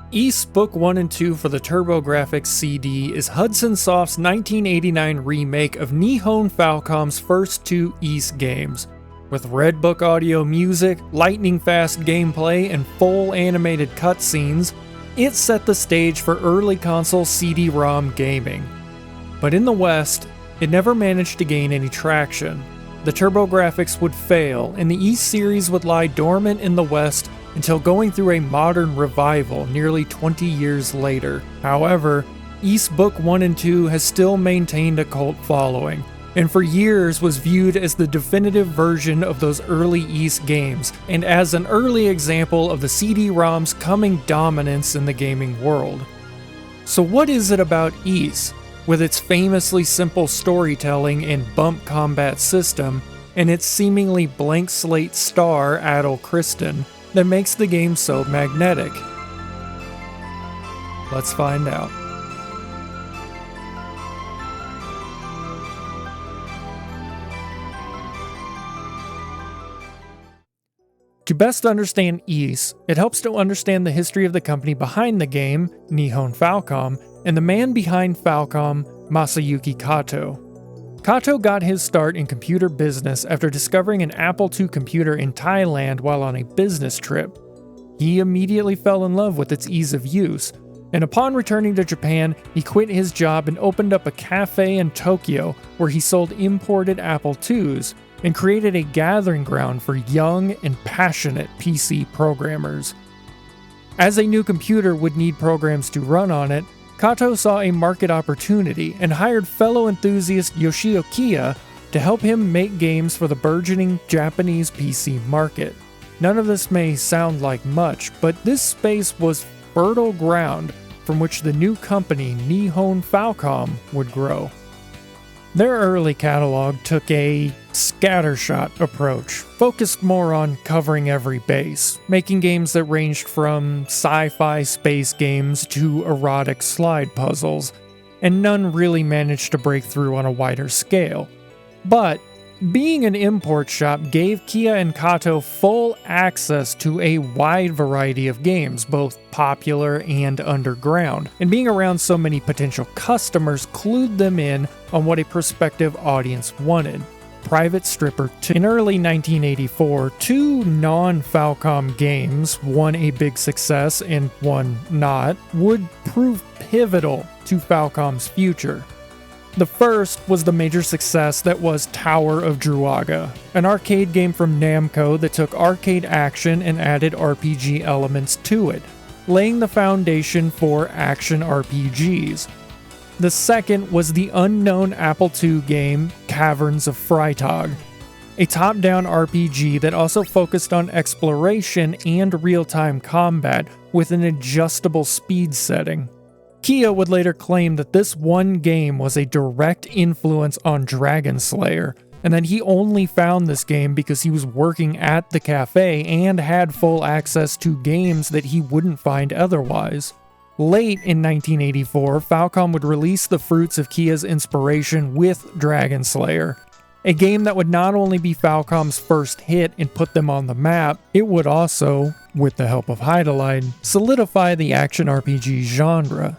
Ys Book 1 and 2 for the TurboGrafx-CD is Hudson Soft's 1989 remake of Nihon Falcom's first two Ys games. With Red Book audio music, lightning-fast gameplay, and full animated cutscenes, it set the stage for early console CD-ROM gaming. But in the West, it never managed to gain any traction. The TurboGrafx would fail, and the Ys series would lie dormant in the West until going through a modern revival nearly 20 years later. However, Ys Book 1 and 2 has still maintained a cult following, and for years was viewed as the definitive version of those early Ys games, and as an early example of the CD-ROM's coming dominance in the gaming world. So what is it about Ys, with its famously simple storytelling and bump combat system, and its seemingly blank slate star Adol Christin, that makes the game so magnetic? Let's find out. To best understand Ys, it helps to understand the history of the company behind the game, Nihon Falcom, and the man behind Falcom, Masayuki Kato. Kato got his start in computer business after discovering an Apple II computer in Thailand while on a business trip. He immediately fell in love with its ease of use, and upon returning to Japan, he quit his job and opened up a cafe in Tokyo where he sold imported Apple IIs and created a gathering ground for young and passionate PC programmers. As a new computer would need programs to run on it, Kato saw a market opportunity and hired fellow enthusiast Yoshio Kiya to help him make games for the burgeoning Japanese PC market. None of this may sound like much, but this space was fertile ground from which the new company Nihon Falcom would grow. Their early catalog took a scattershot approach, focused more on covering every base, making games that ranged from sci-fi space games to erotic slide puzzles, and none really managed to break through on a wider scale. But being an import shop gave Kiya and Kato full access to a wide variety of games, both popular and underground, and being around so many potential customers clued them in on what a prospective audience wanted. Private Stripper 2. In early 1984, two non-Falcom games, one a big success and one not, would prove pivotal to Falcom's future. The first was the major success that was Tower of Druegar, an arcade game from Namco that took arcade action and added RPG elements to it, laying the foundation for action RPGs. The second was the unknown Apple II game Caverns of Freitag, a top-down RPG that also focused on exploration and real-time combat with an adjustable speed setting. Kiya would later claim that this one game was a direct influence on Dragon Slayer, and that he only found this game because he was working at the cafe and had full access to games that he wouldn't find otherwise. Late in 1984, Falcom would release the fruits of Kiya's inspiration with Dragon Slayer, a game that would not only be Falcom's first hit and put them on the map, it would also, with the help of Heidelide, solidify the action RPG genre.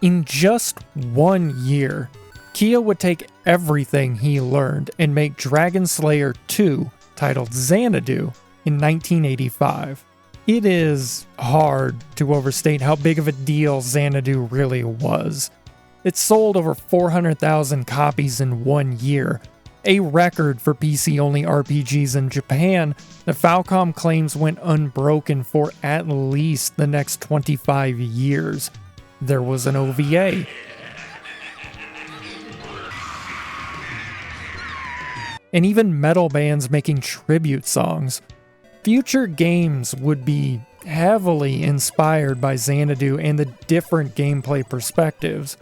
In just 1 year, Kiya would take everything he learned and make Dragon Slayer 2, titled Xanadu, in 1985. It is hard to overstate how big of a deal Xanadu really was. It sold over 400,000 copies in 1 year, a record for PC-only RPGs in Japan that Falcom claims went unbroken for at least the next 25 years. There was an OVA. And even metal bands making tribute songs. Future games would be heavily inspired by Xanadu and the different gameplay perspectives.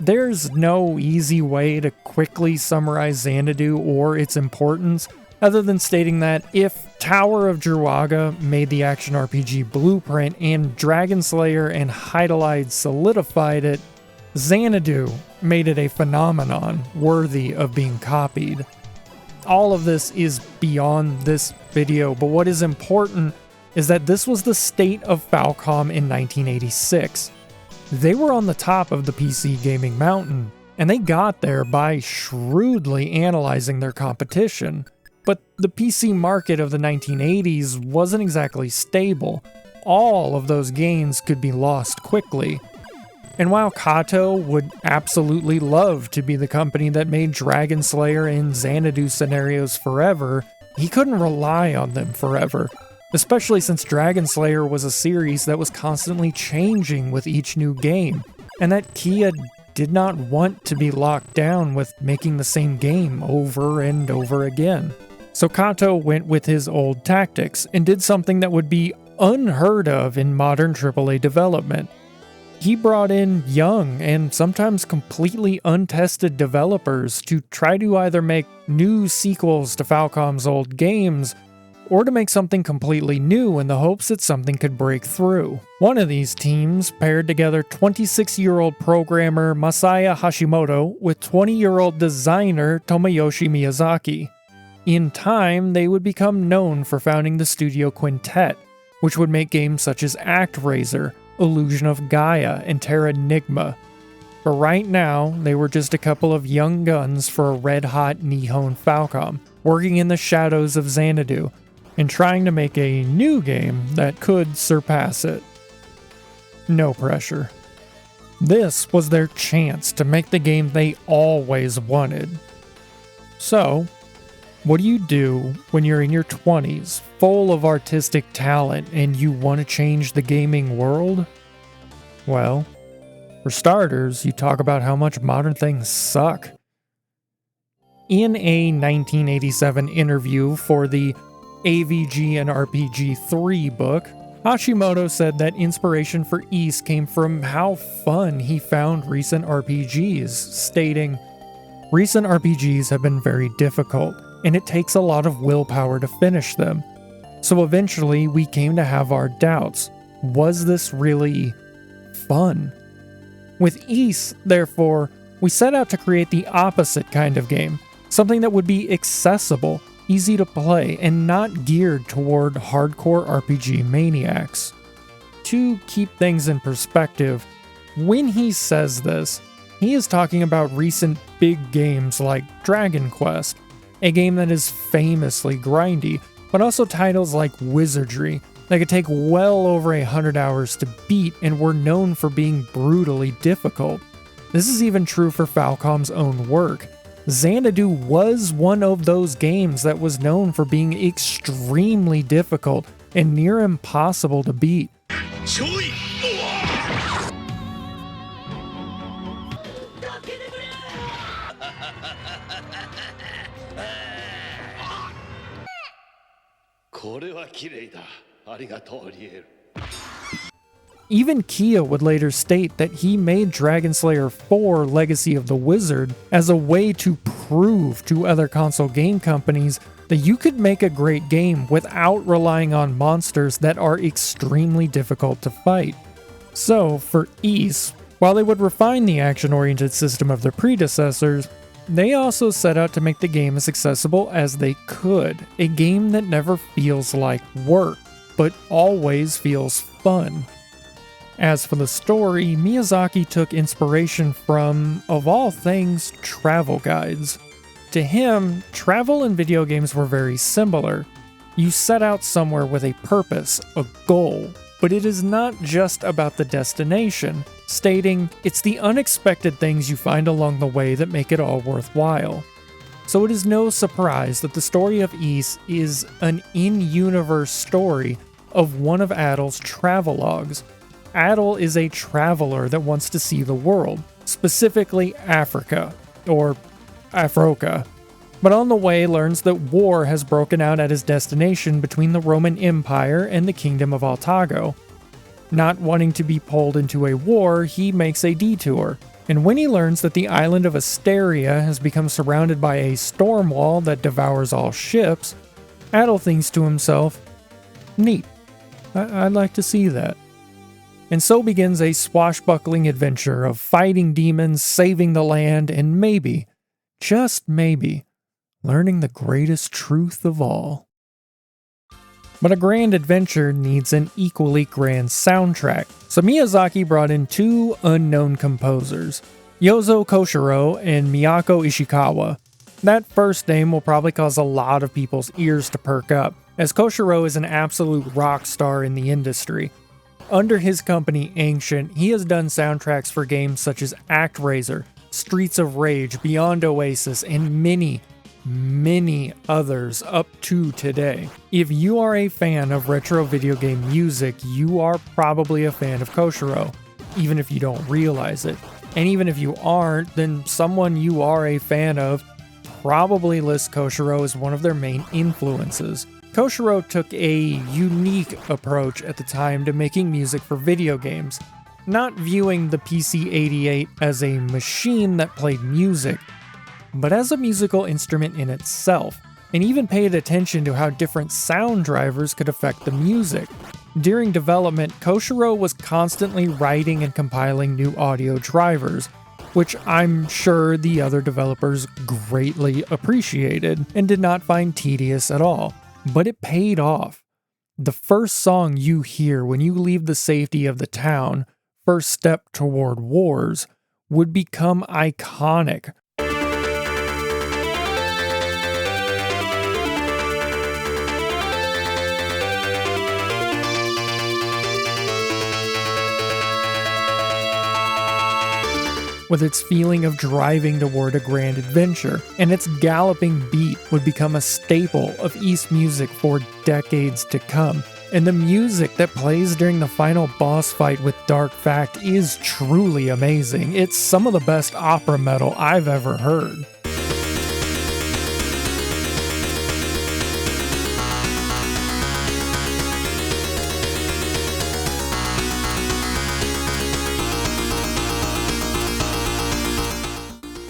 There's no easy way to quickly summarize Xanadu or its importance, other than stating that if Tower of Druegar made the action RPG blueprint and Dragon Slayer and Heidelide solidified it, Xanadu made it a phenomenon worthy of being copied. All of this is beyond this video, but what is important is that this was the state of Falcom in 1986. They were on the top of the PC gaming mountain, and they got there by shrewdly analyzing their competition. But the PC market of the 1980s wasn't exactly stable. All of those gains could be lost quickly. And while Kato would absolutely love to be the company that made Dragon Slayer and Xanadu scenarios forever, he couldn't rely on them forever, especially since Dragon Slayer was a series that was constantly changing with each new game, and that Kia did not want to be locked down with making the same game over and over again. So Kato went with his old tactics and did something that would be unheard of in modern AAA development. He brought in young and sometimes completely untested developers to try to either make new sequels to Falcom's old games or to make something completely new in the hopes that something could break through. One of these teams paired together 26-year-old programmer Masaya Hashimoto with 20-year-old designer Tomoyoshi Miyazaki. In time, they would become known for founding the studio Quintet, which would make games such as ActRaiser, Illusion of Gaia, and Terranigma. But right now, they were just a couple of young guns for a red-hot Nihon Falcom, working in the shadows of Xanadu, and trying to make a new game that could surpass it. No pressure. This was their chance to make the game they always wanted. So, what do you do when you're in your 20s, full of artistic talent, and you want to change the gaming world? Well, for starters, you talk about how much modern things suck. In a 1987 interview for the AVG and RPG 3 book, Hashimoto said that inspiration for Ys came from how fun he found recent RPGs, stating, "Recent RPGs have been very difficult, and it takes a lot of willpower to finish them. So eventually we came to have our doubts. Was this really fun? With Ys, therefore, we set out to create the opposite kind of game, something that would be accessible, easy to play, and not geared toward hardcore RPG maniacs." To keep things in perspective, when he says this, he is talking about recent big games like Dragon Quest, a game that is famously grindy, but also titles like Wizardry that could take well over 100 hours to beat and were known for being brutally difficult. This is even true for Falcom's own work. Xanadu was one of those games that was known for being extremely difficult and near impossible to beat. Even Kia would later state that he made Dragon Slayer 4 Legacy of the Wizard as a way to prove to other console game companies that you could make a great game without relying on monsters that are extremely difficult to fight. So, for Ys, while they would refine the action-oriented system of their predecessors, they also set out to make the game as accessible as they could, a game that never feels like work, but always feels fun. As for the story, Miyazaki took inspiration from, of all things, travel guides. To him, travel and video games were very similar. You set out somewhere with a purpose, a goal, but it is not just about the destination, stating, "It's the unexpected things you find along the way that make it all worthwhile." So it is no surprise that the story of Ys is an in-universe story of one of Adol's travelogues. Adol is a traveler that wants to see the world, specifically Africa, or Afroka, but on the way learns that war has broken out at his destination between the Roman Empire and the Kingdom of Altago. Not wanting to be pulled into a war, he makes a detour, and when he learns that the island of Asteria has become surrounded by a storm wall that devours all ships, Adol thinks to himself, "Neat, I'd like to see that." And so begins a swashbuckling adventure of fighting demons, saving the land, and maybe, just maybe, learning the greatest truth of all. But a grand adventure needs an equally grand soundtrack, so Miyazaki brought in two unknown composers, Yozo Koshiro and Miyako Ishikawa. That first name will probably cause a lot of people's ears to perk up, as Koshiro is an absolute rock star in the industry. Under his company Ancient, he has done soundtracks for games such as ActRaiser, Streets of Rage, Beyond Oasis, and many others up to today. If you are a fan of retro video game music, you are probably a fan of Koshiro, even if you don't realize it. And even if you aren't, then someone you are a fan of probably lists Koshiro as one of their main influences. Koshiro took a unique approach at the time to making music for video games, not viewing the PC-88 as a machine that played music, but as a musical instrument in itself, and even paid attention to how different sound drivers could affect the music. During development, Koshiro was constantly writing and compiling new audio drivers, which I'm sure the other developers greatly appreciated and did not find tedious at all. But it paid off. The first song you hear when you leave the safety of the town, First Step Toward Wars, would become iconic. With its feeling of driving toward a grand adventure, and its galloping beat would become a staple of Ys music for decades to come. And the music that plays during the final boss fight with Dark Fact is truly amazing. It's some of the best opera metal I've ever heard.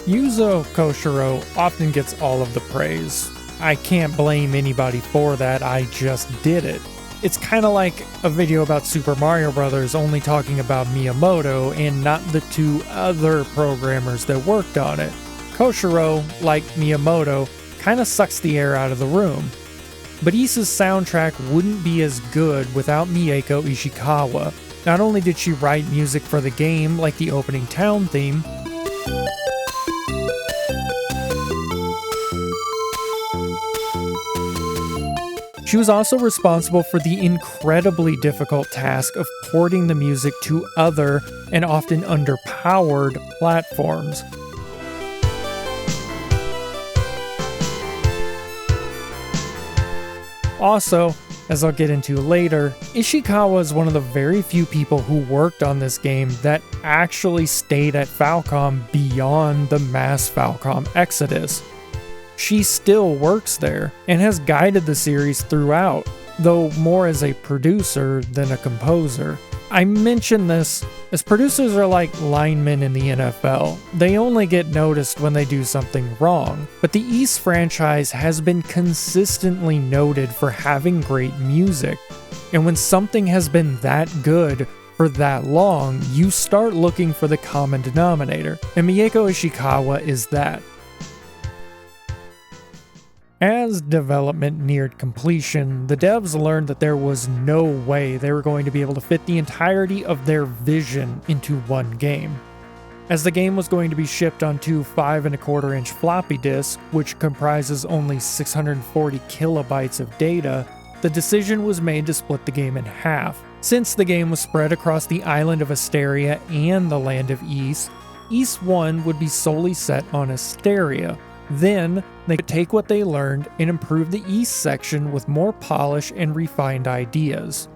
Yuzo Koshiro often gets all of the praise. I can't blame anybody for that, I just did it. It's kinda like a video about Super Mario Bros. Only talking about Miyamoto and not the two other programmers that worked on it. Koshiro, like Miyamoto, kinda sucks the air out of the room. But Ys's soundtrack wouldn't be as good without Mieko Ishikawa. Not only did she write music for the game, like the opening town theme, she was also responsible for the incredibly difficult task of porting the music to other and often underpowered platforms. Also, as I'll get into later, Ishikawa is one of the very few people who worked on this game that actually stayed at Falcom beyond the mass Falcom exodus. She still works there and has guided the series throughout, though more as a producer than a composer. I mention this as producers are like linemen in the NFL. They only get noticed when they do something wrong, but the Ys franchise has been consistently noted for having great music. And when something has been that good for that long, you start looking for the common denominator, and Mieko Ishikawa is that. As development neared completion, the devs learned that there was no way they were going to be able to fit the entirety of their vision into one game. As the game was going to be shipped on two 5.25-inch floppy disks, which comprises only 640 kilobytes of data, the decision was made to split the game in half. Since the game was spread across the island of Asteria and the land of Ys, Ys 1 would be solely set on Asteria. Then, they could take what they learned and improve the East section with more polish and refined ideas.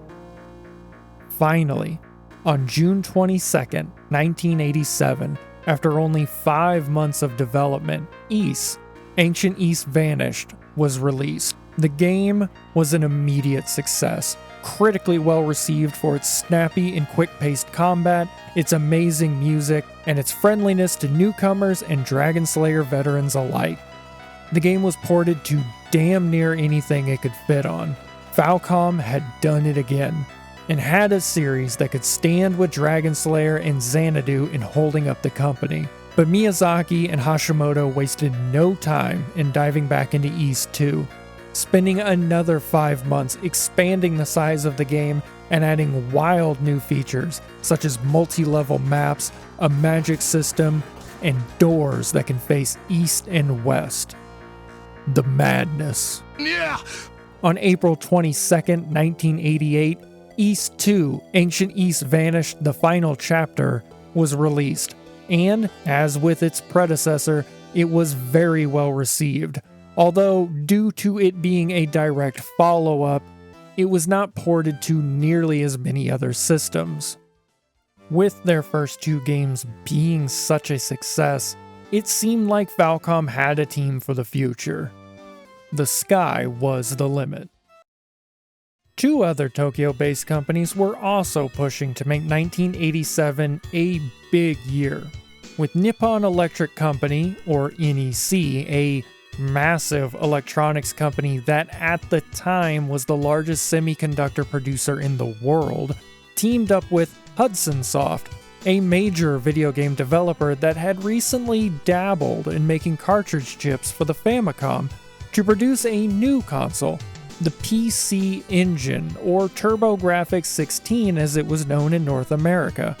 Finally, on June 22nd, 1987, after only 5 months of development, Ys, Ancient Ys Vanished, was released. The game was an immediate success, critically well received for its snappy and quick-paced combat, its amazing music, and its friendliness to newcomers and Dragon Slayer veterans alike. The game was ported to damn near anything it could fit on. Falcom had done it again, and had a series that could stand with Dragon Slayer and Xanadu in holding up the company. But Miyazaki and Hashimoto wasted no time in diving back into Ys 2. spending another 5 months expanding the size of the game and adding wild new features such as multi-level maps, a magic system, and doors that can face east and west. The madness. Yeah. On April 22nd, 1988, Ys 2, Ancient Ys Vanished: The Final Chapter, was released, and, as with its predecessor, it was very well received, although due to it being a direct follow-up, it was not ported to nearly as many other systems. With their first 2 games being such a success, it seemed like Falcom had a team for the future. The sky was the limit. 2 other Tokyo-based companies were also pushing to make 1987 a big year, with Nippon Electric Company, or NEC, a massive electronics company that at the time was the largest semiconductor producer in the world, teamed up with Hudson Soft, a major video game developer that had recently dabbled in making cartridge chips for the Famicom, to produce a new console, the PC Engine, or TurboGrafx-16 as it was known in North America.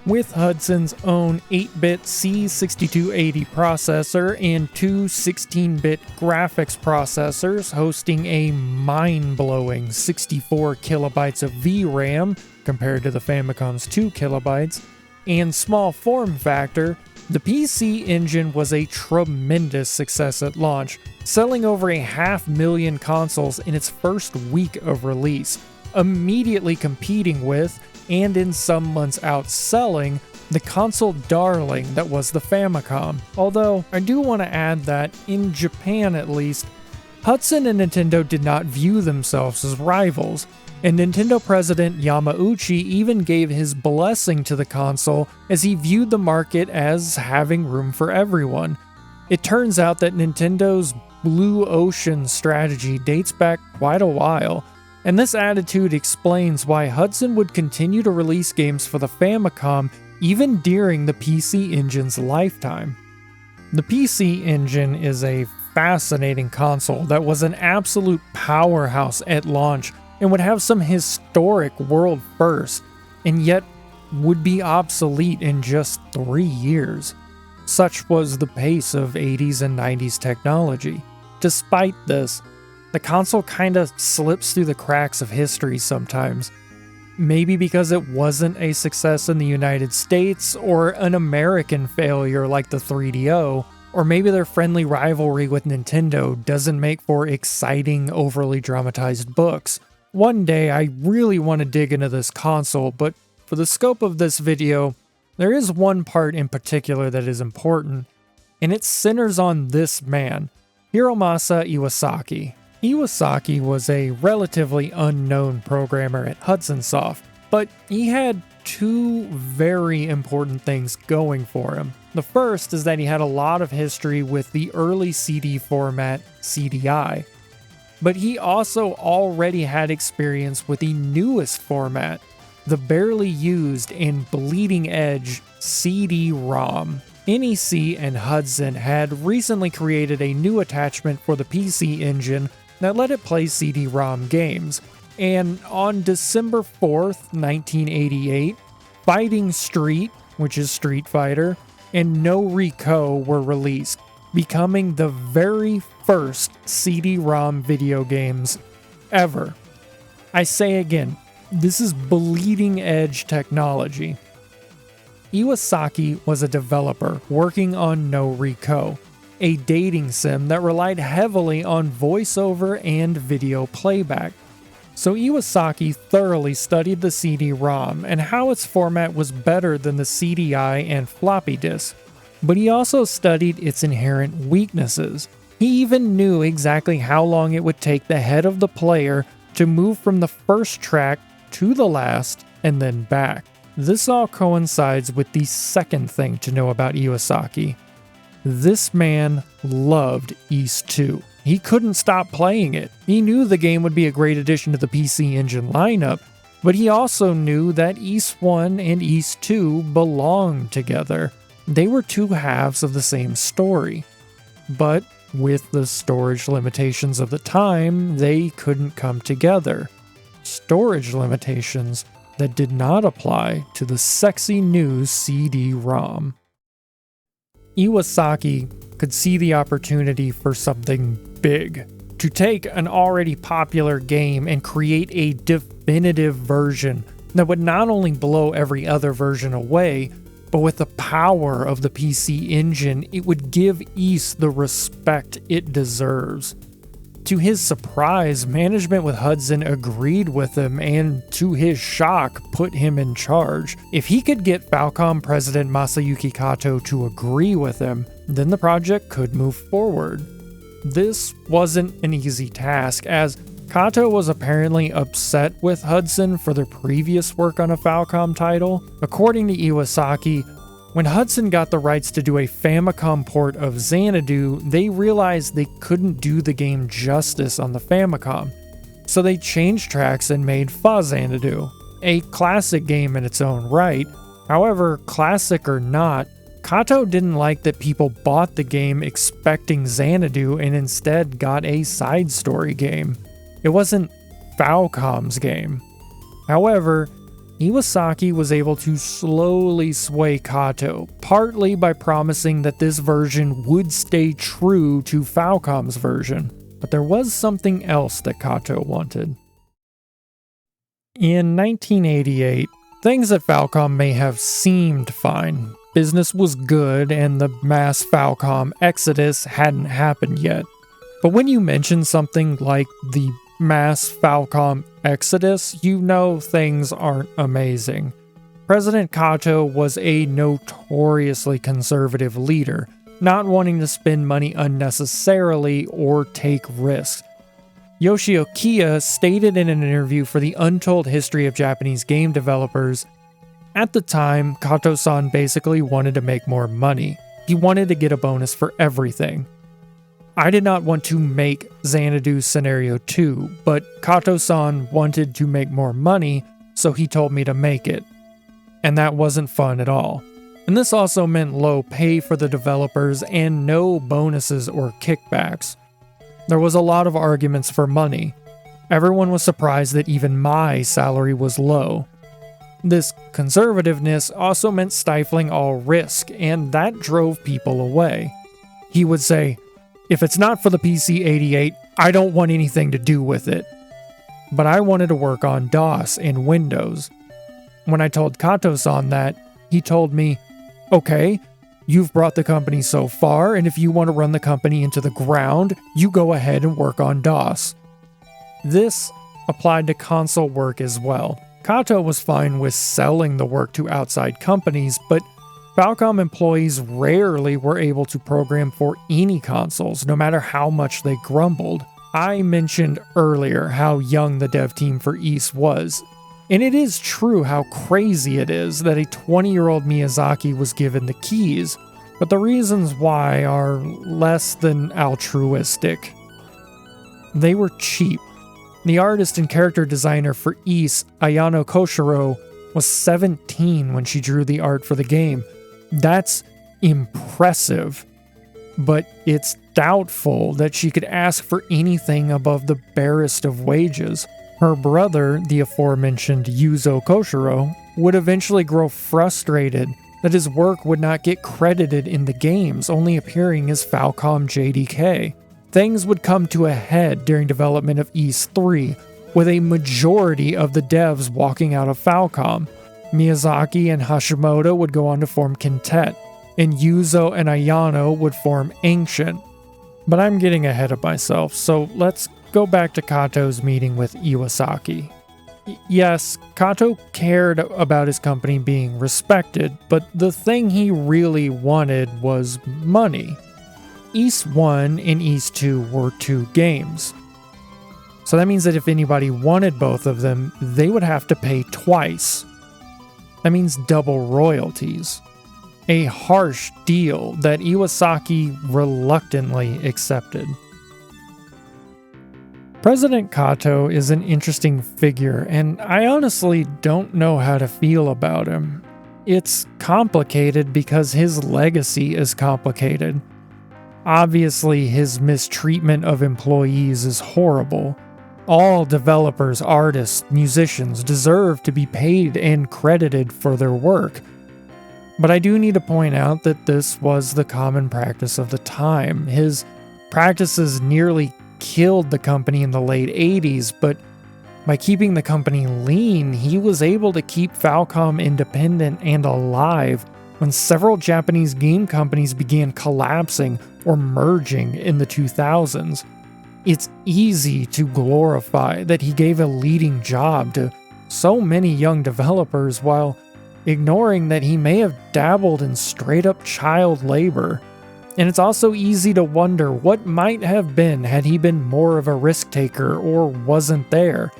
With Hudson's own 8-bit C6280 processor and 2 16-bit graphics processors hosting a mind-blowing 64 kilobytes of VRAM compared to the Famicom's 2 kilobytes, and small form factor, the PC Engine was a tremendous success at launch, selling over 500,000 consoles in its first week of release, immediately competing with, and in some months outselling, the console darling that was the Famicom. Although, I do want to add that, in Japan at least, Hudson and Nintendo did not view themselves as rivals, and Nintendo president Yamauchi even gave his blessing to the console as he viewed the market as having room for everyone. It turns out that Nintendo's Blue Ocean strategy dates back quite a while, and this attitude explains why Hudson would continue to release games for the Famicom even during the PC Engine's lifetime. The PC Engine is a fascinating console that was an absolute powerhouse at launch and would have some historic world firsts, and yet would be obsolete in just 3 years. Such was the pace of 80s and 90s technology. Despite this, the console kinda slips through the cracks of history sometimes. Maybe because it wasn't a success in the United States, or an American failure like the 3DO, or maybe their friendly rivalry with Nintendo doesn't make for exciting, overly dramatized books. One day I really want to dig into this console, but for the scope of this video, there is one part in particular that is important, and it centers on this man, Hiromasa Iwasaki. Iwasaki was a relatively unknown programmer at Hudson Soft, but he had 2 very important things going for him. The first is that he had a lot of history with the early CD format, CDI. But he also already had experience with the newest format, the barely used and bleeding edge CD-ROM. NEC and Hudson had recently created a new attachment for the PC Engine that let it play CD-ROM games, and on December 4th, 1988, Fighting Street, which is Street Fighter, and No Rico were released, becoming the very first CD-ROM video games ever. I say again, this is bleeding edge technology. Iwasaki was a developer working on No Rico, a dating sim that relied heavily on voiceover and video playback. So Iwasaki thoroughly studied the CD-ROM and how its format was better than the CDI and floppy disk. But he also studied its inherent weaknesses. He even knew exactly how long it would take the head of the player to move from the first track to the last and then back. This all coincides with the second thing to know about Iwasaki. This man loved Ys 2. He couldn't stop playing it. He knew the game would be a great addition to the PC Engine lineup, but he also knew that Ys 1 and Ys 2 belonged together. They were 2 halves of the same story. But with the storage limitations of the time, they couldn't come together. Storage limitations that did not apply to the sexy new CD-ROM. Iwasaki could see the opportunity for something big, to take an already popular game and create a definitive version that would not only blow every other version away, but with the power of the PC Engine, it would give Ys the respect it deserves. To his surprise, management with Hudson agreed with him and, to his shock, put him in charge. If he could get Falcom president Masayuki Kato to agree with him, then the project could move forward. This wasn't an easy task, as Kato was apparently upset with Hudson for their previous work on a Falcom title. According to Iwasaki, when Hudson got the rights to do a Famicom port of Xanadu, they realized they couldn't do the game justice on the Famicom, so they changed tracks and made Fa Xanadu, a classic game in its own right. However, classic or not, Kato didn't like that people bought the game expecting Xanadu and instead got a side story game. It wasn't Falcom's game. However, Iwasaki was able to slowly sway Kato, partly by promising that this version would stay true to Falcom's version. But there was something else that Kato wanted. In 1988, things at Falcom may have seemed fine. Business was good and the mass Falcom exodus hadn't happened yet. But when you mention something like the mass Falcom exodus, you know things aren't amazing. President Kato was a notoriously conservative leader, not wanting to spend money unnecessarily or take risks. Yoshio Kiya stated in an interview for the Untold History of Japanese Game Developers, at the time, Kato-san basically wanted to make more money. He wanted to get a bonus for everything. I did not want to make Xanadu Scenario 2, but Kato-san wanted to make more money, so he told me to make it. And that wasn't fun at all. And this also meant low pay for the developers and no bonuses or kickbacks. There was a lot of arguments for money. Everyone was surprised that even my salary was low. This conservativeness also meant stifling all risk, and that drove people away. He would say, "If it's not for the PC-88, I don't want anything to do with it." But I wanted to work on DOS and Windows. When I told Kato-san that, he told me, "Okay, you've brought the company so far, and if you want to run the company into the ground, you go ahead and work on DOS." This applied to console work as well. Kato was fine with selling the work to outside companies, but Falcom employees rarely were able to program for any consoles, no matter how much they grumbled. I mentioned earlier how young the dev team for Ys was, and it is true how crazy it is that a 20-year-old Miyazaki was given the keys, but the reasons why are less than altruistic. They were cheap. The artist and character designer for Ys, Ayano Koshiro, was 17 when she drew the art for the game. That's impressive, but it's doubtful that she could ask for anything above the barest of wages. Her brother, the aforementioned Yuzo Koshiro, would eventually grow frustrated that his work would not get credited in the games, only appearing as Falcom JDK. Things would come to a head during development of Ys 3, with a majority of the devs walking out of Falcom. Miyazaki and Hashimoto would go on to form Quintet, and Yuzo and Ayano would form Ancient. But I'm getting ahead of myself, so let's go back to Kato's meeting with Iwasaki. Yes, Kato cared about his company being respected, but the thing he really wanted was money. Ys 1 and Ys 2 were 2 games. So that means that if anybody wanted both of them, they would have to pay twice. That means double royalties. A harsh deal that Iwasaki reluctantly accepted. President Kato is an interesting figure, and I honestly don't know how to feel about him. It's complicated because his legacy is complicated. Obviously, his mistreatment of employees is horrible. All developers, artists, musicians deserve to be paid and credited for their work. But I do need to point out that this was the common practice of the time. His practices nearly killed the company in the late 80s, but by keeping the company lean, he was able to keep Falcom independent and alive when several Japanese game companies began collapsing or merging in the 2000s. It's easy to glorify that he gave a leading job to so many young developers while ignoring that he may have dabbled in straight-up child labor. And it's also easy to wonder what might have been had he been more of a risk-taker or wasn't there.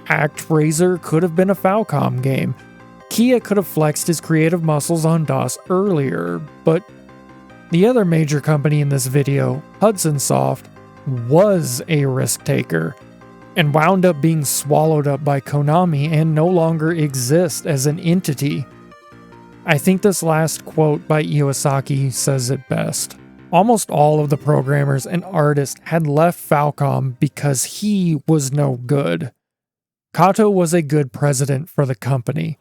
ActRaiser could have been a Falcom game. Kia could have flexed his creative muscles on DOS earlier, but the other major company in this video, Hudson Soft, was a risk-taker and wound up being swallowed up by Konami and no longer exists as an entity. I think this last quote by Iwasaki says it best. Almost all of the programmers and artists had left Falcom because he was no good. Kato was a good president for the company.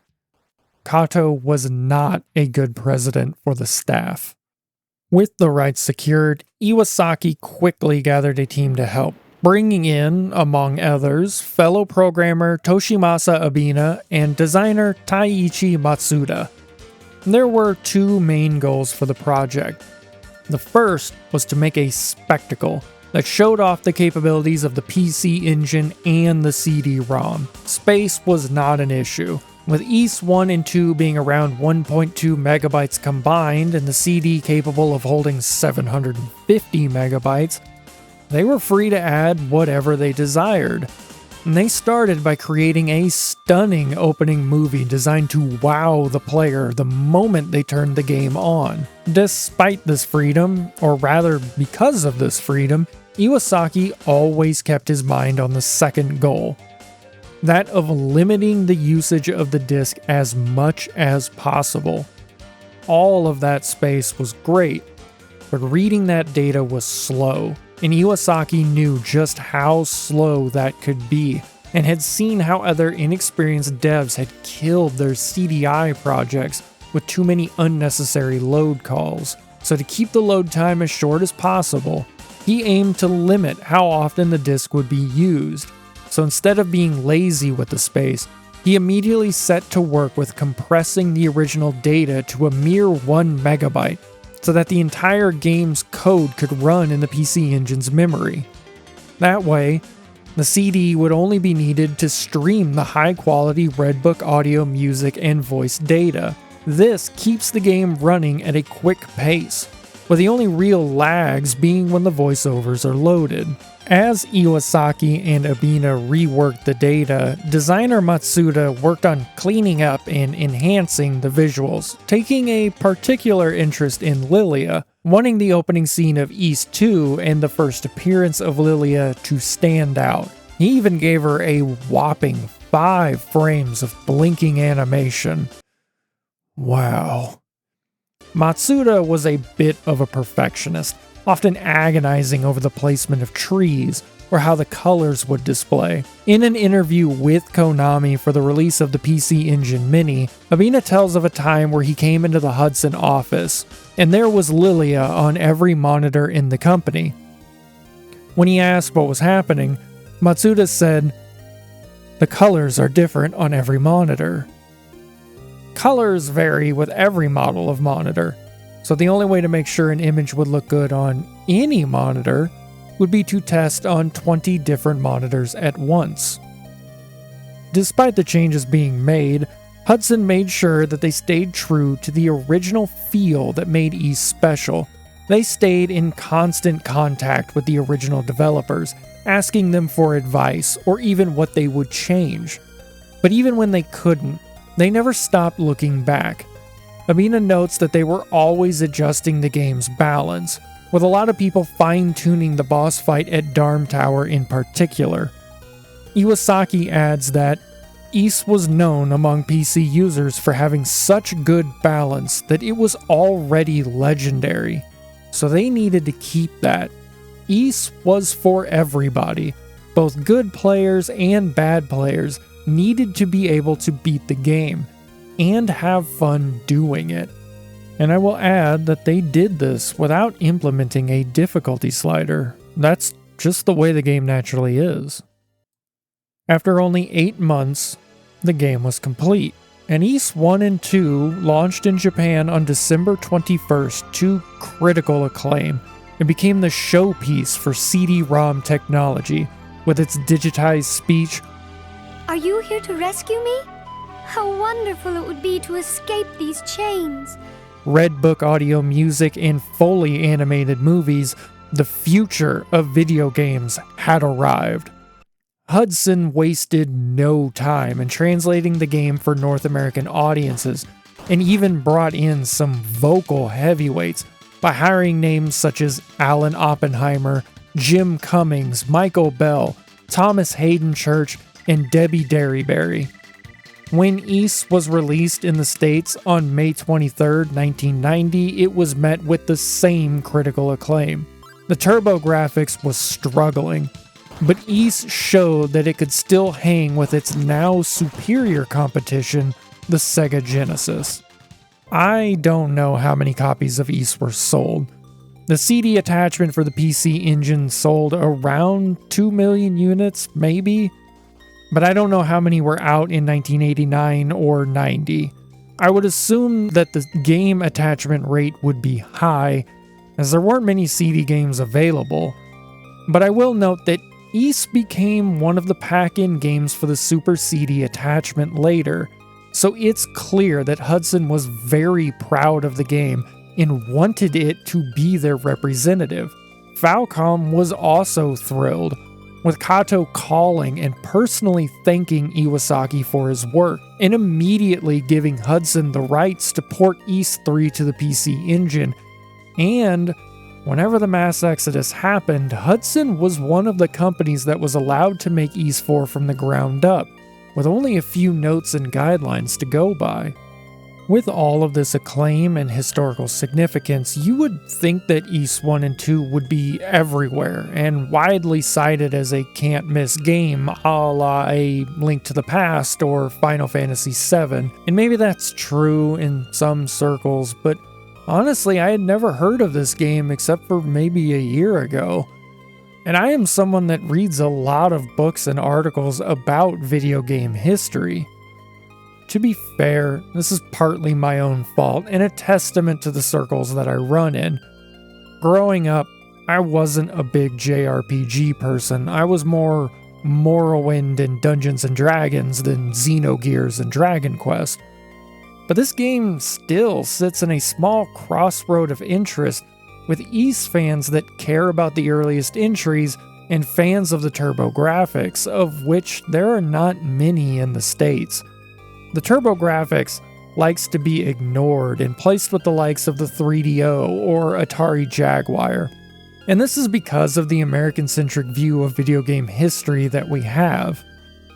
Kato was not a good president for the staff. With the rights secured, Iwasaki quickly gathered a team to help, bringing in, among others, fellow programmer Toshimasa Abina and designer Taiichi Matsuda. There were two main goals for the project. The first was to make a spectacle that showed off the capabilities of the PC engine and the CD-ROM. Space was not an issue, with Ys 1 and 2 being around 1.2 megabytes combined and the CD capable of holding 750 megabytes. They were free to add whatever they desired. And they started by creating a stunning opening movie designed to wow the player the moment they turned the game on. Despite this freedom, or rather because of this freedom, Iwasaki always kept his mind on the second goal, that of limiting the usage of the disc as much as possible. All of that space was great, but reading that data was slow, and Iwasaki knew just how slow that could be, and had seen how other inexperienced devs had killed their CDI projects with too many unnecessary load calls. So to keep the load time as short as possible, he aimed to limit how often the disc would be used. So instead of being lazy with the space, he immediately set to work with compressing the original data to a mere 1 megabyte, so that the entire game's code could run in the PC engine's memory. That way, the CD would only be needed to stream the high-quality Redbook audio, music, and voice data. This keeps the game running at a quick pace, with the only real lags being when the voiceovers are loaded. As Iwasaki and Abina reworked the data, designer Matsuda worked on cleaning up and enhancing the visuals, taking a particular interest in Lilia, wanting the opening scene of Ys 2 and the first appearance of Lilia to stand out. He even gave her a whopping 5 frames of blinking animation. Wow. Matsuda was a bit of a perfectionist, often agonizing over the placement of trees or how the colors would display. In an interview with Konami for the release of the PC Engine Mini, Abina tells of a time where he came into the Hudson office, and there was Lilia on every monitor in the company. When he asked what was happening, Matsuda said, "The colors are different on every monitor." Colors vary with every model of monitor, so the only way to make sure an image would look good on any monitor would be to test on 20 different monitors at once. Despite the changes being made, Hudson made sure that they stayed true to the original feel that made Ys special. They stayed in constant contact with the original developers, asking them for advice or even what they would change. But even when they couldn't, they never stopped looking back. Abina notes that they were always adjusting the game's balance, with a lot of people fine-tuning the boss fight at Darm Tower in particular. Iwasaki adds that Ys was known among PC users for having such good balance that it was already legendary. so they needed to keep that. Ys was for everybody. Both good players and bad players needed to be able to beat the game and have fun doing it. And I will add that they did this without implementing a difficulty slider. That's just the way the game naturally is. After only 8 months, the game was complete, and Ys 1 and 2 launched in Japan on December 21st to critical acclaim. It became the showpiece for CD-ROM technology, with its digitized speech. Are you here to rescue me? How wonderful it would be to escape these chains. Red Book audio music and fully animated movies. The future of video games had arrived. Hudson wasted no time in translating the game for North American audiences, and even brought in some vocal heavyweights by hiring names such as Alan Oppenheimer, Jim Cummings, Michael Bell, Thomas Hayden Church, and Debbie Derryberry. When Ys was released in the States on May 23, 1990, it was met with the same critical acclaim. The TurboGrafx was struggling, but Ys showed that it could still hang with its now superior competition, the Sega Genesis. I don't know how many copies of Ys were sold. The CD attachment for the PC Engine sold around 2 million units, maybe? But I don't know how many were out in 1989 or 90. I would assume that the game attachment rate would be high, as there weren't many CD games available. But I will note that Ys became one of the pack-in games for the Super CD attachment later, so it's clear that Hudson was very proud of the game and wanted it to be their representative. Falcom was also thrilled, with Kato calling and personally thanking Iwasaki for his work, and immediately giving Hudson the rights to port Ys 3 to the PC Engine. And whenever the mass exodus happened, Hudson was one of the companies that was allowed to make Ys 4 from the ground up, with only a few notes and guidelines to go by. With all of this acclaim and historical significance, you would think that Ys 1 and 2 would be everywhere and widely cited as a can't-miss game, a la A Link to the Past or Final Fantasy VII. And maybe that's true in some circles, but honestly, I had never heard of this game except for maybe a year ago. And I am someone that reads a lot of books and articles about video game history. To be fair, this is partly my own fault and a testament to the circles that I run in. Growing up, I wasn't a big JRPG person. I was more Morrowind and Dungeons & Dragons than Xenogears and Dragon Quest. But this game still sits in a small crossroad of interest with Ys fans that care about the earliest entries and fans of the TurboGrafx, of which there are not many in the States. The TurboGrafx likes to be ignored and placed with the likes of the 3DO or Atari Jaguar. And this is because of the American-centric view of video game history that we have.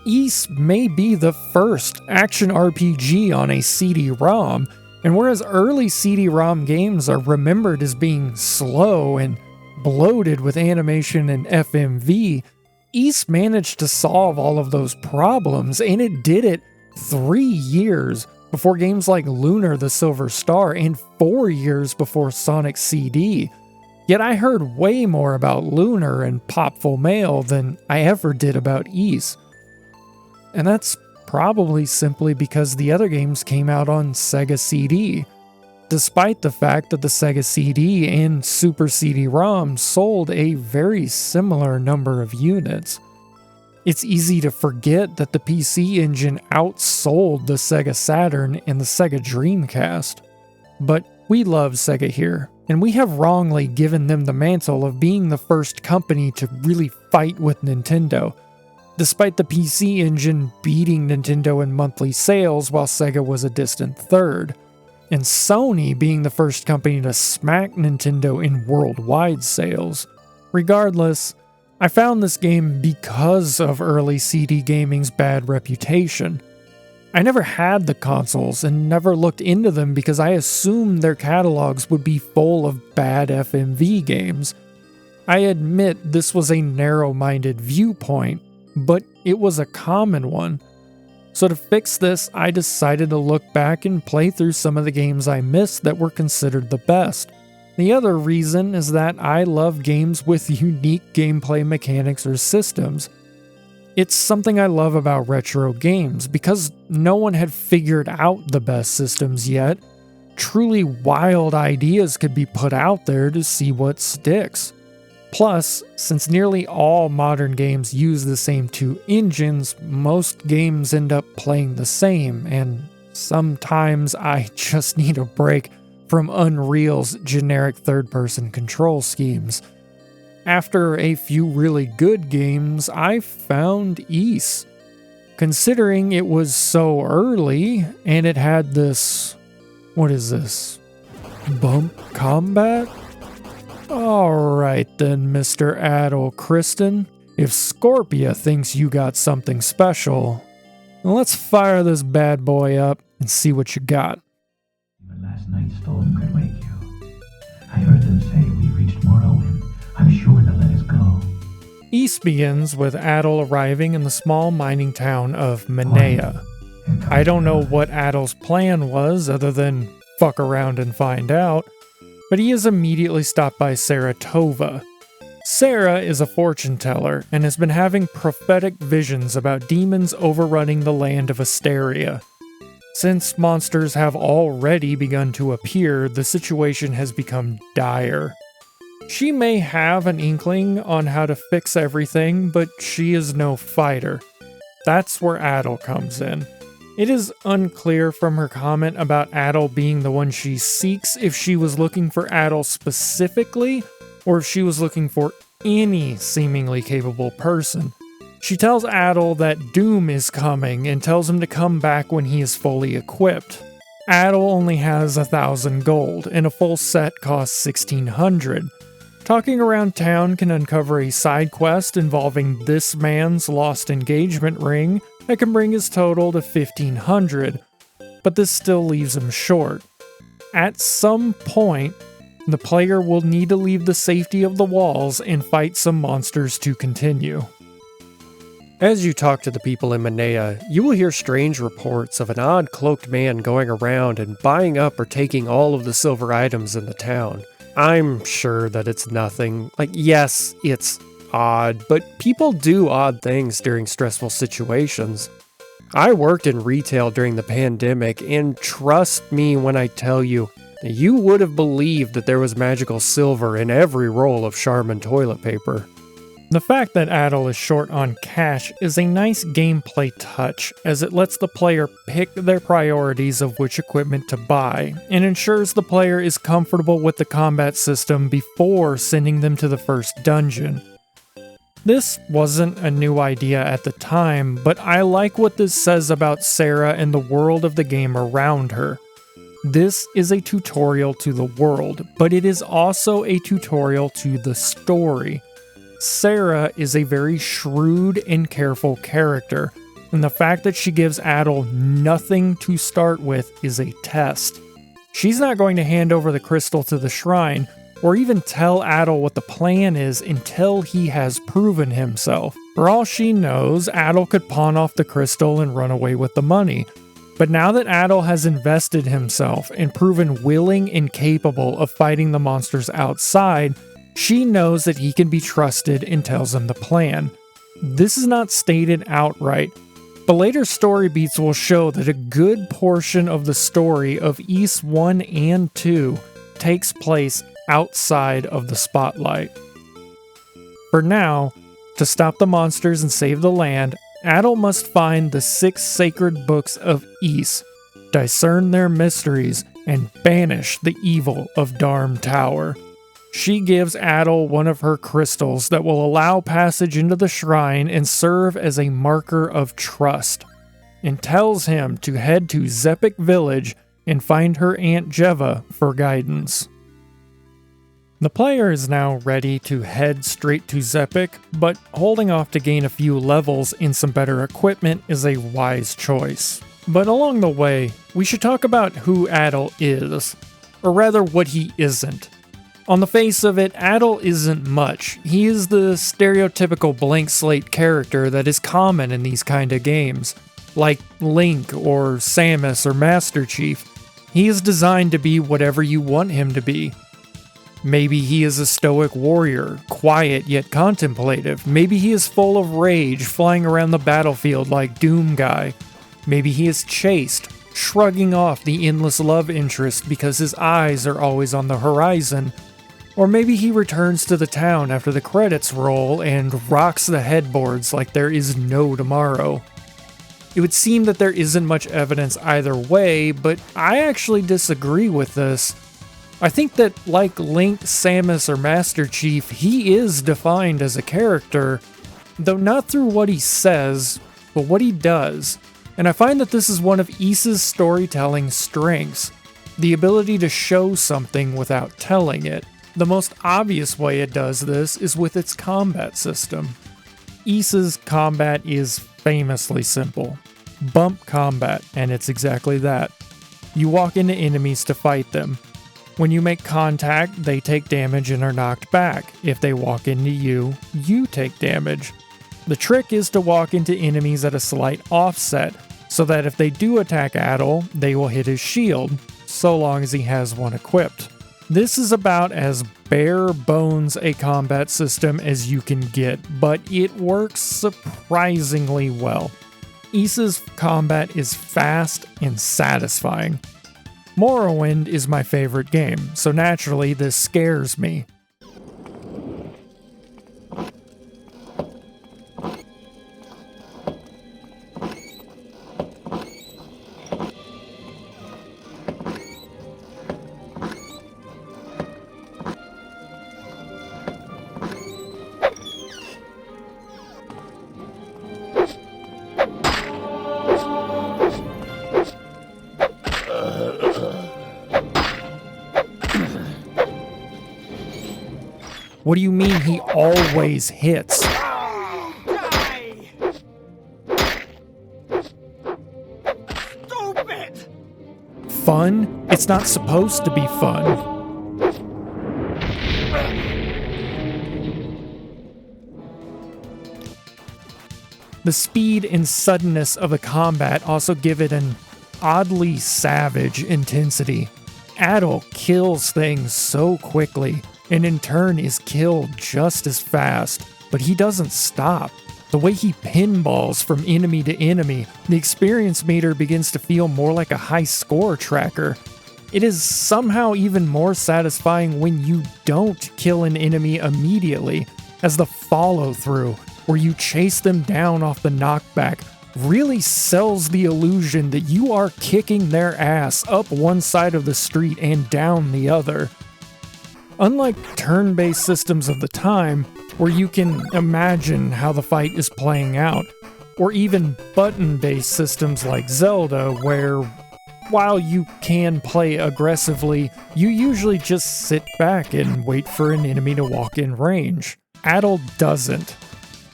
Ys may be the first action RPG on a CD-ROM, and whereas early CD-ROM games are remembered as being slow and bloated with animation and FMV, Ys managed to solve all of those problems, and it did it 3 years before games like Lunar the Silver Star and 4 years before Sonic CD. Yet I heard way more about Lunar and Popful Mail than I ever did about Ys. And that's probably simply because the other games came out on Sega CD, despite the fact that the Sega CD and Super CD-ROM sold a very similar number of units. It's easy to forget that the PC Engine outsold the Sega Saturn and the Sega Dreamcast. But we love Sega here, and we have wrongly given them the mantle of being the first company to really fight with Nintendo, despite the PC Engine beating Nintendo in monthly sales while Sega was a distant third, and Sony being the first company to smack Nintendo in worldwide sales. Regardless, I found this game because of early CD gaming's bad reputation. I never had the consoles and never looked into them because I assumed their catalogs would be full of bad FMV games. I admit this was a narrow-minded viewpoint, but it was a common one. So to fix this, I decided to look back and play through some of the games I missed that were considered the best. The other reason is that I love games with unique gameplay mechanics or systems. It's something I love about retro games, because no one had figured out the best systems yet. Truly wild ideas could be put out there to see what sticks. Plus, since nearly all modern games use the same two engines, most games end up playing the same, and sometimes I just need a break from Unreal's generic third-person control schemes. After a few really good games, I found Ys. Considering it was so early, and it had this... what is this? Bump combat? Alright then, Mr. Adol Christin. If Scorpia thinks you got something special, let's fire this bad boy up and see what you got. Even last night's storm could wake you. I heard them say we reached Morrowind. I'm sure they'll let us go. Ys begins with Adol arriving in the small mining town of Minea. I don't know what Adol's plan was other than fuck around and find out, but he is immediately stopped by Saratova. Sarah is a fortune teller and has been having prophetic visions about demons overrunning the land of Asteria. Since monsters have already begun to appear, the situation has become dire. She may have an inkling on how to fix everything, but she is no fighter. That's where Adol comes in. It is unclear from her comment about Adol being the one she seeks if she was looking for Adol specifically, or if she was looking for any seemingly capable person. She tells Adol that Doom is coming and tells him to come back when he is fully equipped. Adol only has 1,000 gold, and a full set costs 1,600. Talking around town can uncover a side quest involving this man's lost engagement ring that can bring his total to 1,500, but this still leaves him short. At some point, the player will need to leave the safety of the walls and fight some monsters to continue. As you talk to the people in Minea, you will hear strange reports of an odd cloaked man going around and buying up or taking all of the silver items in the town. I'm sure that it's nothing. Yes, it's odd, but people do odd things during stressful situations. I worked in retail during the pandemic, and trust me when I tell you, you would have believed that there was magical silver in every roll of Charmin toilet paper. The fact that Adol is short on cash is a nice gameplay touch, as it lets the player pick their priorities of which equipment to buy, and ensures the player is comfortable with the combat system before sending them to the first dungeon. This wasn't a new idea at the time, but I like what this says about Sarah and the world of the game around her. This is a tutorial to the world, but it is also a tutorial to the story. Sarah is a very shrewd and careful character, and the fact that she gives Adol nothing to start with is a test. She's not going to hand over the crystal to the shrine, or even tell Adol what the plan is until he has proven himself. For all she knows, Adol could pawn off the crystal and run away with the money. But now that Adol has invested himself and proven willing and capable of fighting the monsters outside, she knows that he can be trusted and tells him the plan. This is not stated outright, but later story beats will show that a good portion of the story of Ys 1 and 2 takes place outside of the spotlight. For now, to stop the monsters and save the land, Adol must find the 6 sacred books of Ys, discern their mysteries, and banish the evil of Darm Tower. She gives Adol one of her crystals that will allow passage into the shrine and serve as a marker of trust, and tells him to head to Zepik Village and find her Aunt Zeva for guidance. The player is now ready to head straight to Zepik, but holding off to gain a few levels and some better equipment is a wise choice. But along the way, we should talk about who Adol is, or rather what he isn't. On the face of it, Adol isn't much. He is the stereotypical blank slate character that is common in these kind of games, like Link or Samus or Master Chief. He is designed to be whatever you want him to be. Maybe he is a stoic warrior, quiet yet contemplative. Maybe he is full of rage, flying around the battlefield like Doom Guy. Maybe he is chaste, shrugging off the endless love interest because his eyes are always on the horizon. Or maybe he returns to the town after the credits roll and rocks the headboards like there is no tomorrow. It would seem that there isn't much evidence either way, but I actually disagree with this. I think that, like Link, Samus, or Master Chief, he is defined as a character, though not through what he says, but what he does. And I find that this is one of Ys's storytelling strengths, the ability to show something without telling it. The most obvious way it does this is with its combat system. Ys's combat is famously simple. Bump combat, and it's exactly that. You walk into enemies to fight them. When you make contact, they take damage and are knocked back. If they walk into you, you take damage. The trick is to walk into enemies at a slight offset, so that if they do attack Adol, they will hit his shield, so long as he has one equipped. This is about as bare bones a combat system as you can get, but it works surprisingly well. Ys's combat is fast and satisfying. Morrowind is my favorite game, so naturally this scares me. What do you mean he always hits? Stupid! Fun? It's not supposed to be fun. The speed and suddenness of the combat also give it an oddly savage intensity. Adol kills things so quickly, and in turn is killed just as fast, but he doesn't stop. The way he pinballs from enemy to enemy, the experience meter begins to feel more like a high score tracker. It is somehow even more satisfying when you don't kill an enemy immediately, as the follow-through, where you chase them down off the knockback, really sells the illusion that you are kicking their ass up one side of the street and down the other. Unlike turn-based systems of the time, where you can imagine how the fight is playing out, or even button-based systems like Zelda, where, while you can play aggressively, you usually just sit back and wait for an enemy to walk in range. Adol doesn't.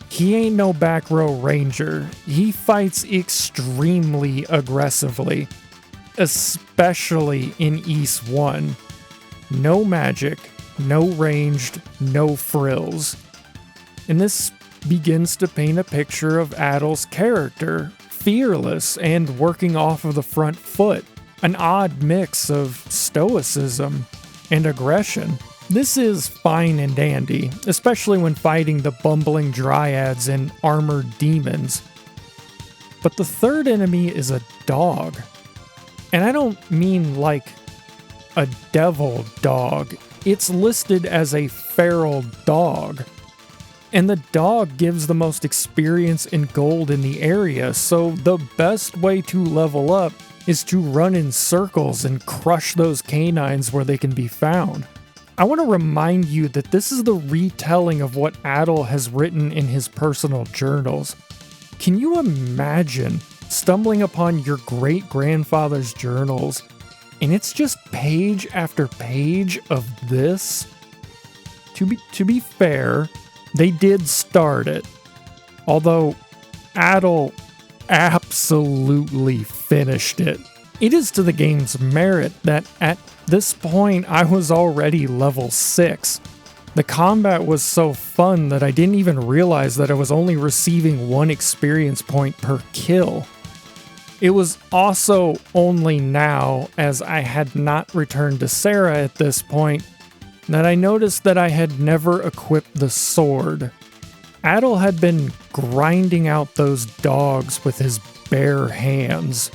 He ain't no back row ranger. He fights extremely aggressively, especially in Ys 1. No magic, no ranged, no frills. And this begins to paint a picture of Adol's character, fearless and working off of the front foot, an odd mix of stoicism and aggression. This is fine and dandy, especially when fighting the bumbling dryads and armored demons. But the third enemy is a dog. And I don't mean like a devil dog. It's listed as a feral dog. And the dog gives the most experience and gold in the area, so the best way to level up is to run in circles and crush those canines where they can be found. I want to remind you that this is the retelling of what Adol has written in his personal journals. Can you imagine stumbling upon your great-grandfather's journals, and it's just page after page of this? To be fair, they did start it. Although Adol absolutely finished it. It is to the game's merit that at this point I was already level 6. The combat was so fun that I didn't even realize that I was only receiving 1 experience point per kill. It was also only now, as I had not returned to Sarah at this point, that I noticed that I had never equipped the sword. Adol had been grinding out those dogs with his bare hands.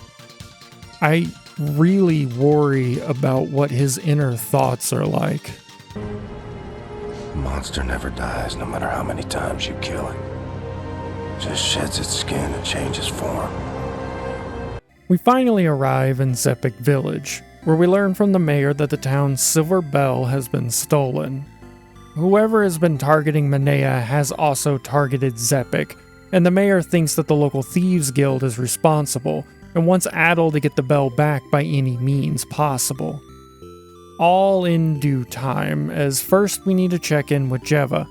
I really worry about what his inner thoughts are like. A monster never dies, no matter how many times you kill it. Just sheds its skin and changes form. We finally arrive in Zepik Village, where we learn from the mayor that the town's silver bell has been stolen. Whoever has been targeting Manea has also targeted Zepik, and the mayor thinks that the local thieves guild is responsible, and wants Adol to get the bell back by any means possible. All in due time, as first we need to check in with Zeva,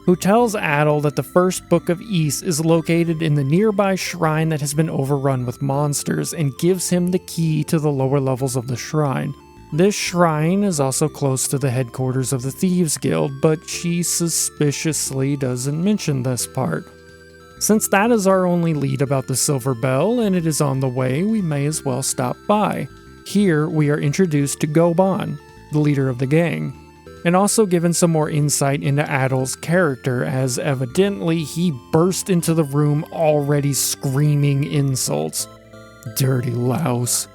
who tells Adol that the first book of Ys is located in the nearby shrine that has been overrun with monsters, and gives him the key to the lower levels of the shrine. This shrine is also close to the headquarters of the Thieves Guild, but she suspiciously doesn't mention this part. Since that is our only lead about the Silver Bell and it is on the way, we may as well stop by. Here we are introduced to Goban, the leader of the gang, and also given some more insight into Adol's character, as evidently he burst into the room already screaming insults. Dirty louse.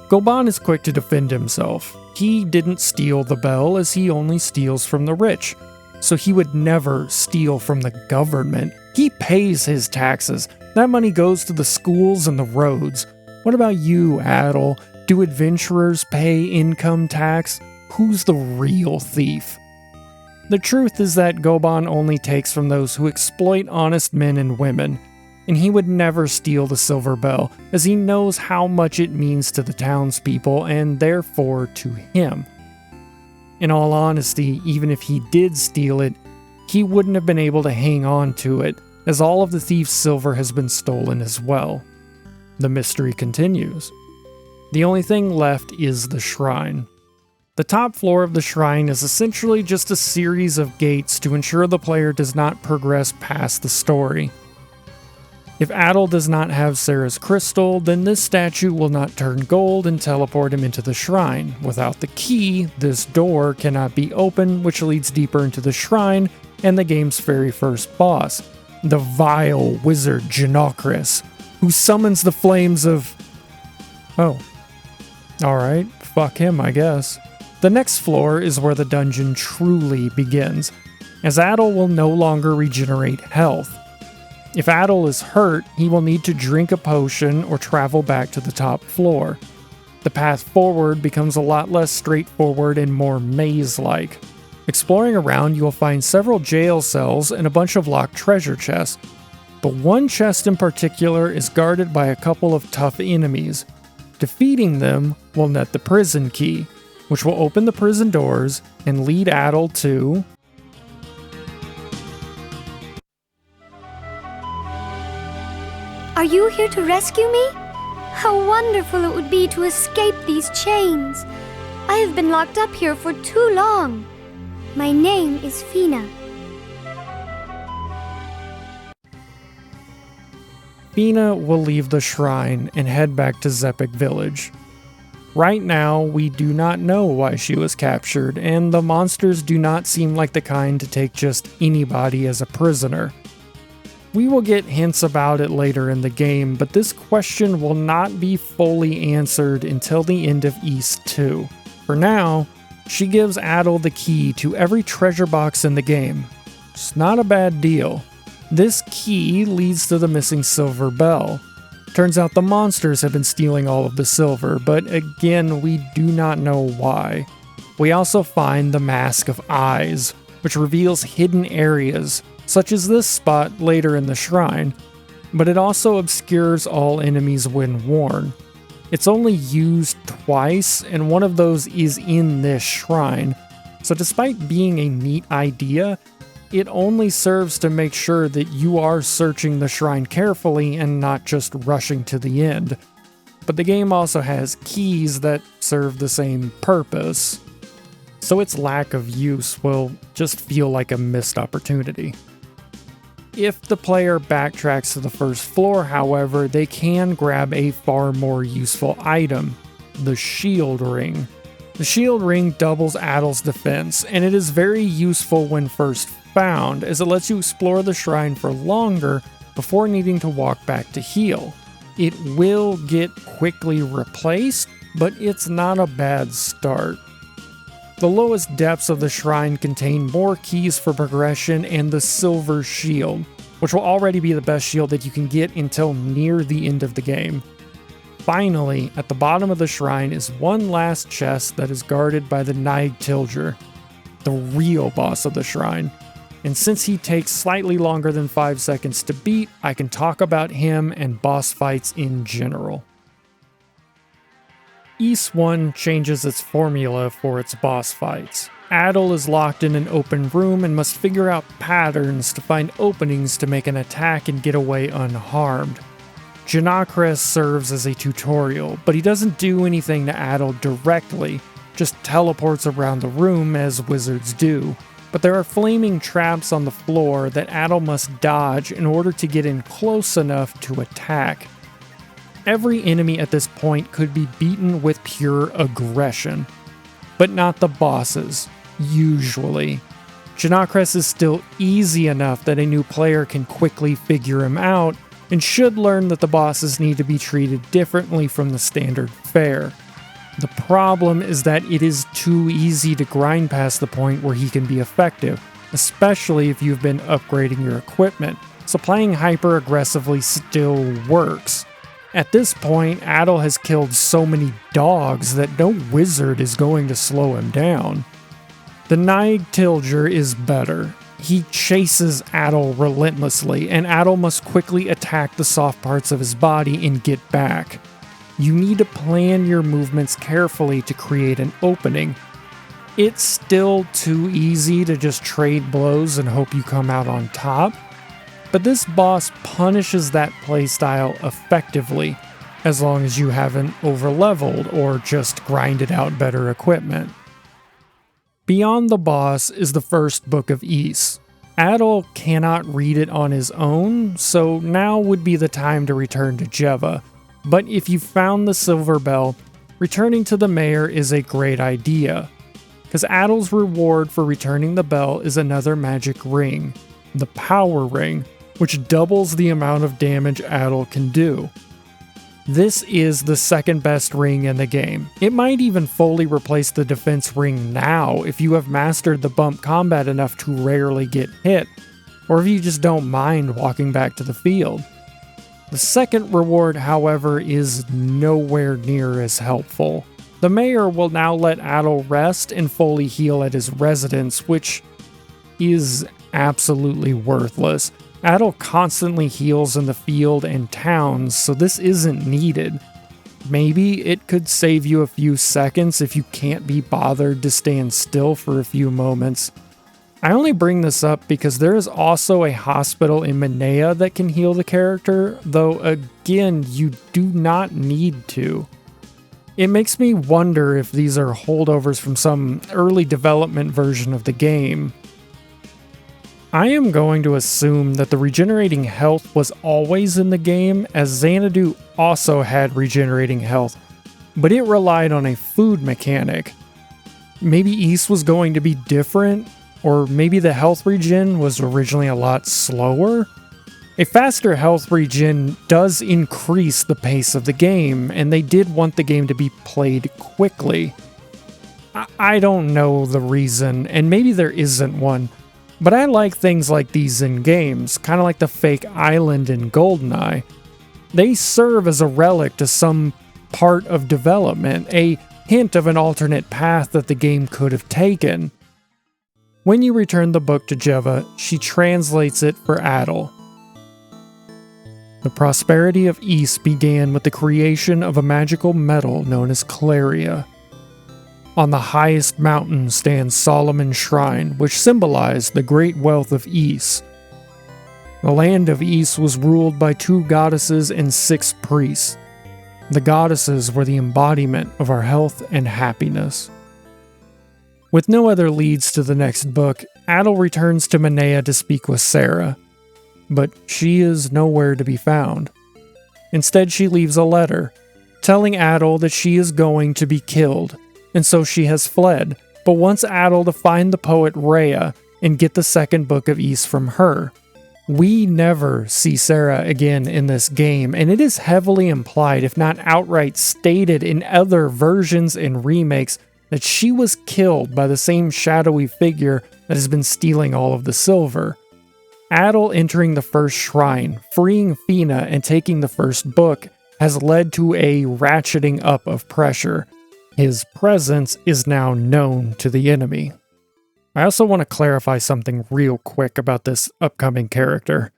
Goban is quick to defend himself. He didn't steal the bell, as he only steals from the rich, so he would never steal from the government. He pays his taxes. That money goes to the schools and the roads. What about you, Adol? Do adventurers pay income tax? Who's the real thief? The truth is that Goban only takes from those who exploit honest men and women, and he would never steal the silver bell, as he knows how much it means to the townspeople and therefore to him. In all honesty, even if he did steal it, he wouldn't have been able to hang on to it, as all of the thief's silver has been stolen as well. The mystery continues. The only thing left is the shrine. The top floor of the shrine is essentially just a series of gates to ensure the player does not progress past the story. If Adol does not have Sarah's crystal, then this statue will not turn gold and teleport him into the shrine. Without the key, this door cannot be opened, which leads deeper into the shrine and the game's very first boss, the vile wizard Gilaldi, who summons the flames of... Oh. Alright, fuck him, I guess. The next floor is where the dungeon truly begins, as Adol will no longer regenerate health. If Adol is hurt, he will need to drink a potion or travel back to the top floor. The path forward becomes a lot less straightforward and more maze-like. Exploring around, you will find several jail cells and a bunch of locked treasure chests, but one chest in particular is guarded by a couple of tough enemies. Defeating them will net the prison key, which will open the prison doors and lead Adol to... Are you here to rescue me? How wonderful it would be to escape these chains. I have been locked up here for too long. My name is Feena. Feena will leave the shrine and head back to Zepik Village. Right now, we do not know why she was captured, and the monsters do not seem like the kind to take just anybody as a prisoner. We will get hints about it later in the game, but this question will not be fully answered until the end of Ys 2. For now, she gives Adol the key to every treasure box in the game. It's not a bad deal. This key leads to the missing silver bell. Turns out the monsters have been stealing all of the silver, but again, we do not know why. We also find the Mask of Eyes, which reveals hidden areas, such as this spot later in the shrine, but it also obscures all enemies when worn. It's only used twice, and one of those is in this shrine, so despite being a neat idea, it only serves to make sure that you are searching the shrine carefully and not just rushing to the end. But the game also has keys that serve the same purpose, so its lack of use will just feel like a missed opportunity. If the player backtracks to the first floor, however, they can grab a far more useful item, the shield ring. The shield ring doubles Adol's defense, and it is very useful when first found, as it lets you explore the shrine for longer before needing to walk back to heal. It will get quickly replaced, but it's not a bad start. The lowest depths of the shrine contain more keys for progression and the silver shield, which will already be the best shield that you can get until near the end of the game. Finally, at the bottom of the shrine is one last chest that is guarded by the Nygtilger, the real boss of the shrine. And since he takes slightly longer than 5 seconds to beat, I can talk about him and boss fights in general. Ys 1 changes its formula for its boss fights. Adol is locked in an open room and must figure out patterns to find openings to make an attack and get away unharmed. Gilaldi serves as a tutorial, but he doesn't do anything to Adol directly, just teleports around the room as wizards do. But there are flaming traps on the floor that Adol must dodge in order to get in close enough to attack. Every enemy at this point could be beaten with pure aggression, but not the bosses, usually. Gilaldi is still easy enough that a new player can quickly figure him out, and should learn that the bosses need to be treated differently from the standard fare. The problem is that it is too easy to grind past the point where he can be effective, especially if you've been upgrading your equipment, so playing hyper aggressively still works. At this point, Adol has killed so many dogs that no wizard is going to slow him down. The Nygtilger is better. He chases Adol relentlessly, and Adol must quickly attack the soft parts of his body and get back. You need to plan your movements carefully to create an opening. It's still too easy to just trade blows and hope you come out on top, but this boss punishes that playstyle effectively, as long as you haven't overleveled or just grinded out better equipment. Beyond the boss is the first book of Ys. Adol cannot read it on his own, so now would be the time to return to Zeva. But if you found the silver bell, returning to the mayor is a great idea, because Adol's reward for returning the bell is another magic ring, the power ring, which doubles the amount of damage Adol can do. This is the second best ring in the game. It might even fully replace the defense ring now if you have mastered the bump combat enough to rarely get hit, or if you just don't mind walking back to the field. The second reward, however, is nowhere near as helpful. The mayor will now let Adol rest and fully heal at his residence, which is absolutely worthless. Adol constantly heals in the field and towns, so this isn't needed. Maybe it could save you a few seconds if you can't be bothered to stand still for a few moments. I only bring this up because there is also a hospital in Minea that can heal the character, though again, you do not need to. It makes me wonder if these are holdovers from some early development version of the game. I am going to assume that the regenerating health was always in the game, as Xanadu also had regenerating health, but it relied on a food mechanic. Maybe Ys was going to be different, or maybe the health regen was originally a lot slower? A faster health regen does increase the pace of the game, and they did want the game to be played quickly. I don't know the reason, and maybe there isn't one. But I like things like these in games, kind of like the fake island in GoldenEye. They serve as a relic to some part of development, a hint of an alternate path that the game could have taken. When you return the book to Zeva, she translates it for Adol. The prosperity of Ys began with the creation of a magical metal known as Claria. On the highest mountain stands Solomon's Shrine, which symbolized the great wealth of Ys. The land of Ys was ruled by 2 goddesses and 6 priests. The goddesses were the embodiment of our health and happiness. With no other leads to the next book, Adol returns to Minea to speak with Sarah, but she is nowhere to be found. Instead, she leaves a letter, telling Adol that she is going to be killed, and so she has fled, but wants Adol to find the poet Reah and get the second book of Ys from her. We never see Sarah again in this game, and it is heavily implied, if not outright stated in other versions and remakes, that she was killed by the same shadowy figure that has been stealing all of the silver. Adol entering the first shrine, freeing Feena, and taking the first book has led to a ratcheting up of pressure. His presence is now known to the enemy. I also want to clarify something real quick about this upcoming character.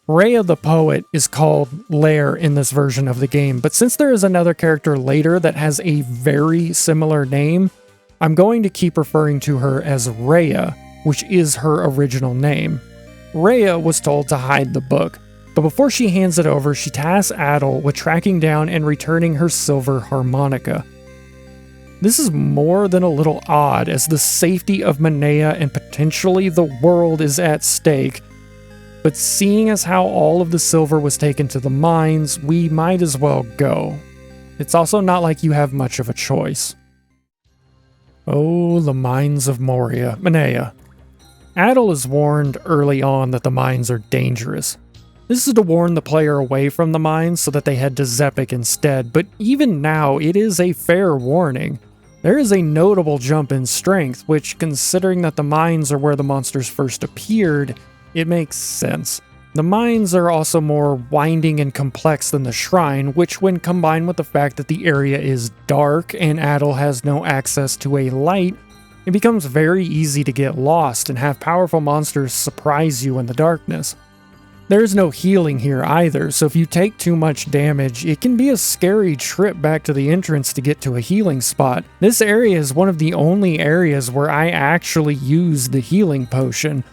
Reah the poet is called Lair in this version of the game, but since there is another character later that has a very similar name, I'm going to keep referring to her as Reah, which is her original name. Reah was told to hide the book, but before she hands it over, she tasks Adol with tracking down and returning her silver harmonica. This is more than a little odd, as the safety of Minea and potentially the world is at stake, but seeing as how all of the silver was taken to the mines, we might as well go. It's also not like you have much of a choice. Oh, the mines of Minea. Adol is warned early on that the mines are dangerous. This is to warn the player away from the mines so that they head to Zepik instead, but even now it is a fair warning. There is a notable jump in strength, which, considering that the mines are where the monsters first appeared, it makes sense. The mines are also more winding and complex than the shrine, which, when combined with the fact that the area is dark and Adol has no access to a light, it becomes very easy to get lost and have powerful monsters surprise you in the darkness. There is no healing here either, so if you take too much damage, it can be a scary trip back to the entrance to get to a healing spot. This area is one of the only areas where I actually used the healing potion.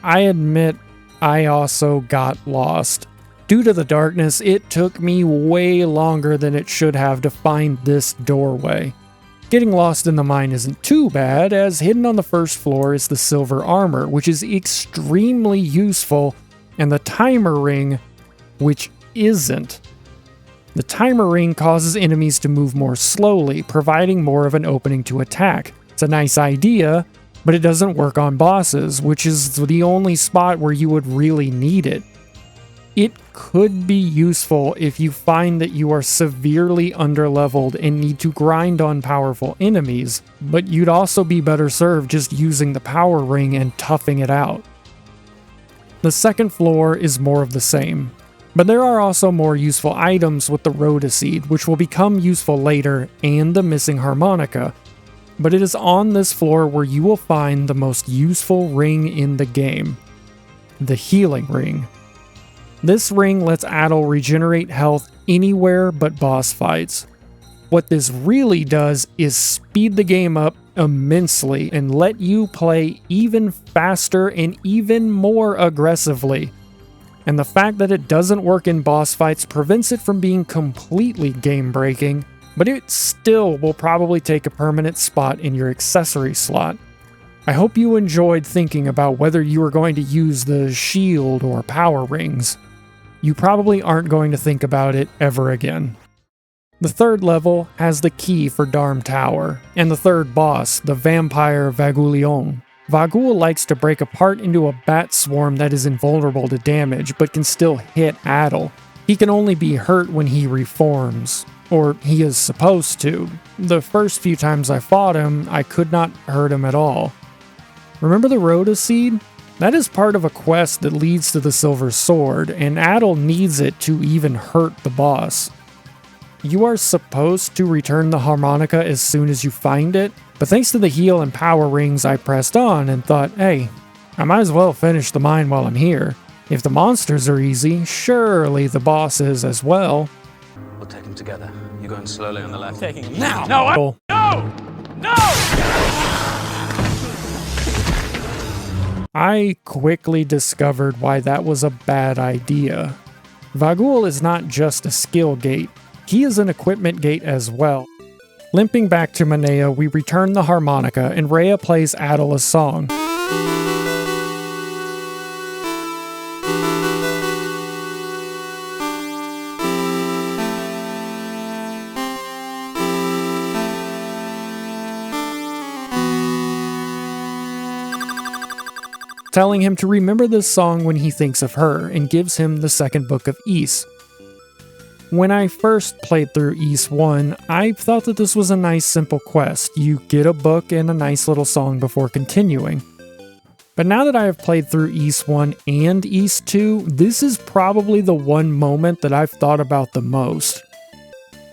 I admit I also got lost. Due to the darkness, it took me way longer than it should have to find this doorway. Getting lost in the mine isn't too bad, as hidden on the first floor is the silver armor, which is extremely useful, and the timer ring, which isn't. The timer ring causes enemies to move more slowly, providing more of an opening to attack. It's a nice idea, but it doesn't work on bosses, which is the only spot where you would really need it. It could be useful if you find that you are severely underleveled and need to grind on powerful enemies, but you'd also be better served just using the power ring and toughing it out. The second floor is more of the same, but there are also more useful items with the Rhoda Seed, which will become useful later, and the missing harmonica. But it is on this floor where you will find the most useful ring in the game, the Healing Ring. This ring lets Adol regenerate health anywhere but boss fights. What this really does is speed the game up immensely and let you play even faster and even more aggressively. And the fact that it doesn't work in boss fights prevents it from being completely game-breaking, but it still will probably take a permanent spot in your accessory slot. I hope you enjoyed thinking about whether you are going to use the shield or power rings. You probably aren't going to think about it ever again. The third level has the key for Darm Tower, and the third boss, the vampire Vagullion. Vagul likes to break apart into a bat swarm that is invulnerable to damage, but can still hit Adol. He can only be hurt when he reforms, or he is supposed to. The first few times I fought him, I could not hurt him at all. Remember the Rhoda Seed? That is part of a quest that leads to the Silver Sword, and Adol needs it to even hurt the boss. You are supposed to return the harmonica as soon as you find it, but thanks to the heal and power rings, I pressed on and thought, hey, I might as well finish the mine while I'm here. If the monsters are easy, surely the boss is as well. We'll take him together. You're going slowly on the left. Taking him now! No! No! I quickly discovered why that was a bad idea. Vagul is not just a skill gate, he is an equipment gate as well. Limping back to Manea, we return the harmonica and Reah plays Adol a song. Telling him to remember this song when he thinks of her, and gives him the second book of Ys. When I first played through Ys 1, I thought that this was a nice simple quest. You get a book and a nice little song before continuing. But now that I have played through Ys 1 and Ys 2, this is probably the one moment that I've thought about the most.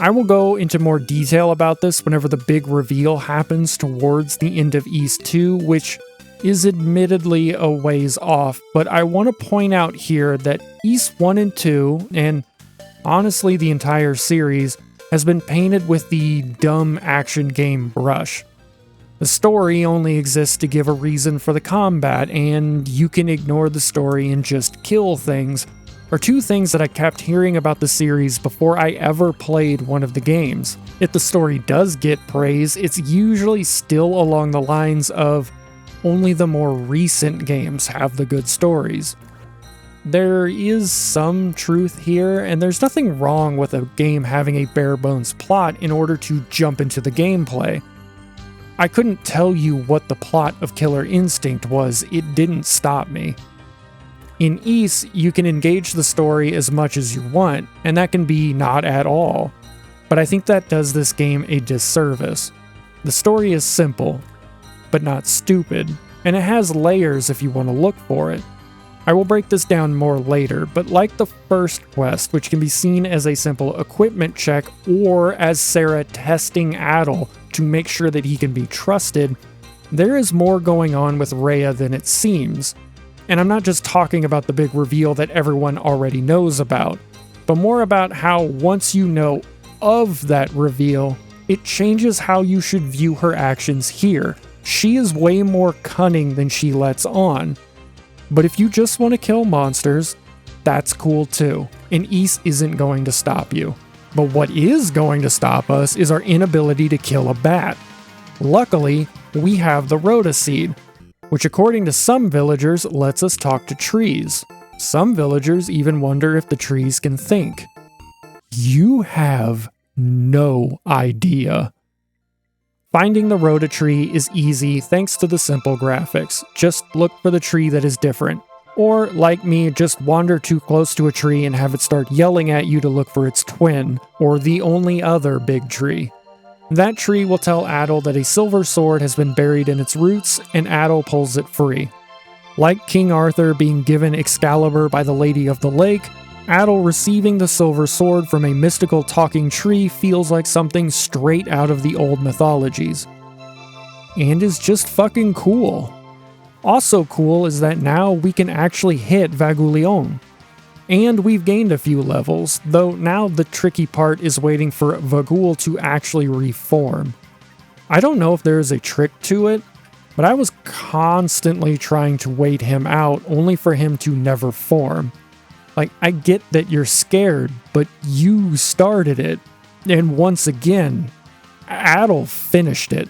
I will go into more detail about this whenever the big reveal happens towards the end of Ys 2, which is admittedly a ways off, but I want to point out here that Ys 1 and 2, and honestly the entire series, has been painted with the dumb action game brush. The story only exists to give a reason for the combat, and you can ignore the story and just kill things, are two things that I kept hearing about the series before I ever played one of the games. If the story does get praise, it's usually still along the lines of only the more recent games have the good stories. There is some truth here, and there's nothing wrong with a game having a bare-bones plot in order to jump into the gameplay. I couldn't tell you what the plot of Killer Instinct was, it didn't stop me. In Ys, you can engage the story as much as you want, and that can be not at all. But I think that does this game a disservice. The story is simple, but not stupid, and it has layers if you want to look for it. I will break this down more later, but like the first quest, which can be seen as a simple equipment check or as Sarah testing Adol to make sure that he can be trusted, there is more going on with Reah than it seems. And I'm not just talking about the big reveal that everyone already knows about, but more about how once you know of that reveal, it changes how you should view her actions here. She is way more cunning than she lets on. But if you just want to kill monsters, that's cool too, and Ys isn't going to stop you. But what is going to stop us is our inability to kill a bat. Luckily, we have the Rhoda Seed, which according to some villagers lets us talk to trees. Some villagers even wonder if the trees can think. You have no idea. Finding the Rhoda tree is easy thanks to the simple graphics. Just look for the tree that is different. Or, like me, just wander too close to a tree and have it start yelling at you to look for its twin, or the only other big tree. That tree will tell Adol that a silver sword has been buried in its roots, and Adol pulls it free. Like King Arthur being given Excalibur by the Lady of the Lake, Adol receiving the silver sword from a mystical talking tree feels like something straight out of the old mythologies. And is just fucking cool. Also cool is that now we can actually hit Vagullion. And we've gained a few levels, though now the tricky part is waiting for Vagul to actually reform. I don't know if there is a trick to it, but I was constantly trying to wait him out only for him to never form. Like, I get that you're scared, but you started it. And once again, Adol finished it.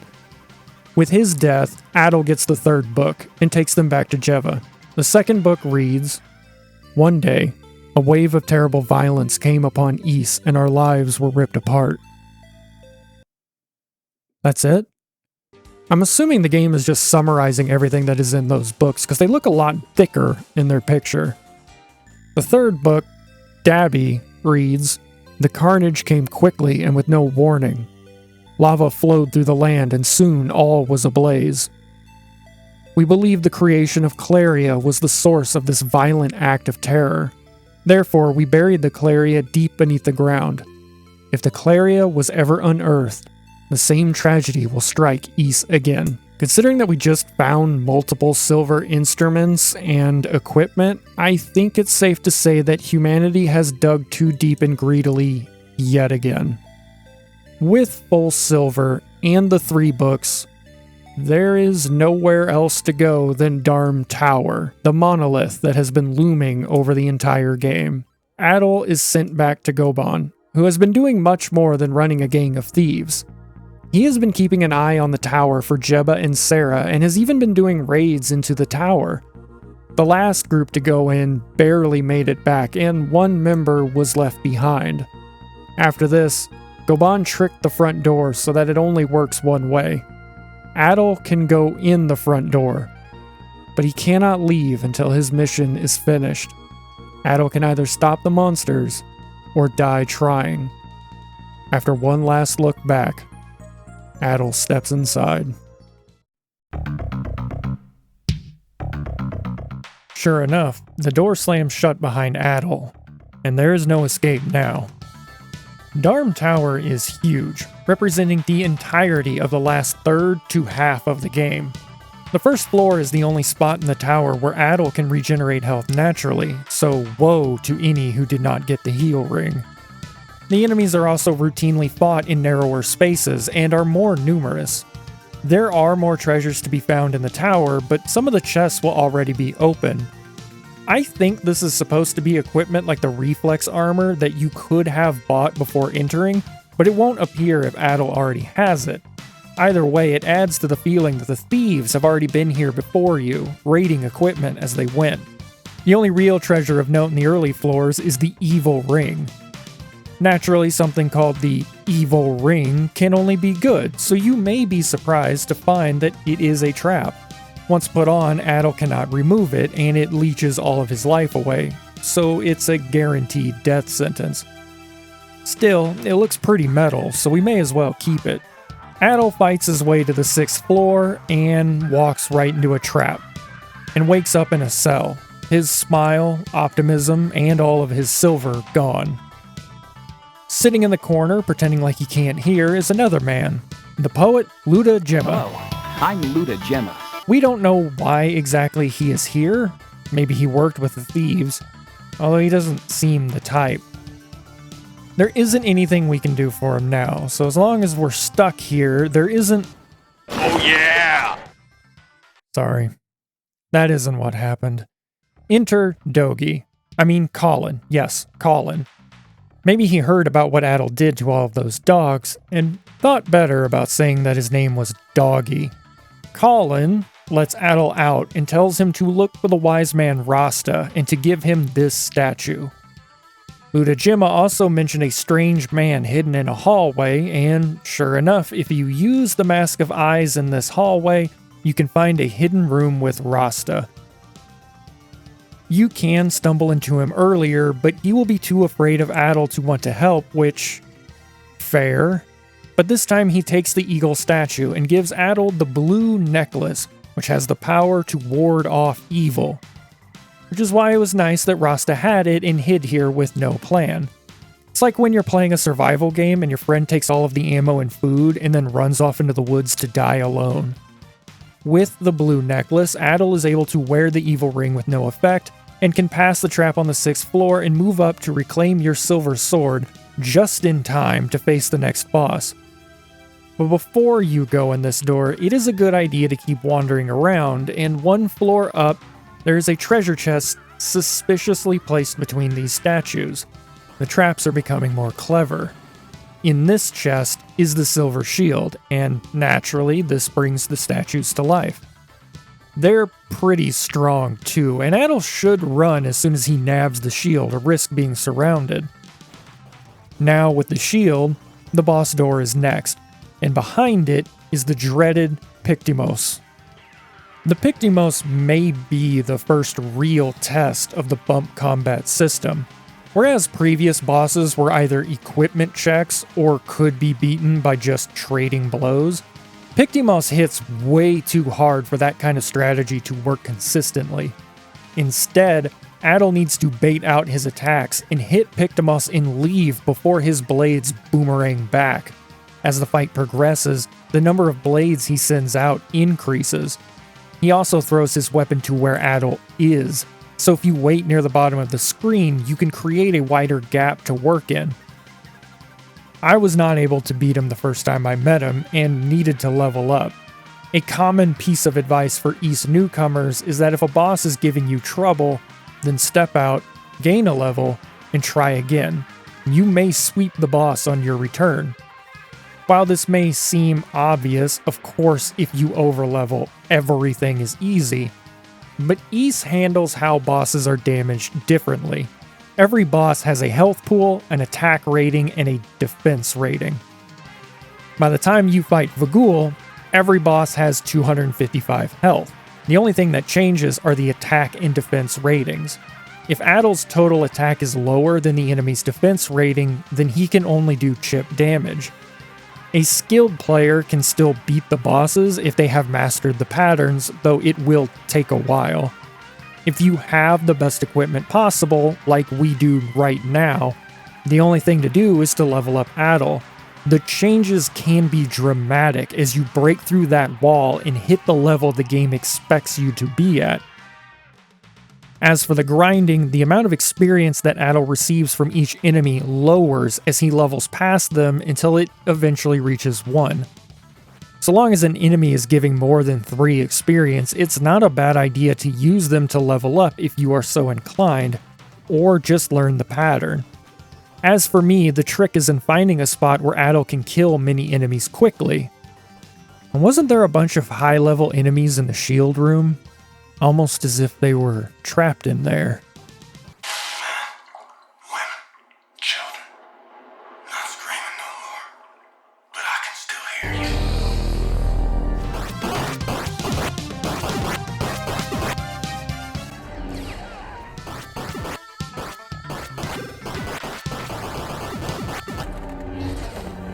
With his death, Adol gets the third book and takes them back to Zeva. The second book reads, "One day, a wave of terrible violence came upon Ys and our lives were ripped apart." That's it? I'm assuming the game is just summarizing everything that is in those books because they look a lot thicker in their picture. The third book, Dabby, reads, "The carnage came quickly and with no warning. Lava flowed through the land and soon all was ablaze. We believe the creation of Claria was the source of this violent act of terror. Therefore, we buried the Claria deep beneath the ground. If the Claria was ever unearthed, the same tragedy will strike Ys again." Considering that we just found multiple silver instruments and equipment, I think it's safe to say that humanity has dug too deep and greedily yet again. With full silver and the 3 books, there is nowhere else to go than Darm Tower, the monolith that has been looming over the entire game. Adol is sent back to Goban, who has been doing much more than running a gang of thieves. He has been keeping an eye on the tower for Jeba and Sarah and has even been doing raids into the tower. The last group to go in barely made it back, and 1 member was left behind. After this, Goban tricked the front door so that it only works one way. Adol can go in the front door, but he cannot leave until his mission is finished. Adol can either stop the monsters or die trying. After one last look back, Adol steps inside. Sure enough, the door slams shut behind Adol, and there is no escape now. Darm Tower is huge, representing the entirety of the last third to half of the game. The first floor is the only spot in the tower where Adol can regenerate health naturally, so woe to any who did not get the heal ring. The enemies are also routinely fought in narrower spaces and are more numerous. There are more treasures to be found in the tower, but some of the chests will already be open. I think this is supposed to be equipment like the reflex armor that you could have bought before entering, but it won't appear if Adol already has it. Either way, it adds to the feeling that the thieves have already been here before you, raiding equipment as they went. The only real treasure of note in the early floors is the Evil Ring. Naturally, something called the Evil Ring can only be good, so you may be surprised to find that it is a trap. Once put on, Adol cannot remove it, and it leeches all of his life away, so it's a guaranteed death sentence. Still, it looks pretty metal, so we may as well keep it. Adol fights his way to the 6th floor and walks right into a trap, and wakes up in a cell, his smile, optimism, and all of his silver gone. Sitting in the corner, pretending like he can't hear, is another man, the poet Luda Gemma. Hello, I'm Luda Gemma. We don't know why exactly he is here. Maybe he worked with the thieves, although he doesn't seem the type. There isn't anything we can do for him now, so as long as we're stuck here, there isn't... Oh yeah! Sorry. That isn't what happened. Enter Dogi. I mean Colin. Yes, Colin. Maybe he heard about what Adol did to all of those dogs, and thought better about saying that his name was Doggy. Colin lets Adol out and tells him to look for the wise man Rasta and to give him this statue. Luda Gemma also mentioned a strange man hidden in a hallway, and sure enough, if you use the Mask of Eyes in this hallway, you can find a hidden room with Rasta. You can stumble into him earlier, but he will be too afraid of Adol to want to help, which... fair. But this time he takes the eagle statue and gives Adol the blue necklace, which has the power to ward off evil. Which is why it was nice that Rasta had it and hid here with no plan. It's like when you're playing a survival game and your friend takes all of the ammo and food and then runs off into the woods to die alone. With the blue necklace, Adol is able to wear the evil ring with no effect and can pass the trap on the 6th floor and move up to reclaim your silver sword just in time to face the next boss. But before you go in this door, it is a good idea to keep wandering around, and 1 floor up, there is a treasure chest suspiciously placed between these statues. The traps are becoming more clever. In this chest is the silver shield, and naturally, this brings the statues to life. They're pretty strong too, and Adol should run as soon as he nabs the shield to risk being surrounded. Now with the shield, the boss door is next, and behind it is the dreaded Pictimos. The Pictimos may be the first real test of the bump combat system. Whereas previous bosses were either equipment checks or could be beaten by just trading blows, Pictimos hits way too hard for that kind of strategy to work consistently. Instead, Adol needs to bait out his attacks and hit Pictimos and leave before his blades boomerang back. As the fight progresses, the number of blades he sends out increases. He also throws his weapon to where Adol is, so if you wait near the bottom of the screen, you can create a wider gap to work in. I was not able to beat him the first time I met him and needed to level up. A common piece of advice for Ys newcomers is that if a boss is giving you trouble, then step out, gain a level, and try again. You may sweep the boss on your return. While this may seem obvious, of course if you overlevel, everything is easy. But Ys handles how bosses are damaged differently. Every boss has a health pool, an attack rating, and a defense rating. By the time you fight Vagul, every boss has 255 health. The only thing that changes are the attack and defense ratings. If Adol's total attack is lower than the enemy's defense rating, then he can only do chip damage. A skilled player can still beat the bosses if they have mastered the patterns, though it will take a while. If you have the best equipment possible, like we do right now, the only thing to do is to level up Adol. The changes can be dramatic as you break through that wall and hit the level the game expects you to be at. As for the grinding, the amount of experience that Adol receives from each enemy lowers as he levels past them until it eventually reaches 1. So long as an enemy is giving more than 3 experience, it's not a bad idea to use them to level up if you are so inclined, or just learn the pattern. As for me, the trick is in finding a spot where Adol can kill many enemies quickly. And wasn't there a bunch of high-level enemies in the shield room? Almost as if they were trapped in there. Women, children, not screaming no more, but I can still hear you.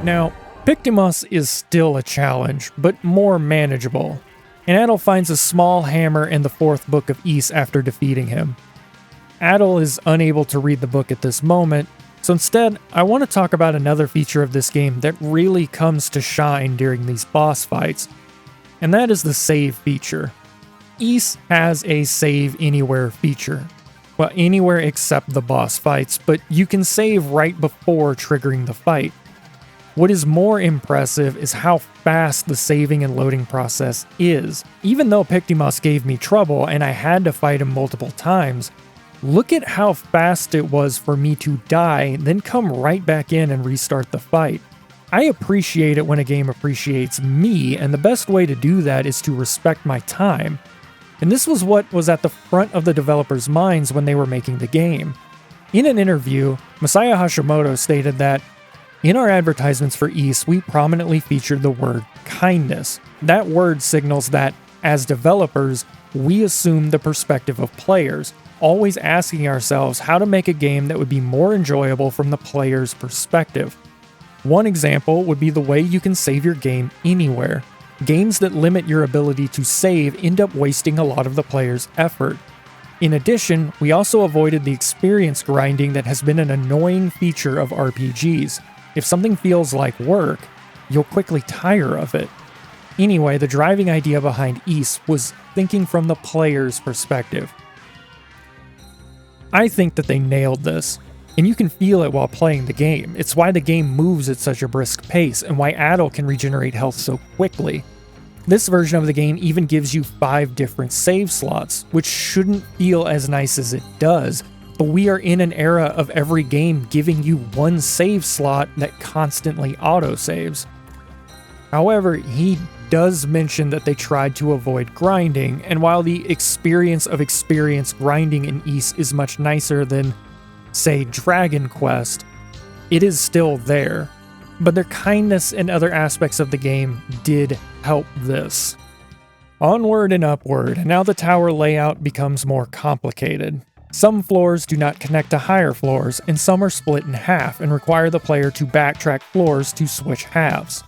Now, Pictimos is still a challenge, but more manageable. And Adol finds a small hammer in the 4th book of Ys after defeating him. Adol is unable to read the book at this moment, so instead, I want to talk about another feature of this game that really comes to shine during these boss fights, and that is the save feature. Ys has a save anywhere feature. Well, anywhere except the boss fights, but you can save right before triggering the fight. What is more impressive is how fast the saving and loading process is. Even though Pictimos gave me trouble and I had to fight him multiple times, look at how fast it was for me to die, then come right back in and restart the fight. I appreciate it when a game appreciates me, and the best way to do that is to respect my time. And this was what was at the front of the developers' minds when they were making the game. In an interview, Masaya Hashimoto stated that, "In our advertisements for Ys, we prominently featured the word kindness. That word signals that, as developers, we assume the perspective of players, always asking ourselves how to make a game that would be more enjoyable from the player's perspective. One example would be the way you can save your game anywhere. Games that limit your ability to save end up wasting a lot of the player's effort. In addition, we also avoided the experience grinding that has been an annoying feature of RPGs. If something feels like work, you'll quickly tire of it." Anyway, the driving idea behind Ys was thinking from the player's perspective. I think that they nailed this, and you can feel it while playing the game. It's why the game moves at such a brisk pace, and why Adol can regenerate health so quickly. This version of the game even gives you 5 different save slots, which shouldn't feel as nice as it does, but we are in an era of every game giving you 1 save slot that constantly autosaves. However, he does mention that they tried to avoid grinding, and while the experience of experience grinding in Ys is much nicer than, say, Dragon Quest, it is still there. But their kindness and other aspects of the game did help this. Onward and Upward, and now the tower layout becomes more complicated. Some floors do not connect to higher floors, and some are split in half and require the player to backtrack floors to switch halves.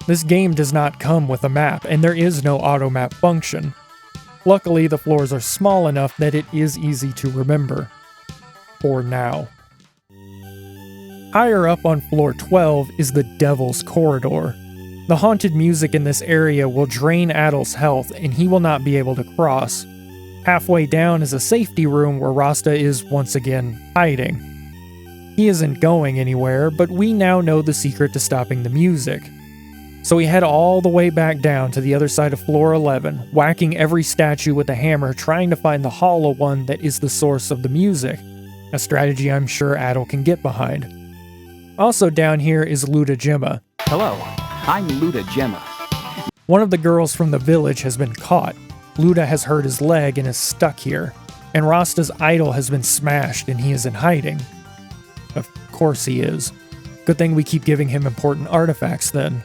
This game does not come with a map, and there is no auto-map function. Luckily, the floors are small enough that it is easy to remember. For now. Higher up on floor 12 is the Devil's Corridor. The haunted music in this area will drain Adol's health, and he will not be able to cross. Halfway down is a safety room where Rasta is once again hiding. He isn't going anywhere, but we now know the secret to stopping the music. So we head all the way back down to the other side of floor 11, whacking every statue with a hammer, trying to find the hollow one that is the source of the music, a strategy I'm sure Adol can get behind. Also down here is Luda Gemma. Hello, I'm Luda Gemma. One of the girls from the village has been caught. Luda has hurt his leg and is stuck here, and Rasta's idol has been smashed and he is in hiding. Of course he is. Good thing we keep giving him important artifacts then.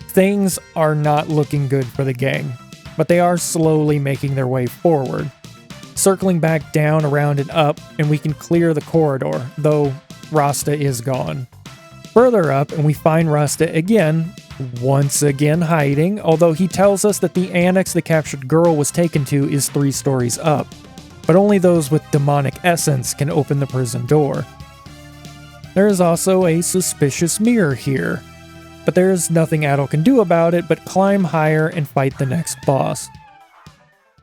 Things are not looking good for the gang, but they are slowly making their way forward. Circling back down, around, and up, and we can clear the corridor, though Rasta is gone. Further up, and we find Rasta again, once again hiding, although he tells us that the annex the captured girl was taken to is 3 stories up, but only those with demonic essence can open the prison door. There is also a suspicious mirror here, but there is nothing Adol can do about it but climb higher and fight the next boss.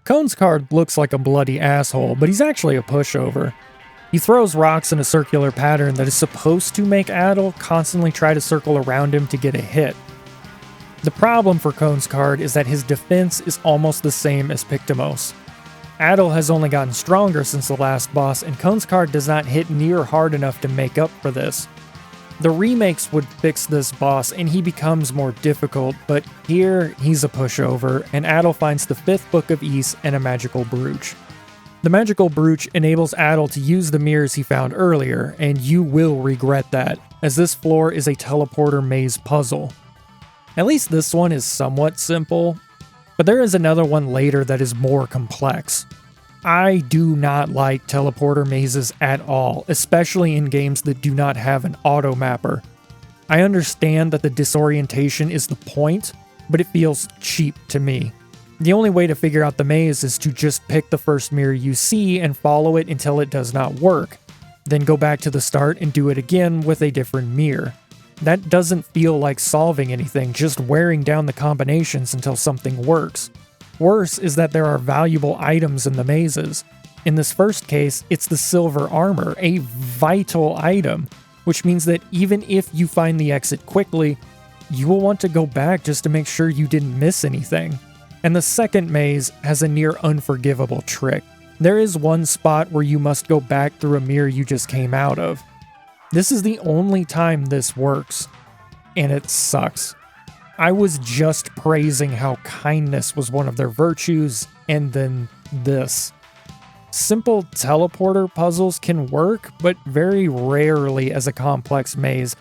Khonscard looks like a bloody asshole, but he's actually a pushover. He throws rocks in a circular pattern that is supposed to make Adol constantly try to circle around him to get a hit. The problem for Khonscard is that his defense is almost the same as Pictimos. Adol has only gotten stronger since the last boss, and Khonscard does not hit near hard enough to make up for this. The remakes would fix this boss and he becomes more difficult, but here he's a pushover, and Adol finds the 5th Book of Ys and a magical brooch. The magical brooch enables Adol to use the mirrors he found earlier, and you will regret that, as this floor is a teleporter maze puzzle. At least this one is somewhat simple, but there is another one later that is more complex. I do not like teleporter mazes at all, especially in games that do not have an auto mapper. I understand that the disorientation is the point, but it feels cheap to me. The only way to figure out the maze is to just pick the first mirror you see and follow it until it does not work, then go back to the start and do it again with a different mirror. That doesn't feel like solving anything, just wearing down the combinations until something works. Worse is that there are valuable items in the mazes. In this first case, it's the silver armor, a vital item, which means that even if you find the exit quickly, you will want to go back just to make sure you didn't miss anything. And the second maze has a near unforgivable trick. There is one spot where you must go back through a mirror you just came out of. This is the only time this works, and it sucks. I was just praising how kindness was one of their virtues, and then this. Simple teleporter puzzles can work, but very rarely as a complex maze,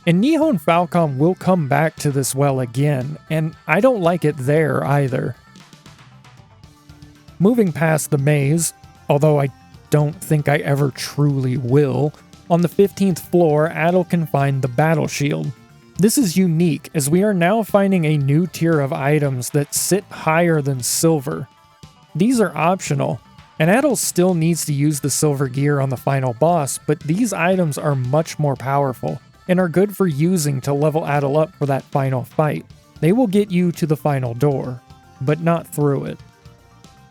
and Nihon Falcom will come back to this well again, and I don't like it there either. Moving past the maze, although I don't think I ever truly will, on the 15th floor, Adol can find the battle shield. This is unique, as we are now finding a new tier of items that sit higher than silver. These are optional, and Adol still needs to use the silver gear on the final boss, but these items are much more powerful, and are good for using to level Adol up for that final fight. They will get you to the final door, but not through it.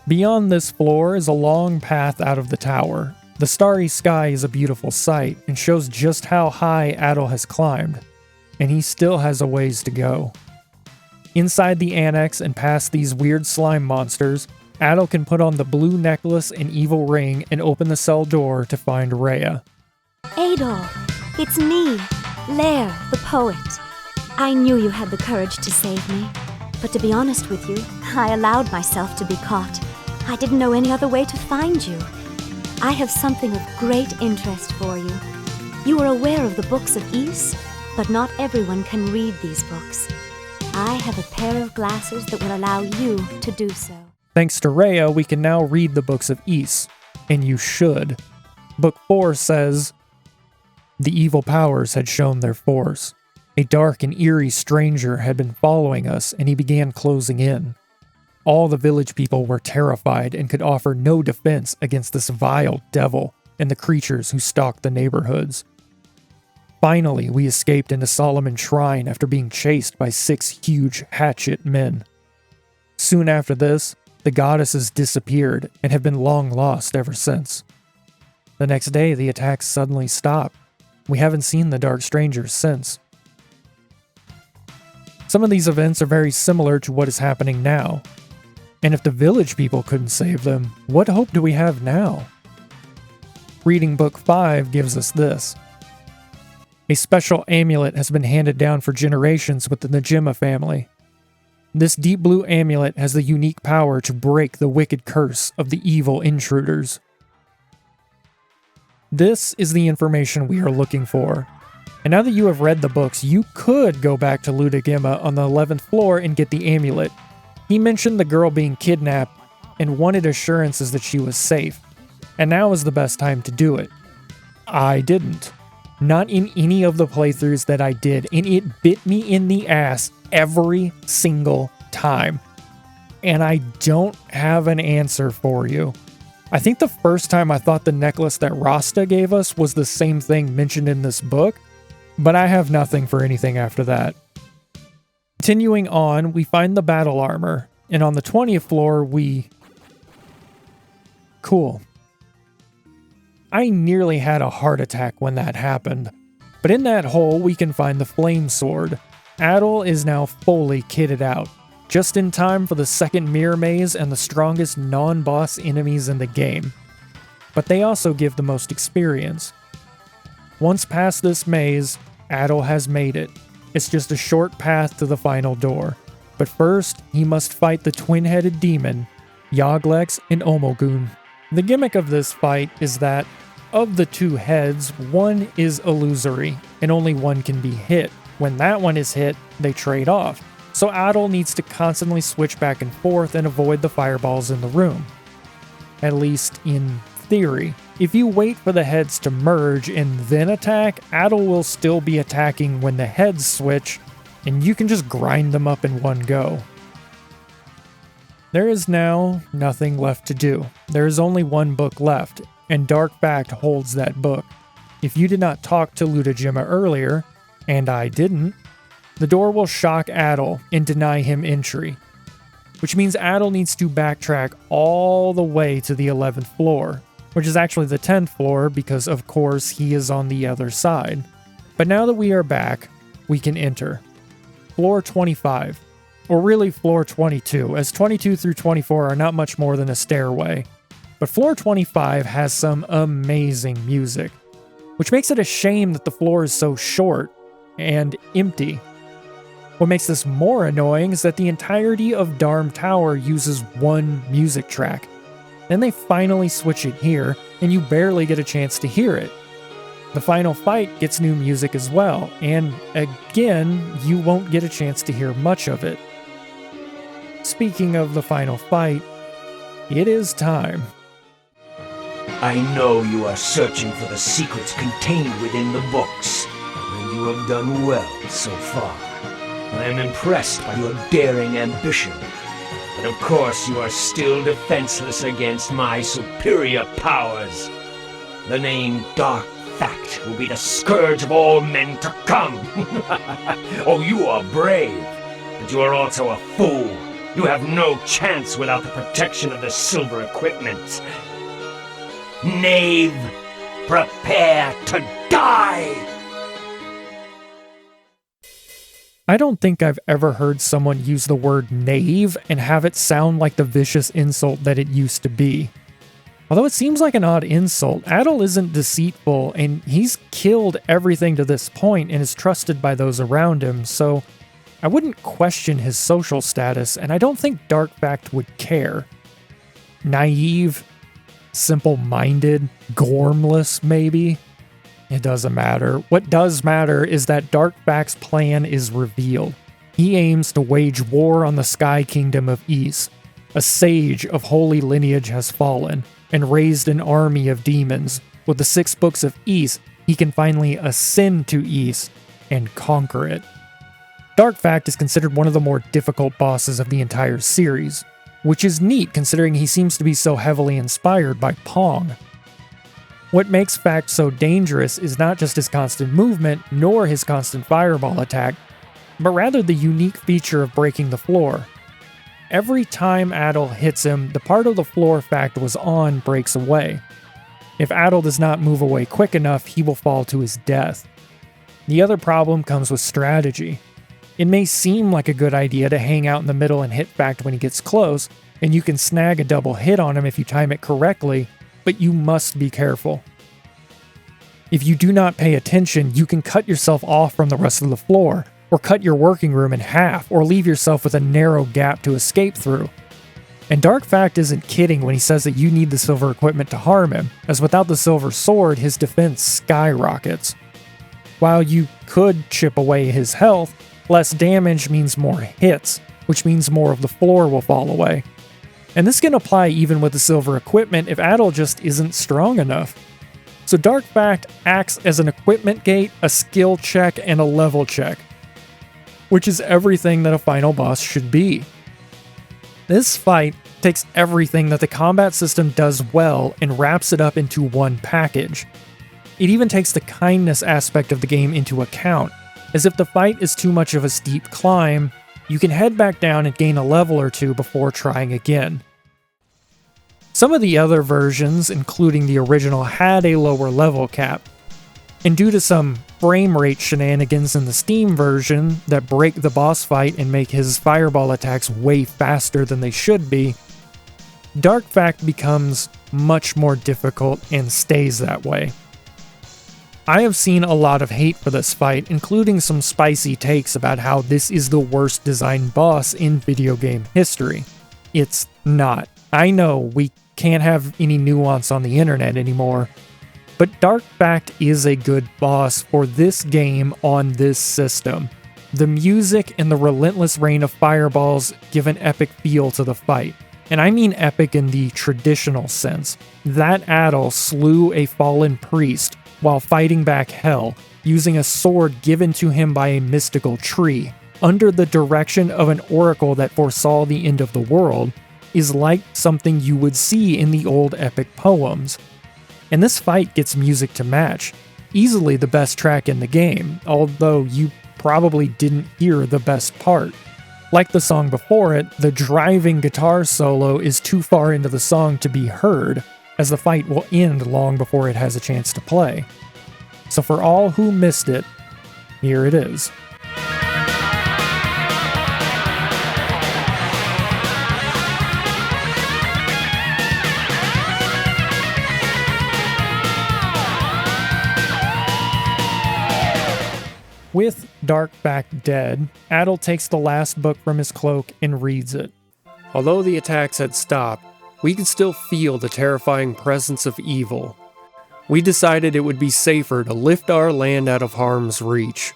Beyond this floor is a long path out of the tower. The starry sky is a beautiful sight, and shows just how high Adol has climbed. And he still has a ways to go. Inside the annex and past these weird slime monsters, Adol can put on the blue necklace and evil ring and open the cell door to find Reah. Adol, it's me, Lair, the poet. I knew you had the courage to save me, but to be honest with you, I allowed myself to be caught. I didn't know any other way to find you. I have something of great interest for you. You are aware of the books of Ys? But not everyone can read these books. I have a pair of glasses that will allow you to do so. Thanks to Reah, we can now read the books of Ys, and you should. Book 4 says, "The evil powers had shown their force. A dark and eerie stranger had been following us, and he began closing in. All the village people were terrified and could offer no defense against this vile devil and the creatures who stalked the neighborhoods. Finally, we escaped into Solomon's Shrine after being chased by 6 huge hatchet men. Soon after this, the goddesses disappeared and have been long lost ever since. The next day, the attacks suddenly stopped. We haven't seen the Dark Strangers since. Some of these events are very similar to what is happening now. And if the village people couldn't save them, what hope do we have now? Reading Book 5 gives us this. A special amulet has been handed down for generations within the Gemma family. This deep blue amulet has the unique power to break the wicked curse of the evil intruders. This is the information we are looking for. And now that you have read the books, you could go back to Ludogema on the 11th floor and get the amulet. He mentioned the girl being kidnapped and wanted assurances that she was safe. And now is the best time to do it. I didn't. Not in any of the playthroughs that I did, and it bit me in the ass every single time. And I don't have an answer for you. I think the first time I thought the necklace that Rasta gave us was the same thing mentioned in this book, but I have nothing for anything after that. Continuing on, we find the battle armor, and on the 20th floor, Cool. I nearly had a heart attack when that happened, but in that hole we can find the flame sword. Adol is now fully kitted out, just in time for the second mirror maze and the strongest non-boss enemies in the game. But they also give the most experience. Once past this maze, Adol has made it. It's just a short path to the final door. But first, he must fight the twin-headed demon, Yogleks and Omogun. The gimmick of this fight is that, of the two heads, one is illusory, and only one can be hit. When that one is hit, they trade off. So Adol needs to constantly switch back and forth and avoid the fireballs in the room. At least in theory. If you wait for the heads to merge and then attack, Adol will still be attacking when the heads switch, and you can just grind them up in one go. There is now nothing left to do. There is only one book left, and Dark Fact holds that book. If you did not talk to Ludogema earlier, and I didn't, the door will shock Adol and deny him entry, which means Adol needs to backtrack all the way to the 11th floor, which is actually the 10th floor because of course he is on the other side. But now that we are back, we can enter. Floor 25, or really floor 22, as 22 through 24 are not much more than a stairway. But floor 25 has some amazing music, which makes it a shame that the floor is so short and empty. What makes this more annoying is that the entirety of Darm Tower uses one music track. Then they finally switch it here, and you barely get a chance to hear it. The final fight gets new music as well, and again, you won't get a chance to hear much of it. Speaking of the final fight, it is time. I know you are searching for the secrets contained within the books, and you have done well so far. I am impressed by your daring ambition, but of course you are still defenseless against my superior powers. The name Dark Fact will be the scourge of all men to come. Oh, you are brave, but you are also a fool. You have no chance without the protection of the silver equipment. Knave, prepare to die! I don't think I've ever heard someone use the word knave and have it sound like the vicious insult that it used to be. Although it seems like an odd insult, Adol isn't deceitful and he's killed everything to this point and is trusted by those around him, so I wouldn't question his social status, and I don't think Dark Fact would care. Naive, simple-minded, gormless maybe? It doesn't matter. What does matter is that Dark Fact's plan is revealed. He aims to wage war on the Sky Kingdom of Ys. A sage of holy lineage has fallen and raised an army of demons. With the 6 books of Ys, he can finally ascend to Ys and conquer it. Dark Fact is considered one of the more difficult bosses of the entire series, which is neat considering he seems to be so heavily inspired by Pong. What makes Fact so dangerous is not just his constant movement, nor his constant fireball attack, but rather the unique feature of breaking the floor. Every time Adol hits him, the part of the floor Fact was on breaks away. If Adol does not move away quick enough, he will fall to his death. The other problem comes with strategy. It may seem like a good idea to hang out in the middle and hit back when he gets close, and you can snag a double hit on him if you time it correctly, but you must be careful. If you do not pay attention, you can cut yourself off from the rest of the floor, or cut your working room in half, or leave yourself with a narrow gap to escape through. And Darkfact isn't kidding when he says that you need the silver equipment to harm him, as without the silver sword, his defense skyrockets. While you could chip away his health, less damage means more hits, which means more of the floor will fall away. And this can apply even with the silver equipment if Adol just isn't strong enough. So Darkfact acts as an equipment gate, a skill check, and a level check, which is everything that a final boss should be. This fight takes everything that the combat system does well and wraps it up into one package. It even takes the kindness aspect of the game into account, as if the fight is too much of a steep climb, you can head back down and gain a level or two before trying again. Some of the other versions, including the original, had a lower level cap, and due to some frame rate shenanigans in the Steam version that break the boss fight and make his fireball attacks way faster than they should be, Darkfact becomes much more difficult and stays that way. I have seen a lot of hate for this fight, including some spicy takes about how this is the worst designed boss in video game history. It's not. I know we can't have any nuance on the internet anymore, but Darkfact is a good boss for this game on this system. The music and the relentless rain of fireballs give an epic feel to the fight. And I mean epic in the traditional sense. That Adol slew a fallen priest while fighting back hell, using a sword given to him by a mystical tree, under the direction of an oracle that foresaw the end of the world, is like something you would see in the old epic poems. And this fight gets music to match, easily the best track in the game, although you probably didn't hear the best part. Like the song before it, the driving guitar solo is too far into the song to be heard, as the fight will end long before it has a chance to play. So for all who missed it, here it is. With Darkfact dead, Adol takes the last book from his cloak and reads it. Although the attacks had stopped, we could still feel the terrifying presence of evil. We decided it would be safer to lift our land out of harm's reach.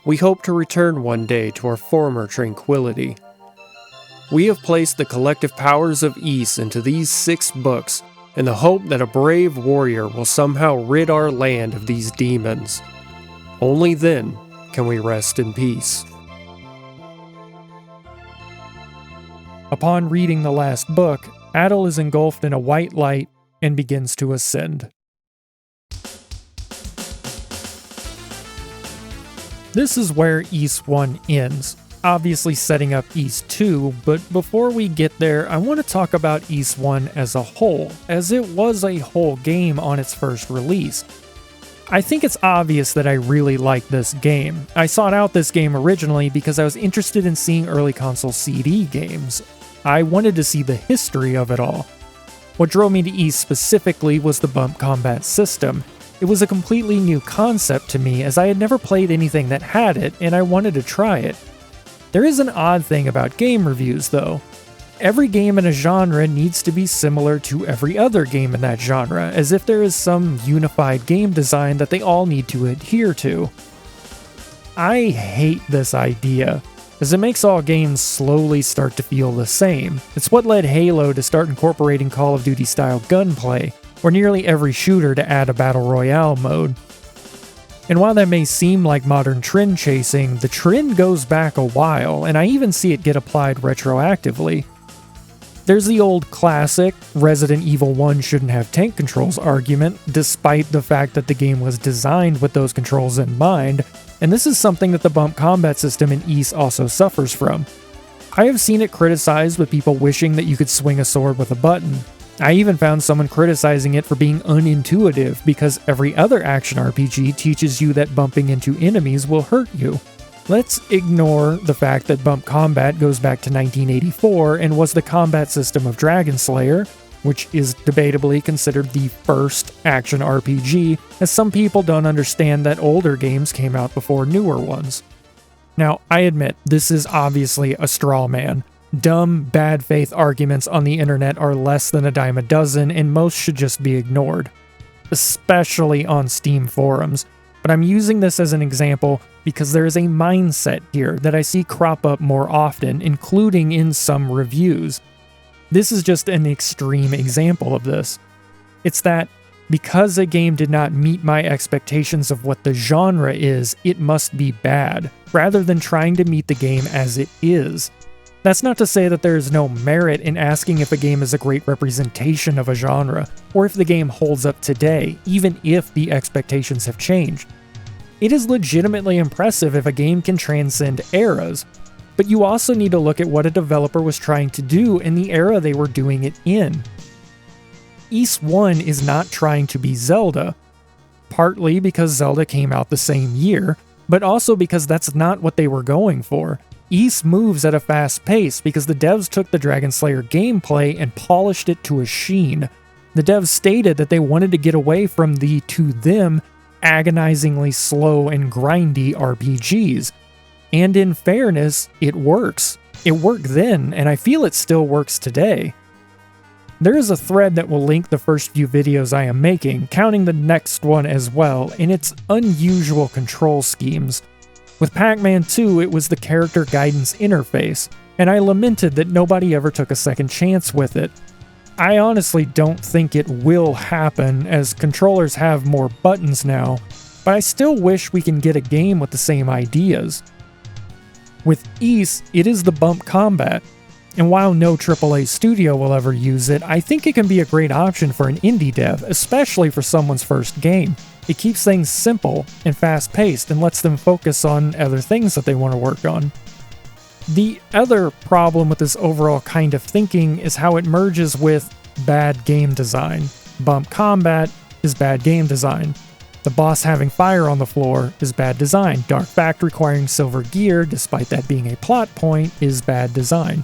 We hope to return one day to our former tranquility. We have placed the collective powers of Ys into these 6 books in the hope that a brave warrior will somehow rid our land of these demons. Only then can we rest in peace. Upon reading the last book, Adol is engulfed in a white light and begins to ascend. This is where Ys 1 ends, obviously setting up Ys 2, but before we get there, I want to talk about Ys 1 as a whole, as it was a whole game on its first release. I think it's obvious that I really like this game. I sought out this game originally because I was interested in seeing early console CD games. I wanted to see the history of it all. What drove me to Ys specifically was the bump combat system. It was a completely new concept to me as I had never played anything that had it, and I wanted to try it. There is an odd thing about game reviews though. Every game in a genre needs to be similar to every other game in that genre, as if there is some unified game design that they all need to adhere to. I hate this idea, as it makes all games slowly start to feel the same. It's what led Halo to start incorporating Call of Duty style gunplay, or nearly every shooter to add a battle royale mode. And while that may seem like modern trend chasing, the trend goes back a while, and I even see it get applied retroactively. There's the old classic, Resident Evil 1 shouldn't have tank controls argument, despite the fact that the game was designed with those controls in mind, and this is something that the bump combat system in Ys also suffers from. I have seen it criticized with people wishing that you could swing a sword with a button. I even found someone criticizing it for being unintuitive because every other action RPG teaches you that bumping into enemies will hurt you. Let's ignore the fact that bump combat goes back to 1984 and was the combat system of Dragon Slayer, which is debatably considered the first action RPG, as some people don't understand that older games came out before newer ones. Now, I admit, this is obviously a straw man. Dumb, bad faith arguments on the internet are less than a dime a dozen, and most should just be ignored. Especially on Steam forums. But I'm using this as an example because there is a mindset here that I see crop up more often, including in some reviews. This is just an extreme example of this. It's that because a game did not meet my expectations of what the genre is, it must be bad, rather than trying to meet the game as it is. That's not to say that there is no merit in asking if a game is a great representation of a genre, or if the game holds up today, even if the expectations have changed. It is legitimately impressive if a game can transcend eras, but you also need to look at what a developer was trying to do in the era they were doing it in. Ys 1 is not trying to be Zelda, partly because Zelda came out the same year, but also because that's not what they were going for. Ys moves at a fast pace because the devs took the Dragon Slayer gameplay and polished it to a sheen. The devs stated that they wanted to get away from the, to them, agonizingly slow and grindy RPGs. And in fairness, it works. It worked then, and I feel it still works today. There is a thread that will link the first few videos I am making, counting the next one as well, and its unusual control schemes. With Pac-Man 2, it was the character guidance interface, and I lamented that nobody ever took a second chance with it. I honestly don't think it will happen, as controllers have more buttons now, but I still wish we can get a game with the same ideas. With Ys, it is the bump combat, and while no AAA studio will ever use it, I think it can be a great option for an indie dev, especially for someone's first game. It keeps things simple and fast-paced and lets them focus on other things that they want to work on. The other problem with this overall kind of thinking is how it merges with bad game design. Bump combat is bad game design. The boss having fire on the floor is bad design. Dark Fact requiring silver gear, despite that being a plot point, is bad design.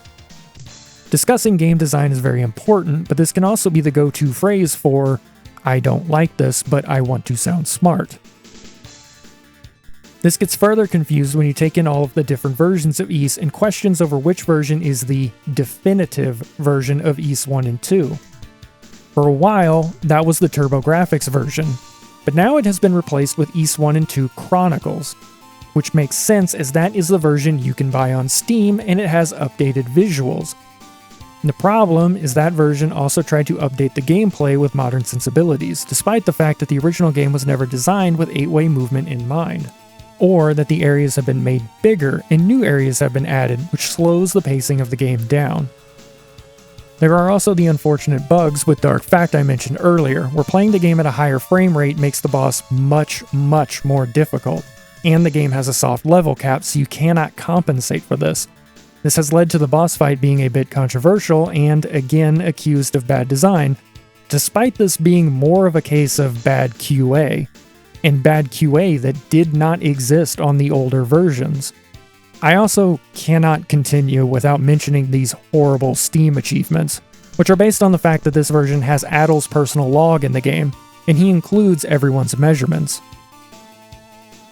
Discussing game design is very important, but this can also be the go-to phrase for, I don't like this, but I want to sound smart. This gets further confused when you take in all of the different versions of Ys and questions over which version is the definitive version of Ys 1 and 2. For a while, that was the TurboGrafx version, but now it has been replaced with Ys 1 and 2 Chronicles, which makes sense as that is the version you can buy on Steam and it has updated visuals. The problem is that version also tried to update the gameplay with modern sensibilities, despite the fact that the original game was never designed with 8-way movement in mind. Or that the areas have been made bigger and new areas have been added, which slows the pacing of the game down. There are also the unfortunate bugs with Dark Fact I mentioned earlier, where playing the game at a higher frame rate makes the boss much more difficult, and the game has a soft level cap so you cannot compensate for this. This has led to the boss fight being a bit controversial and, again, accused of bad design, despite this being more of a case of bad QA, and bad QA that did not exist on the older versions. I also cannot continue without mentioning these horrible Steam achievements, which are based on the fact that this version has Adol's personal log in the game, and he includes everyone's measurements.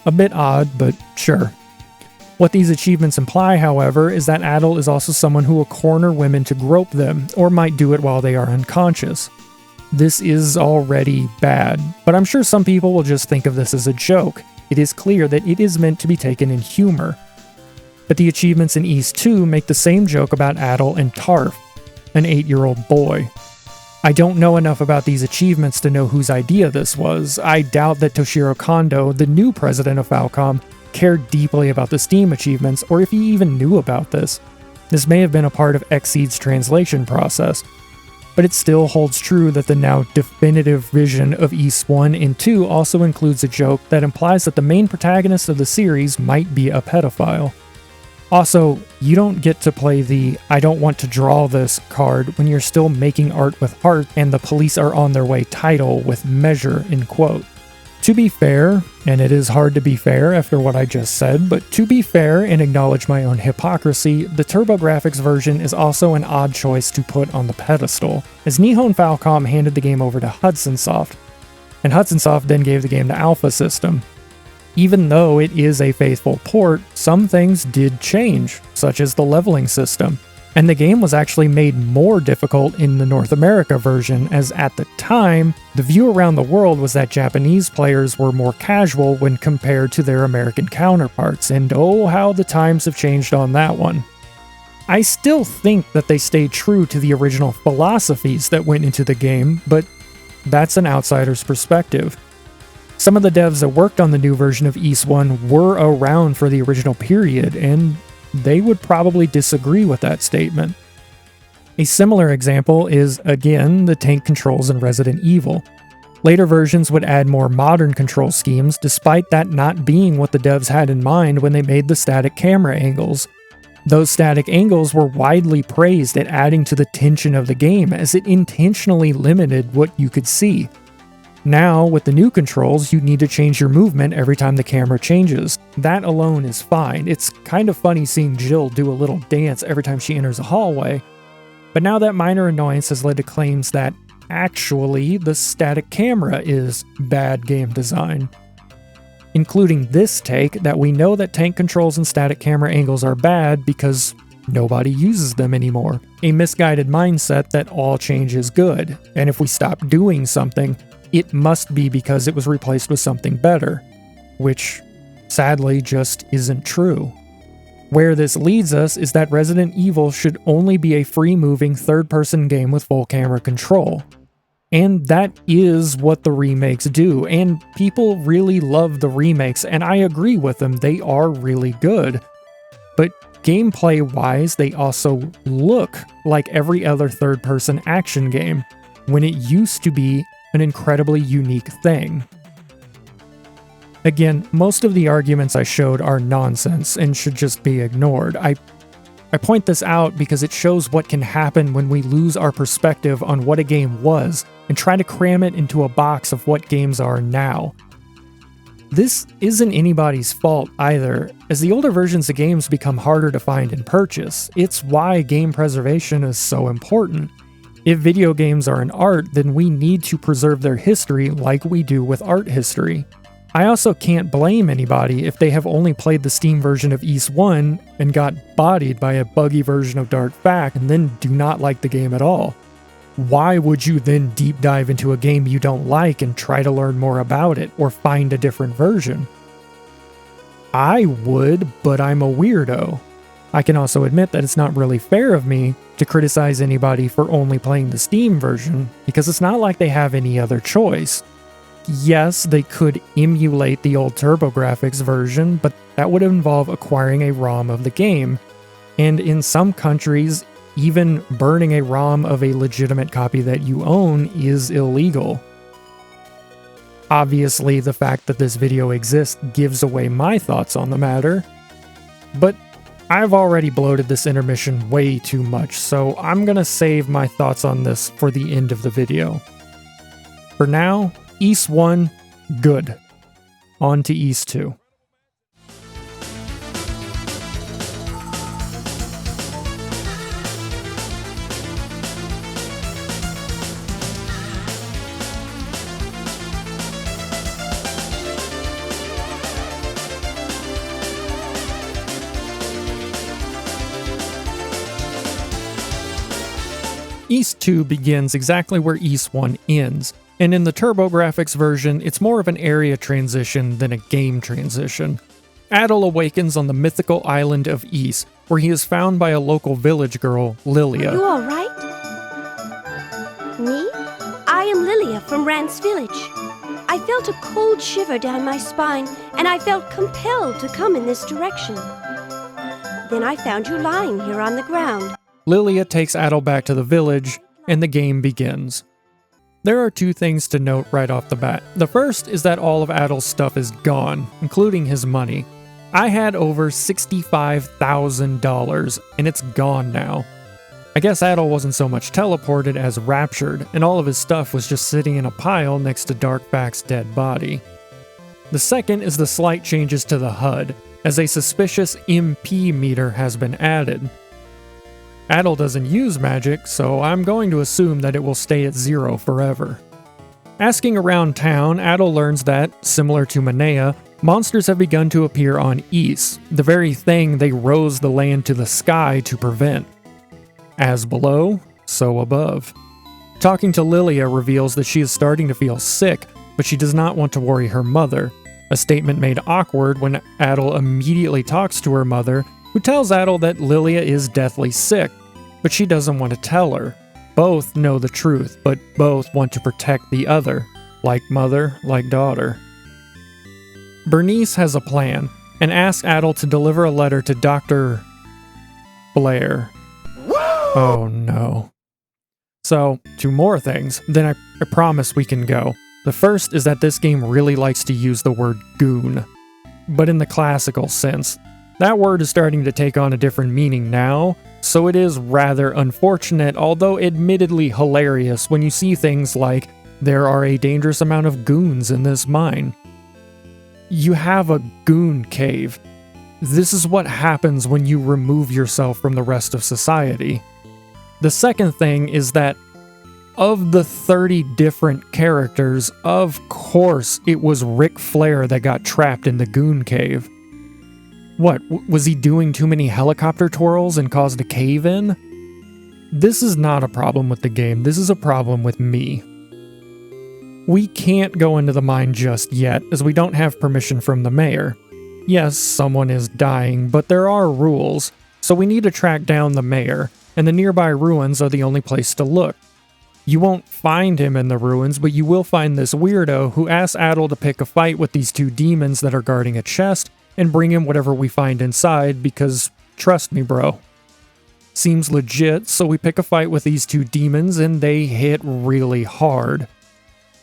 A bit odd, but sure. What these achievements imply, however, is that Adol is also someone who will corner women to grope them, or might do it while they are unconscious. This is already bad, but I'm sure some people will just think of this as a joke. It is clear that it is meant to be taken in humor. But the achievements in Ys 2 make the same joke about Adol and Tarf, an 8-year-old boy. I don't know enough about these achievements to know whose idea this was. I doubt that Toshiro Kondo, the new president of Falcom, cared deeply about the Steam achievements, or if he even knew about this. This may have been a part of Xseed's translation process. But it still holds true that the now definitive vision of Ys 1 and 2 also includes a joke that implies that the main protagonist of the series might be a pedophile. Also, you don't get to play the "I don't want to draw this" card when you're still making art with heart and the police are on their way title with measure in quote. To be fair, and it is hard to be fair after what I just said, but to be fair and acknowledge my own hypocrisy, the TurboGrafx version is also an odd choice to put on the pedestal, as Nihon Falcom handed the game over to Hudson Soft, and Hudson Soft then gave the game the Alpha system. Even though it is a faithful port, some things did change, such as the leveling system. And the game was actually made more difficult in the North America version, as at the time, the view around the world was that Japanese players were more casual when compared to their American counterparts, and oh how the times have changed on that one. I still think that they stayed true to the original philosophies that went into the game, but that's an outsider's perspective. Some of the devs that worked on the new version of Ys 1 were around for the original period, and they would probably disagree with that statement. A similar example is, again, the tank controls in Resident Evil. Later versions would add more modern control schemes, despite that not being what the devs had in mind when they made the static camera angles. Those static angles were widely praised at adding to the tension of the game, as it intentionally limited what you could see. Now, with the new controls, you need to change your movement every time the camera changes. That alone is fine. It's kind of funny seeing Jill do a little dance every time she enters a hallway. But now that minor annoyance has led to claims that, actually, the static camera is bad game design. Including this take that we know that tank controls and static camera angles are bad because nobody uses them anymore. A misguided mindset that all change is good, and if we stop doing something, it must be because it was replaced with something better, which sadly just isn't true. Where this leads us is that Resident Evil should only be a free-moving third-person game with full camera control. And that is what the remakes do, and people really love the remakes, and I agree with them, they are really good. But gameplay-wise, they also look like every other third-person action game, when it used to be an incredibly unique thing. Again, most of the arguments I showed are nonsense and should just be ignored. I point this out because it shows what can happen when we lose our perspective on what a game was and try to cram it into a box of what games are now. This isn't anybody's fault either, as the older versions of games become harder to find and purchase. It's why game preservation is so important. If video games are an art, then we need to preserve their history like we do with art history. I also can't blame anybody if they have only played the Steam version of Ys 1 and got bodied by a buggy version of Dark Fact and then do not like the game at all. Why would you then deep dive into a game you don't like and try to learn more about it or find a different version? I would, but I'm a weirdo. I can also admit that it's not really fair of me to criticize anybody for only playing the Steam version, because it's not like they have any other choice. Yes, they could emulate the old TurboGrafx version, but that would involve acquiring a ROM of the game, and in some countries, even burning a ROM of a legitimate copy that you own is illegal. Obviously, the fact that this video exists gives away my thoughts on the matter, but I've already bloated this intermission way too much, so I'm gonna save my thoughts on this for the end of the video. For now, Ys 1, good. On to Ys 2. Ys 2 begins exactly where Ys 1 ends, and in the TurboGrafx version, it's more of an area transition than a game transition. Adol awakens on the mythical island of Ys, where he is found by a local village girl, Lilia. Are you all right? Me? I am Lilia from Rance Village. I felt a cold shiver down my spine, and I felt compelled to come in this direction. Then I found you lying here on the ground. Lilia takes Adol back to the village, and the game begins. There are two things to note right off the bat. The first is that all of Adol's stuff is gone, including his money. I had over $65,000, and it's gone now. I guess Adol wasn't so much teleported as raptured, and all of his stuff was just sitting in a pile next to Darkback's dead body. The second is the slight changes to the HUD, as a suspicious MP meter has been added. Adol doesn't use magic, so I'm going to assume that it will stay at 0 forever. Asking around town, Adol learns that, similar to Manea, monsters have begun to appear on Ys, the very thing they rose the land to the sky to prevent. As below, so above. Talking to Lilia reveals that she is starting to feel sick, but she does not want to worry her mother, a statement made awkward when Adol immediately talks to her mother, who tells Adol that Lilia is deathly sick, but she doesn't want to tell her. Both know the truth, but both want to protect the other, like mother, like daughter. Bernice has a plan, and asks Adol to deliver a letter to Dr. Blair. Oh no. So, 2 more things, then I promise we can go. The first is that this game really likes to use the word goon, but in the classical sense. That word is starting to take on a different meaning now, so it is rather unfortunate, although admittedly hilarious when you see things like, there are a dangerous amount of goons in this mine. You have a Goon Cave. This is what happens when you remove yourself from the rest of society. The second thing is that of the 30 different characters, of course it was Ric Flair that got trapped in the Goon Cave. What, was he doing too many helicopter twirls and caused a cave-in? This is not a problem with the game, this is a problem with me. We can't go into the mine just yet, as we don't have permission from the mayor. Yes, someone is dying, but there are rules, so we need to track down the mayor, and the nearby ruins are the only place to look. You won't find him in the ruins, but you will find this weirdo who asks Adol to pick a fight with these 2 demons that are guarding a chest, and bring him whatever we find inside, because, trust me bro. Seems legit, so we pick a fight with these 2 demons, and they hit really hard.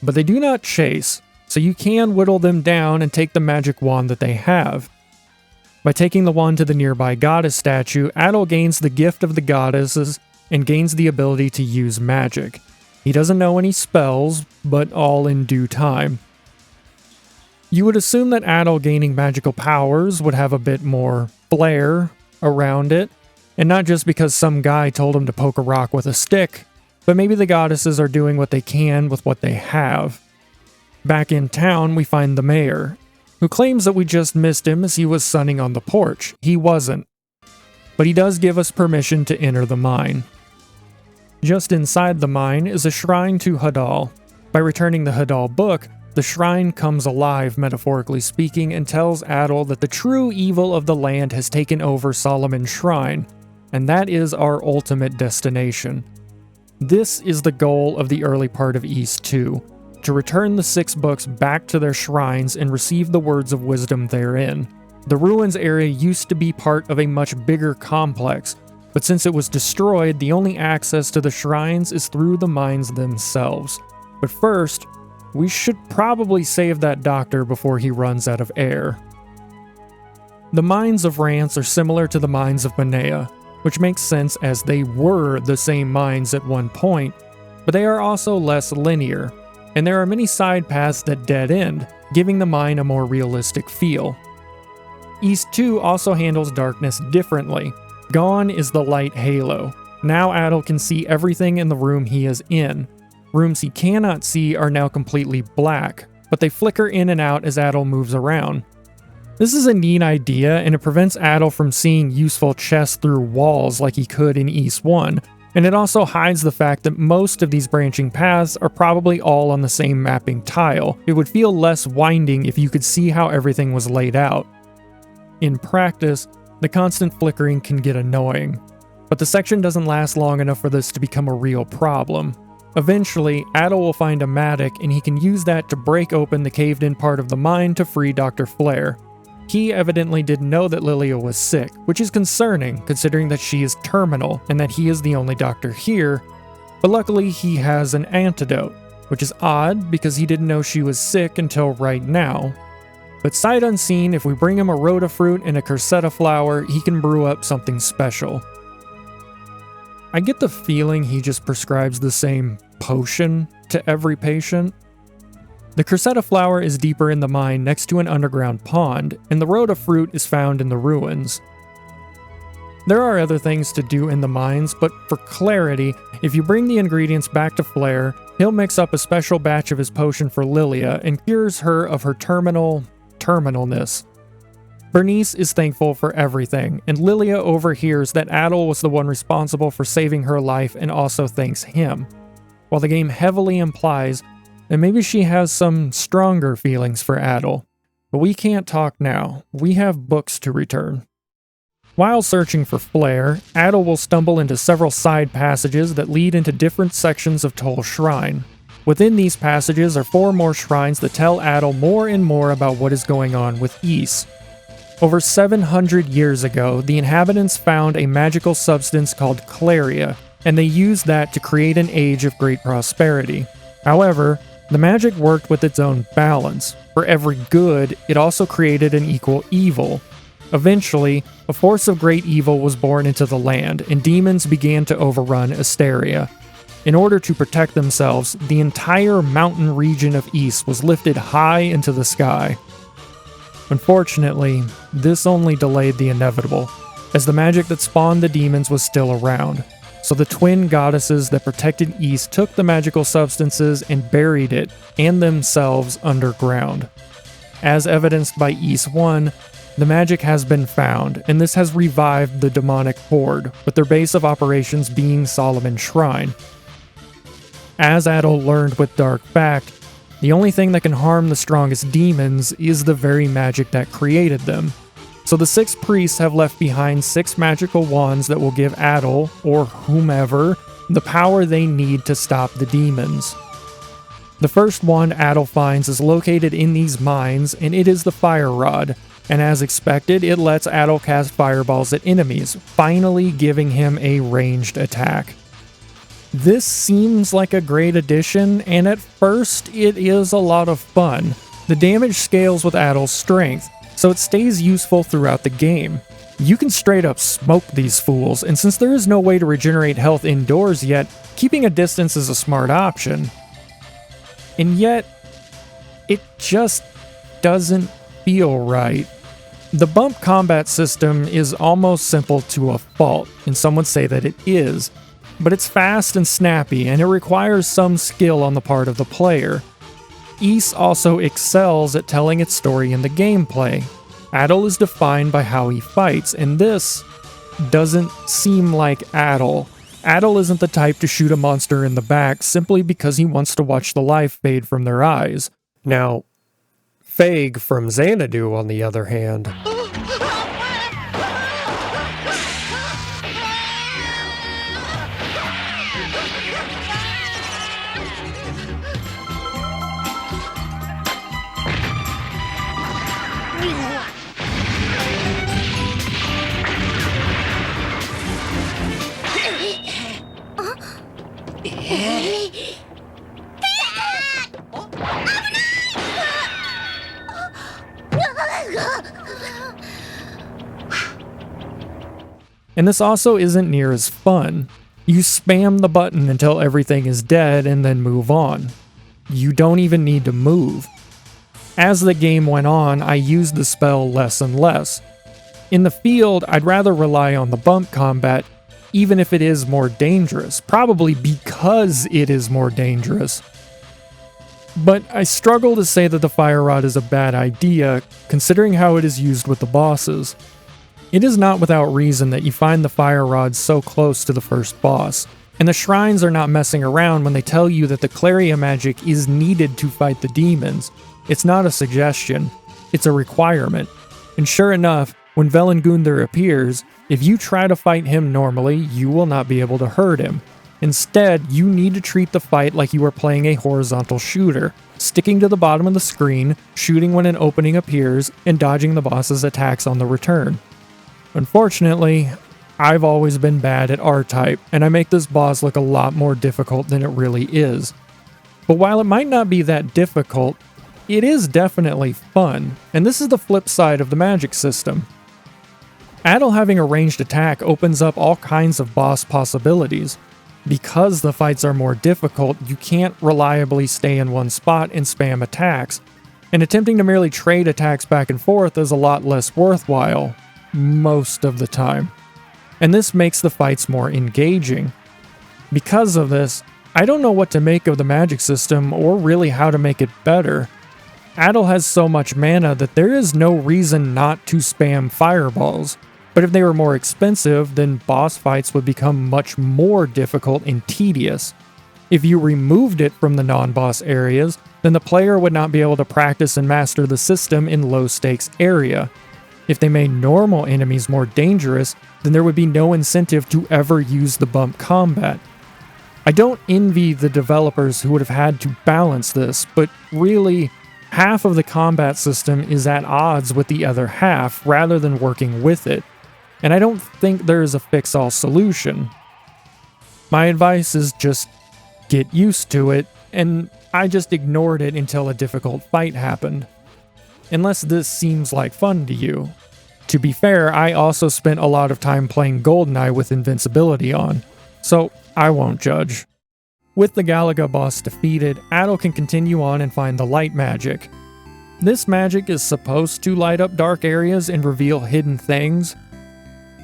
But they do not chase, so you can whittle them down and take the magic wand that they have. By taking the wand to the nearby goddess statue, Adol gains the gift of the goddesses and gains the ability to use magic. He doesn't know any spells, but all in due time. You would assume that Adol gaining magical powers would have a bit more flair around it, and not just because some guy told him to poke a rock with a stick, but maybe the goddesses are doing what they can with what they have. Back in town, we find the mayor, who claims that we just missed him as he was sunning on the porch. He wasn't. But he does give us permission to enter the mine. Just inside the mine is a shrine to Hadal. By returning the Hadal book, the shrine comes alive, metaphorically speaking, and tells Adol that the true evil of the land has taken over Solomon's shrine, and that is our ultimate destination. This is the goal of the early part of Ys 2, to return the 6 books back to their shrines and receive the words of wisdom therein. The ruins area used to be part of a much bigger complex, but since it was destroyed, the only access to the shrines is through the mines themselves. But first, we should probably save that doctor before he runs out of air. The mines of Rance are similar to the mines of Manea, which makes sense as they were the same mines at one point, but they are also less linear, and there are many side paths that dead end, giving the mine a more realistic feel. Ys 2 also handles darkness differently. Gone is the light halo. Now Adol can see everything in the room he is in. Rooms he cannot see are now completely black, but they flicker in and out as Adol moves around. This is a neat idea, and it prevents Adol from seeing useful chests through walls like he could in Ys 1, and it also hides the fact that most of these branching paths are probably all on the same mapping tile. It would feel less winding if you could see how everything was laid out. In practice, the constant flickering can get annoying, but the section doesn't last long enough for this to become a real problem. Eventually, Adol will find a mattock, and he can use that to break open the caved-in part of the mine to free Dr. Flair. He evidently didn't know that Lilia was sick, which is concerning considering that she is terminal and that he is the only doctor here, but luckily he has an antidote, which is odd because he didn't know she was sick until right now. but sight unseen, if we bring him a Rhoda fruit and a Cursetta flower, he can brew up something special. I get the feeling he just prescribes the same potion to every patient. The Cursetta flower is deeper in the mine next to an underground pond, and the Rhoda fruit is found in the ruins. There are other things to do in the mines, but for clarity, if you bring the ingredients back to Flair, he'll mix up a special batch of his potion for Lilia and cures her of her terminalness. Bernice is thankful for everything, and Lilia overhears that Adol was the one responsible for saving her life and also thanks him, while the game heavily implies that maybe she has some stronger feelings for Adol. But we can't talk now. We have books to return. While searching for Flair, Adol will stumble into several side passages that lead into different sections of Toll Shrine. Within these passages are 4 more shrines that tell Adol more and more about what is going on with Ys. Over 700 years ago, the inhabitants found a magical substance called Claria, and they used that to create an age of great prosperity. However, the magic worked with its own balance. For every good, it also created an equal evil. Eventually, a force of great evil was born into the land, and demons began to overrun Asteria. In order to protect themselves, the entire mountain region of Ys was lifted high into the sky. Unfortunately, this only delayed the inevitable, as the magic that spawned the demons was still around. So the twin goddesses that protected Ys took the magical substances and buried it and themselves underground. As evidenced by Ys 1, the magic has been found, and this has revived the demonic horde, with their base of operations being Solomon Shrine. As Adol learned with Dark Fact, the only thing that can harm the strongest demons is the very magic that created them. So the 6 priests have left behind 6 magical wands that will give Adol, or whomever, the power they need to stop the demons. The first wand Adol finds is located in these mines, and it is the Fire Rod, and as expected, it lets Adol cast fireballs at enemies, finally giving him a ranged attack. This seems like a great addition, and at first, it is a lot of fun. The damage scales with Adol's strength, so it stays useful throughout the game. You can straight up smoke these fools, and since there is no way to regenerate health indoors yet, keeping a distance is a smart option. And yet, it just doesn't feel right. The bump combat system is almost simple to a fault, and some would say that it is, but it's fast and snappy, and it requires some skill on the part of the player. Ys also excels at telling its story in the gameplay. Adol is defined by how he fights, and this doesn't seem like Adol. Adol isn't the type to shoot a monster in the back simply because he wants to watch the life fade from their eyes. Now, Fag from Xanadu, on the other hand, and this also isn't near as fun. You spam the button until everything is dead and then move on. You don't even need to move. As the game went on, I used the spell less and less. In the field, I'd rather rely on the bump combat, even if it is more dangerous, probably because it is more dangerous. But I struggle to say that the Fire Rod is a bad idea, considering how it is used with the bosses. It is not without reason that you find the Fire Rod so close to the first boss, and the shrines are not messing around when they tell you that the Claria magic is needed to fight the demons. It's not a suggestion, it's a requirement. And sure enough, when Velagunder appears, if you try to fight him normally, you will not be able to hurt him. Instead, you need to treat the fight like you are playing a horizontal shooter, sticking to the bottom of the screen, shooting when an opening appears, and dodging the boss's attacks on the return. Unfortunately, I've always been bad at R-Type, and I make this boss look a lot more difficult than it really is. But while it might not be that difficult, it is definitely fun, and this is the flip side of the magic system. Adol having a ranged attack opens up all kinds of boss possibilities. Because the fights are more difficult, you can't reliably stay in one spot and spam attacks, and attempting to merely trade attacks back and forth is a lot less worthwhile, most of the time. And this makes the fights more engaging. Because of this, I don't know what to make of the magic system or really how to make it better. Adol has so much mana that there is no reason not to spam fireballs. But if they were more expensive, then boss fights would become much more difficult and tedious. If you removed it from the non-boss areas, then the player would not be able to practice and master the system in low-stakes area. If they made normal enemies more dangerous, then there would be no incentive to ever use the bump combat. I don't envy the developers who would have had to balance this, but really, half of the combat system is at odds with the other half rather than working with it. And I don't think there is a fix-all solution. My advice is just get used to it, and I just ignored it until a difficult fight happened. Unless this seems like fun to you. To be fair, I also spent a lot of time playing GoldenEye with invincibility on, so I won't judge. With the Galaga boss defeated, Adol can continue on and find the light magic. This magic is supposed to light up dark areas and reveal hidden things,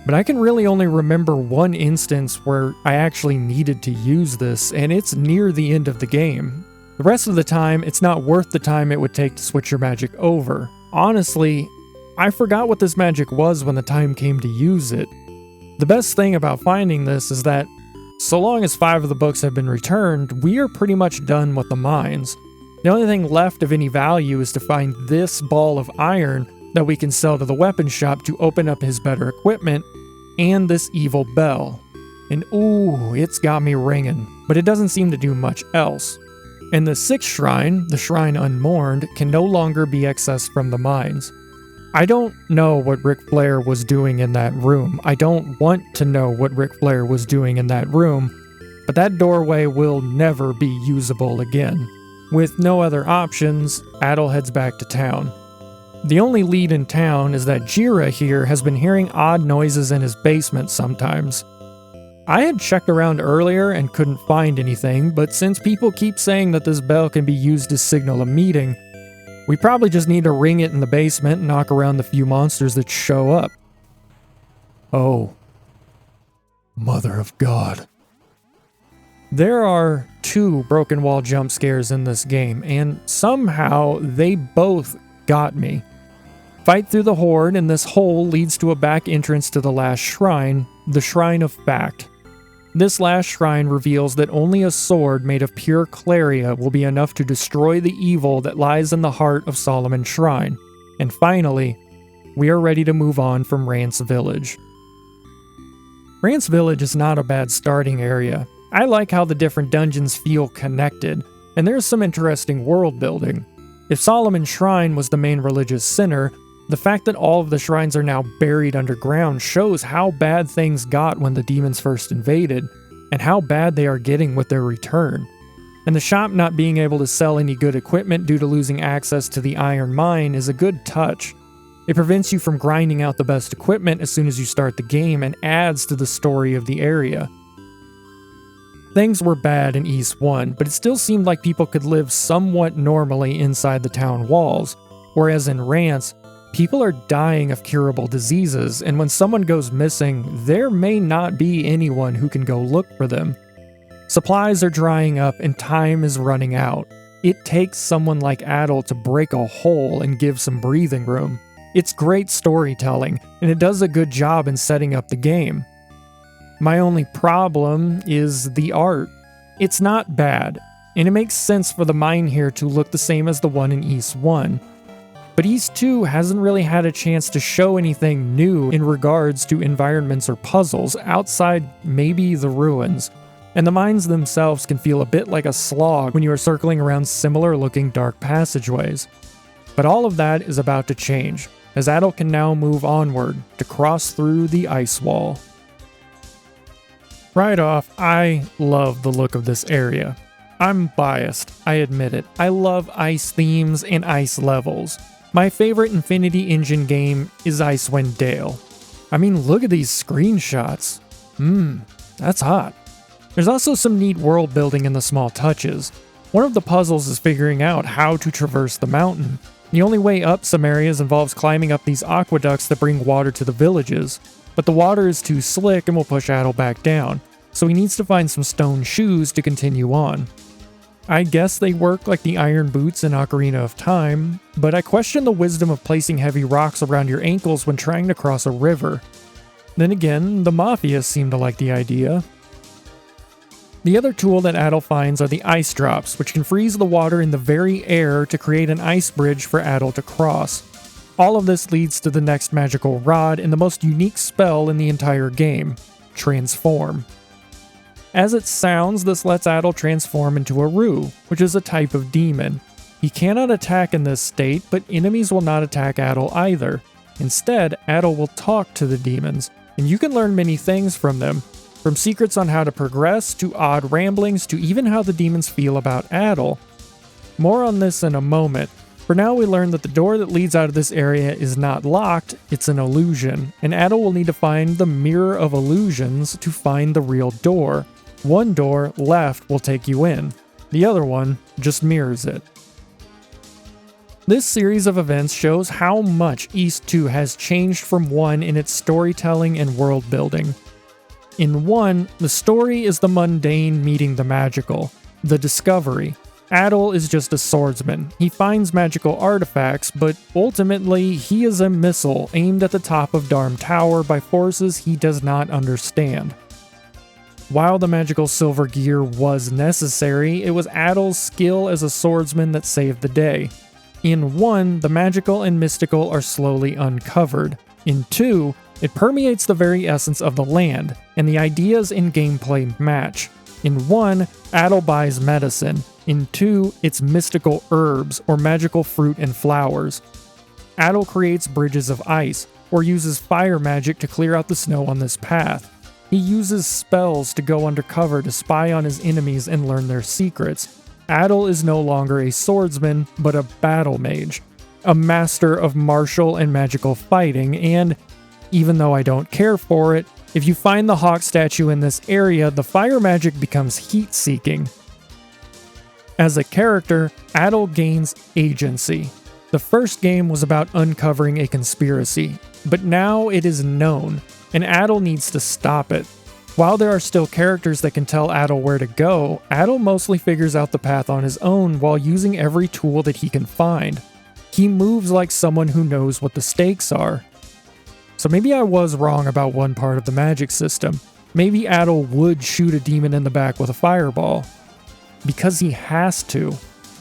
but I can really only remember one instance where I actually needed to use this, and it's near the end of the game. The rest of the time, it's not worth the time it would take to switch your magic over. Honestly, I forgot what this magic was when the time came to use it. The best thing about finding this is that, so long as 5 of the books have been returned, we are pretty much done with the mines. The only thing left of any value is to find this ball of iron that we can sell to the weapon shop to open up his better equipment, and this evil bell. And ooh, it's got me ringing, but it doesn't seem to do much else. And the 6th shrine, the Shrine Unmourned, can no longer be accessed from the mines. I don't know what Ric Flair was doing in that room. I don't want to know what Ric Flair was doing in that room, but that doorway will never be usable again. With no other options, Adol heads back to town. The only lead in town is that Jira here has been hearing odd noises in his basement sometimes. I had checked around earlier and couldn't find anything, but since people keep saying that this bell can be used to signal a meeting, we probably just need to ring it in the basement and knock around the few monsters that show up. Oh. Mother of God. There are 2 broken wall jump scares in this game, and somehow they both got me. Fight through the horde, and this hole leads to a back entrance to the last shrine, the Shrine of Fact. This last shrine reveals that only a sword made of pure claria will be enough to destroy the evil that lies in the heart of Solomon's Shrine. And finally, we are ready to move on from Rance Village. Rance Village is not a bad starting area. I like how the different dungeons feel connected, and there's some interesting world building. If Solomon's Shrine was the main religious center, the fact that all of the shrines are now buried underground shows how bad things got when the demons first invaded, and how bad they are getting with their return. And the shop not being able to sell any good equipment due to losing access to the iron mine is a good touch. It prevents you from grinding out the best equipment as soon as you start the game and adds to the story of the area. Things were bad in East 1, but it still seemed like people could live somewhat normally inside the town walls, whereas in Rance, people are dying of curable diseases, and when someone goes missing, there may not be anyone who can go look for them. Supplies are drying up and time is running out. It takes someone like Adol to break a hole and give some breathing room. It's great storytelling, and it does a good job in setting up the game. My only problem is the art. It's not bad, and it makes sense for the mine here to look the same as the one in East 1. But East 2 hasn't really had a chance to show anything new in regards to environments or puzzles outside maybe the ruins, and the mines themselves can feel a bit like a slog when you are circling around similar looking dark passageways. But all of that is about to change, as Adol can now move onward to cross through the ice wall. Right off, I love the look of this area. I'm biased, I admit it. I love ice themes and ice levels. My favorite Infinity Engine game is Icewind Dale. I mean, look at these screenshots. That's hot. There's also some neat world building in the small touches. One of the puzzles is figuring out how to traverse the mountain. The only way up some areas involves climbing up these aqueducts that bring water to the villages, but the water is too slick and will push Adol back down, so he needs to find some stone shoes to continue on. I guess they work like the iron boots in Ocarina of Time, but I question the wisdom of placing heavy rocks around your ankles when trying to cross a river. Then again, the Mafia seem to like the idea. The other tool that Adol finds are the ice drops, which can freeze the water in the very air to create an ice bridge for Adol to cross. All of this leads to the next magical rod and the most unique spell in the entire game, Transform. As it sounds, this lets Adol transform into a Rue, which is a type of demon. He cannot attack in this state, but enemies will not attack Adol either. Instead, Adol will talk to the demons, and you can learn many things from them, from secrets on how to progress, to odd ramblings, to even how the demons feel about Adol. More on this in a moment. For now, we learn that the door that leads out of this area is not locked, it's an illusion, and Adol will need to find the Mirror of Illusions to find the real door. One door, left, will take you in. The other one just mirrors it. This series of events shows how much Ys 2 has changed from 1 in its storytelling and world building. In 1, the story is the mundane meeting the magical, the discovery. Adol is just a swordsman. He finds magical artifacts, but ultimately he is a missile aimed at the top of Darm Tower by forces he does not understand. While the magical silver gear was necessary, it was Adol's skill as a swordsman that saved the day. In 1, the magical and mystical are slowly uncovered. In 2, it permeates the very essence of the land, and the ideas in gameplay match. In 1, Adol buys medicine. In 2, it's mystical herbs or magical fruit and flowers. Adol creates bridges of ice, or uses fire magic to clear out the snow on this path. He uses spells to go undercover to spy on his enemies and learn their secrets. Adol is no longer a swordsman, but a battle mage, a master of martial and magical fighting, and, even though I don't care for it, if you find the hawk statue in this area, the fire magic becomes heat-seeking. As a character, Adol gains agency. The first game was about uncovering a conspiracy, but now it is known, and Adol needs to stop it. While there are still characters that can tell Adol where to go, Adol mostly figures out the path on his own while using every tool that he can find. He moves like someone who knows what the stakes are. So maybe I was wrong about one part of the magic system. Maybe Adol would shoot a demon in the back with a fireball. Because he has to.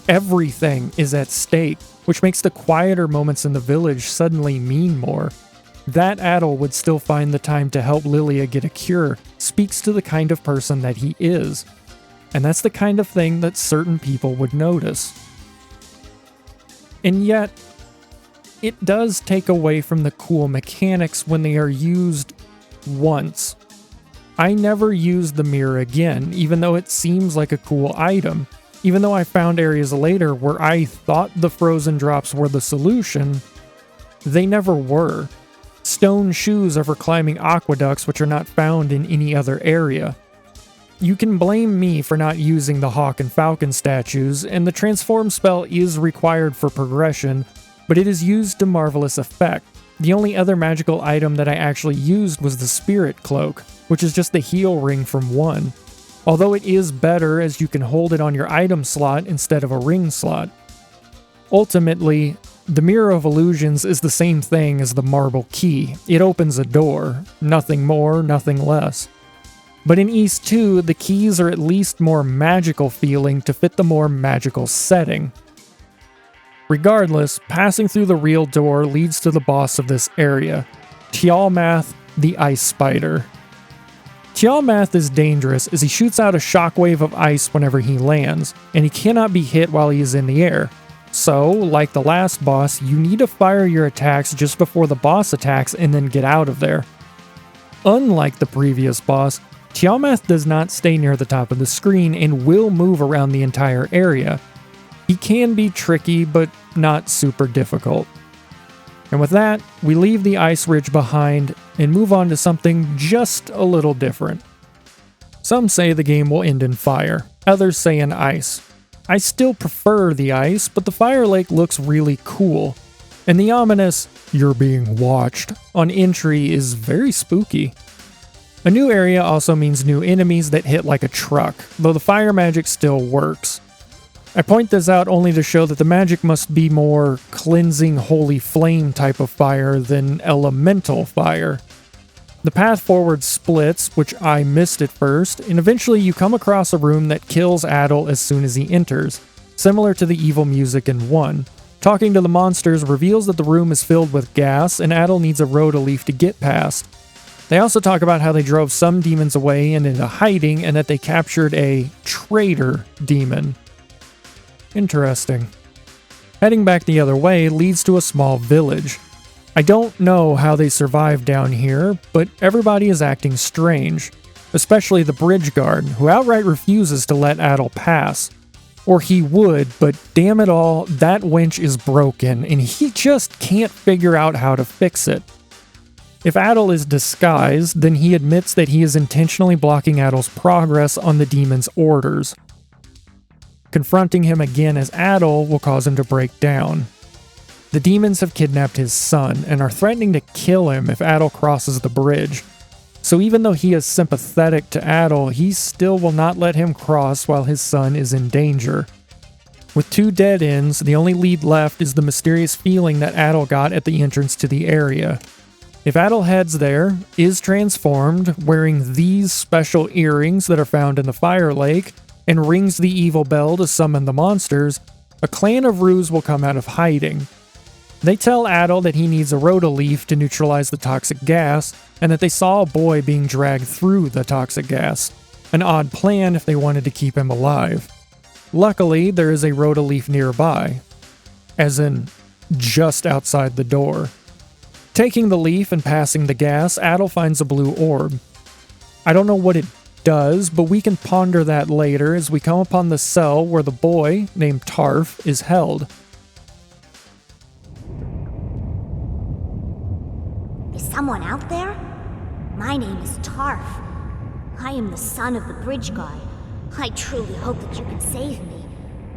Everything is at stake, which makes the quieter moments in the village suddenly mean more. That Adol would still find the time to help Lilia get a cure speaks to the kind of person that he is. And that's the kind of thing that certain people would notice. And yet, it does take away from the cool mechanics when they are used once. I never used the mirror again, even though it seems like a cool item. Even though I found areas later where I thought the frozen drops were the solution, they never were. Stone shoes are for climbing aqueducts which are not found in any other area. You can blame me for not using the hawk and falcon statues, and the transform spell is required for progression, but it is used to marvelous effect. The only other magical item that I actually used was the spirit cloak, which is just the heal ring from 1. Although it is better as you can hold it on your item slot instead of a ring slot. Ultimately, the Mirror of Illusions is the same thing as the marble key. It opens a door, nothing more, nothing less. But in Ys 2, the keys are at least more magical feeling to fit the more magical setting. Regardless, passing through the real door leads to the boss of this area, Tialmath, the Ice Spider. Tialmath is dangerous as he shoots out a shockwave of ice whenever he lands, and he cannot be hit while he is in the air. So, like the last boss, you need to fire your attacks just before the boss attacks and then get out of there. Unlike the previous boss, Tiamat does not stay near the top of the screen and will move around the entire area. He can be tricky, but not super difficult. And with that, we leave the ice ridge behind and move on to something just a little different. Some say the game will end in fire, others say in ice. I still prefer the ice, but the fire lake looks really cool. And the ominous, "you're being watched," on entry is very spooky. A new area also means new enemies that hit like a truck, though the fire magic still works. I point this out only to show that the magic must be more cleansing holy flame type of fire than elemental fire. The path forward splits, which I missed at first, and eventually you come across a room that kills Adol as soon as he enters, similar to the evil music in 1. Talking to the monsters reveals that the room is filled with gas and Adol needs a Rhodaleaf to get past. They also talk about how they drove some demons away and into hiding and that they captured a traitor demon. Interesting. Heading back the other way leads to a small village. I don't know how they survived down here, but everybody is acting strange, especially the bridge guard, who outright refuses to let Adol pass. Or he would, but damn it all, that winch is broken, and he just can't figure out how to fix it. If Adol is disguised, then he admits that he is intentionally blocking Adol's progress on the demon's orders. Confronting him again as Adol will cause him to break down. The demons have kidnapped his son and are threatening to kill him if Adol crosses the bridge. So even though he is sympathetic to Adol, he still will not let him cross while his son is in danger. With 2 dead ends, the only lead left is the mysterious feeling that Adol got at the entrance to the area. If Adol heads there, is transformed, wearing these special earrings that are found in the fire lake, and rings the evil bell to summon the monsters, a clan of Roos will come out of hiding. They tell Adol that he needs a Rhodaleaf to neutralize the toxic gas, and that they saw a boy being dragged through the toxic gas. An odd plan if they wanted to keep him alive. Luckily, there is a Rhodaleaf nearby. As in, just outside the door. Taking the leaf and passing the gas, Adol finds a blue orb. I don't know what it does, but we can ponder that later as we come upon the cell where the boy, named Tarf, is held. Is someone out there? My name is Tarf. I am the son of the bridge guard. I truly hope that you can save me,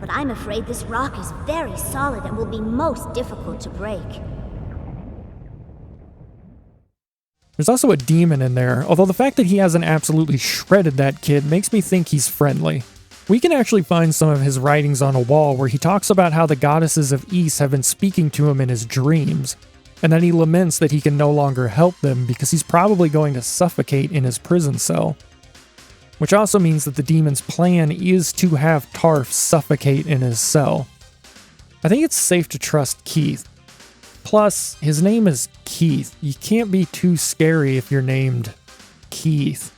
but I'm afraid this rock is very solid and will be most difficult to break. There's also a demon in there, although the fact that he hasn't absolutely shredded that kid makes me think he's friendly. We can actually find some of his writings on a wall where he talks about how the goddesses of Ys have been speaking to him in his dreams, and that he laments that he can no longer help them because he's probably going to suffocate in his prison cell. Which also means that the demon's plan is to have Tarf suffocate in his cell. I think it's safe to trust Keith. Plus, his name is Keith. You can't be too scary if you're named Keith.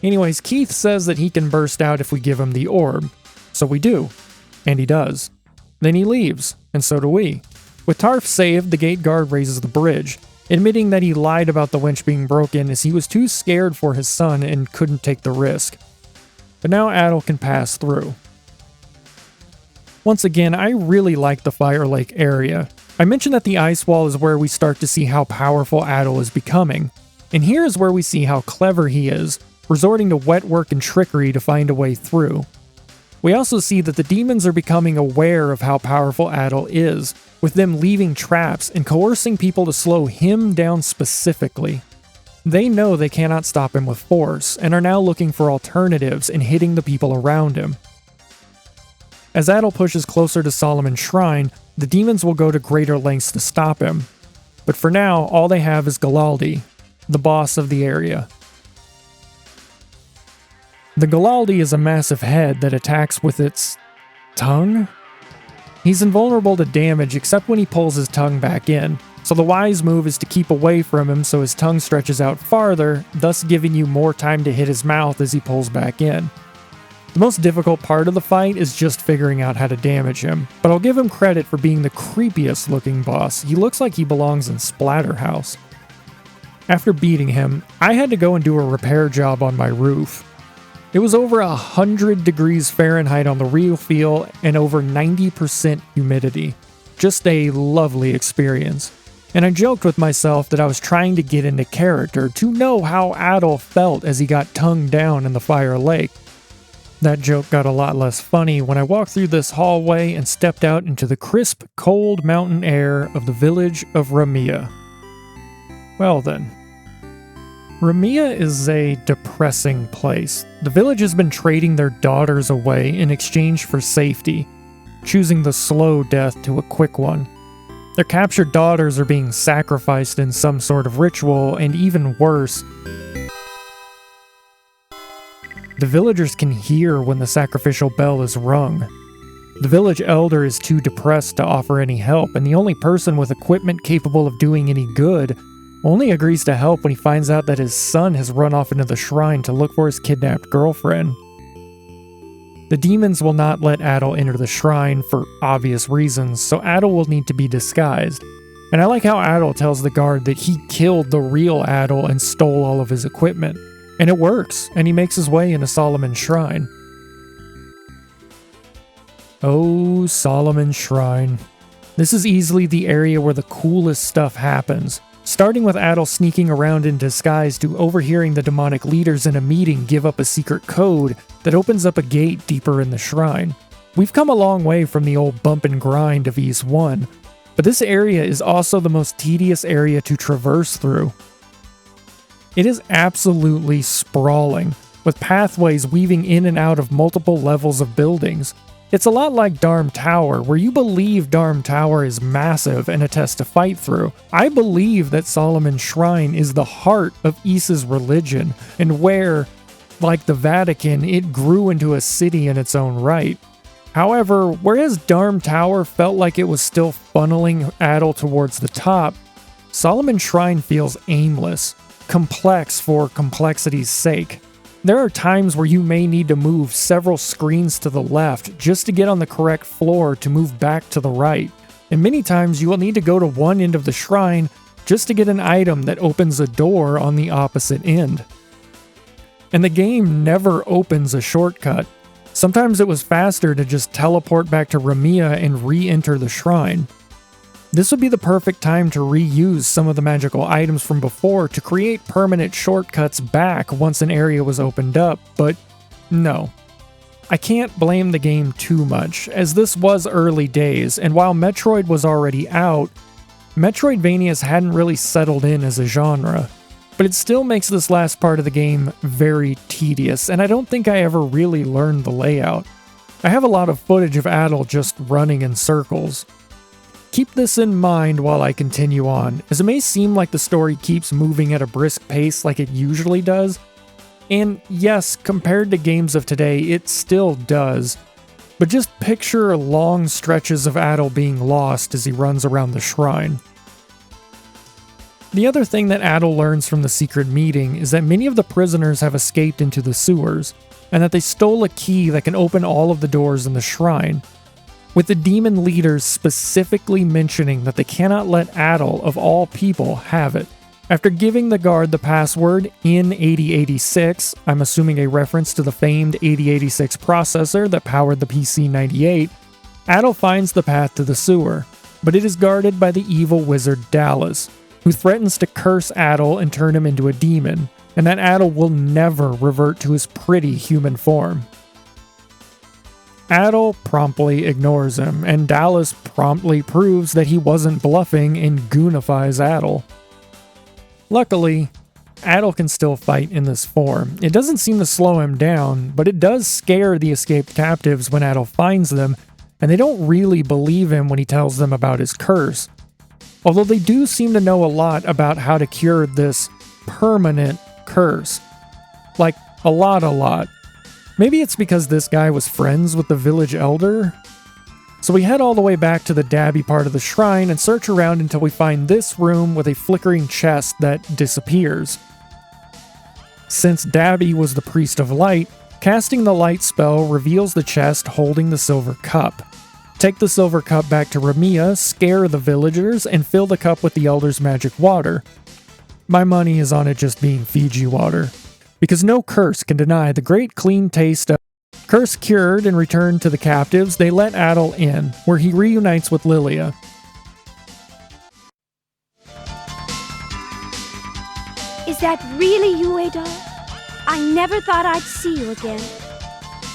Anyways, Keith says that he can burst out if we give him the orb. So we do. And he does. Then he leaves, and so do we. With Tarf saved, the gate guard raises the bridge, admitting that he lied about the winch being broken as he was too scared for his son and couldn't take the risk. But now Adol can pass through. Once again, I really like the Fire Lake area. I mentioned that the ice wall is where we start to see how powerful Adol is becoming. And here is where we see how clever he is, resorting to wet work and trickery to find a way through. We also see that the demons are becoming aware of how powerful Adol is, with them leaving traps and coercing people to slow him down specifically. They know they cannot stop him with force, and are now looking for alternatives and hitting the people around him. As Adol pushes closer to Solomon's Shrine, the demons will go to greater lengths to stop him. But for now, all they have is Gilaldi, the boss of the area. The Gilaldi is a massive head that attacks with its tongue? He's invulnerable to damage except when he pulls his tongue back in, so the wise move is to keep away from him so his tongue stretches out farther, thus giving you more time to hit his mouth as he pulls back in. The most difficult part of the fight is just figuring out how to damage him, but I'll give him credit for being the creepiest looking boss. He looks like he belongs in Splatterhouse. After beating him, I had to go and do a repair job on my roof. It was over 100 degrees Fahrenheit on the real feel and over 90% humidity. Just a lovely experience. And I joked with myself that I was trying to get into character to know how Adol felt as he got tongued down in the fire lake. That joke got a lot less funny when I walked through this hallway and stepped out into the crisp, cold mountain air of the village of Ramia. Well then. Ramia is a depressing place. The village has been trading their daughters away in exchange for safety, choosing the slow death to a quick one. Their captured daughters are being sacrificed in some sort of ritual, and even worse, the villagers can hear when the sacrificial bell is rung. The village elder is too depressed to offer any help, and the only person with equipment capable of doing any good only agrees to help when he finds out that his son has run off into the shrine to look for his kidnapped girlfriend. The demons will not let Adol enter the shrine for obvious reasons, so Adol will need to be disguised. And I like how Adol tells the guard that he killed the real Adol and stole all of his equipment. And it works, and he makes his way into Solomon's Shrine. Oh, Solomon's Shrine. This is easily the area where the coolest stuff happens. Starting with Adol sneaking around in disguise to overhearing the demonic leaders in a meeting give up a secret code that opens up a gate deeper in the shrine. We've come a long way from the old bump and grind of East 1, but this area is also the most tedious area to traverse through. It is absolutely sprawling, with pathways weaving in and out of multiple levels of buildings. It's a lot like Darm Tower, where you believe Darm Tower is massive and a test to fight through. I believe that Solomon's Shrine is the heart of Ys's religion, and where, like the Vatican, it grew into a city in its own right. However, whereas Darm Tower felt like it was still funneling Adol towards the top, Solomon's Shrine feels aimless, complex for complexity's sake. There are times where you may need to move several screens to the left just to get on the correct floor to move back to the right, and many times you will need to go to one end of the shrine just to get an item that opens a door on the opposite end. And the game never opens a shortcut. Sometimes it was faster to just teleport back to Ramia and re-enter the shrine. This would be the perfect time to reuse some of the magical items from before to create permanent shortcuts back once an area was opened up, but no. I can't blame the game too much, as this was early days, and while Metroid was already out, Metroidvanias hadn't really settled in as a genre. But it still makes this last part of the game very tedious, and I don't think I ever really learned the layout. I have a lot of footage of Adol just running in circles. Keep this in mind while I continue on, as it may seem like the story keeps moving at a brisk pace like it usually does. And yes, compared to games of today, it still does. But just picture long stretches of Adol being lost as he runs around the shrine. The other thing that Adol learns from the secret meeting is that many of the prisoners have escaped into the sewers, and that they stole a key that can open all of the doors in the shrine, with the demon leaders specifically mentioning that they cannot let Adol, of all people, have it. After giving the guard the password in 8086, I'm assuming a reference to the famed 8086 processor that powered the PC-98, Adol finds the path to the sewer, but it is guarded by the evil wizard Dalles, who threatens to curse Adol and turn him into a demon, and that Adol will never revert to his pretty human form. Adol promptly ignores him, and Dalles promptly proves that he wasn't bluffing and goonifies Adol. Luckily, Adol can still fight in this form. It doesn't seem to slow him down, but it does scare the escaped captives when Adol finds them, and they don't really believe him when he tells them about his curse. Although they do seem to know a lot about how to cure this permanent curse. Like, a lot. Maybe it's because this guy was friends with the village elder? So we head all the way back to the Dabby part of the shrine and search around until we find this room with a flickering chest that disappears. Since Dabby was the priest of light, casting the light spell reveals the chest holding the silver cup. Take the silver cup back to Ramia, scare the villagers, and fill the cup with the elder's magic water. my money is on it just being Fiji water. Because no curse can deny the great clean taste of curse cured and returned to the captives, they let Adol in, where he reunites with Lilia. Is that really you, Adol? I never thought I'd see you again.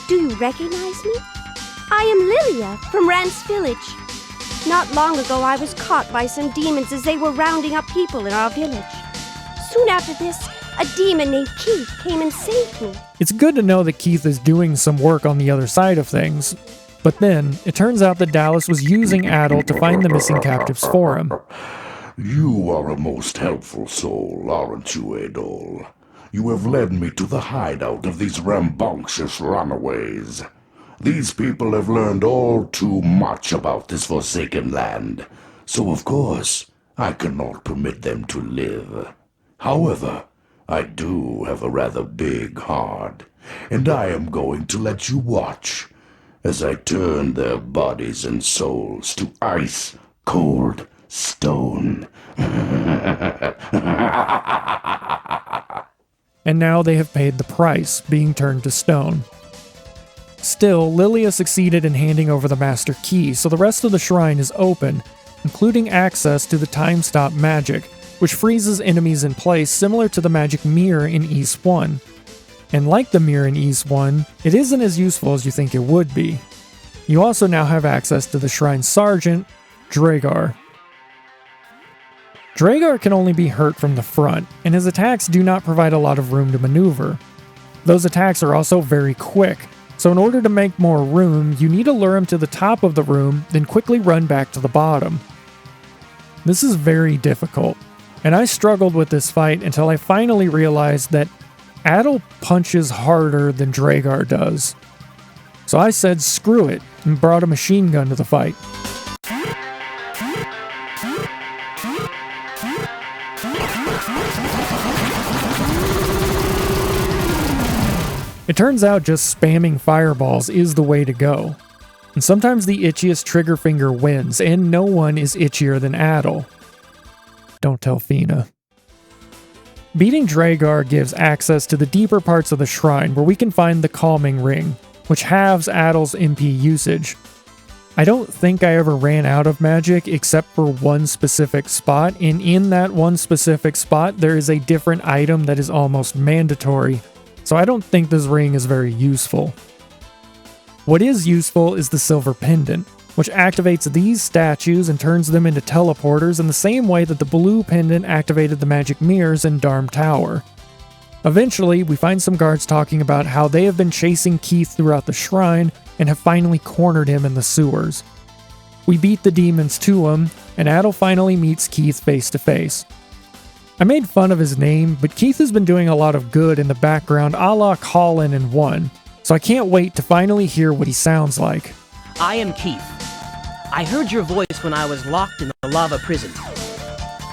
Do you recognize me? I am Lilia from Rance Village. Not long ago, I was caught by some demons as they were rounding up people in our village. Soon after this, a demon named Keith came and saved me. It's good to know that Keith is doing some work on the other side of things. But then, it turns out that Dalles was using Adol to find the missing captives for him. You are a most helpful soul, aren't you, Adol? You have led me to the hideout of these rambunctious runaways. These people have learned all too much about this forsaken land, so of course, I cannot permit them to live. However, I do have a rather big heart, and I am going to let you watch as I turn their bodies and souls to ice cold stone. And now they have paid the price, being turned to stone. Still, Lilia succeeded in handing over the master key, so the rest of the shrine is open, including access to the time stop magic, which freezes enemies in place similar to the magic mirror in Ys 1. And like the mirror in Ys 1, it isn't as useful as you think it would be. You also now have access to the shrine's sergeant, Druegar. Druegar can only be hurt from the front, and his attacks do not provide a lot of room to maneuver. Those attacks are also very quick, so in order to make more room, you need to lure him to the top of the room, then quickly run back to the bottom. This is very difficult, and I struggled with this fight until I finally realized that Adol punches harder than Druegar does. So I said screw it, and brought a machine gun to the fight. It turns out just spamming fireballs is the way to go. And sometimes the itchiest trigger finger wins, and no one is itchier than Adol. Don't tell Feena. Beating Druegar gives access to the deeper parts of the shrine where we can find the Calming Ring, which halves Adol's MP usage. I don't think I ever ran out of magic except for one specific spot, and in that one specific spot there is a different item that is almost mandatory, so I don't think this ring is very useful. What is useful is the silver pendant, which activates these statues and turns them into teleporters in the same way that the blue pendant activated the magic mirrors in Darm Tower. Eventually, we find some guards talking about how they have been chasing Keith throughout the shrine and have finally cornered him in the sewers. We beat the demons to him, and Adol finally meets Keith face to face. I made fun of his name, but Keith has been doing a lot of good in the background a la Colin in 1, so I can't wait to finally hear what he sounds like. I am Keith. I heard your voice when I was locked in the lava prison.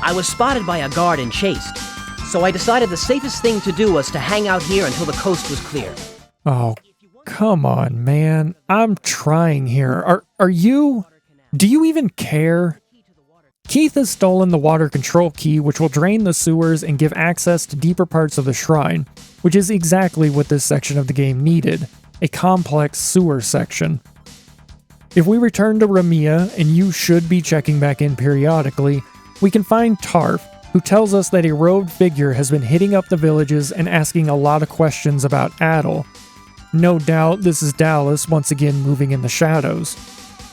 I was spotted by a guard and chased, so I decided the safest thing to do was to hang out here until the coast was clear. Oh, come on, man. I'm trying here. Are you... Do you even care? Keith has stolen the water control key, which will drain the sewers and give access to deeper parts of the shrine, which is exactly what this section of the game needed, a complex sewer section. If we return to Ramia, and you should be checking back in periodically, we can find Tarf, who tells us that a robed figure has been hitting up the villages and asking a lot of questions about Adol. No doubt this is Dalles once again moving in the shadows.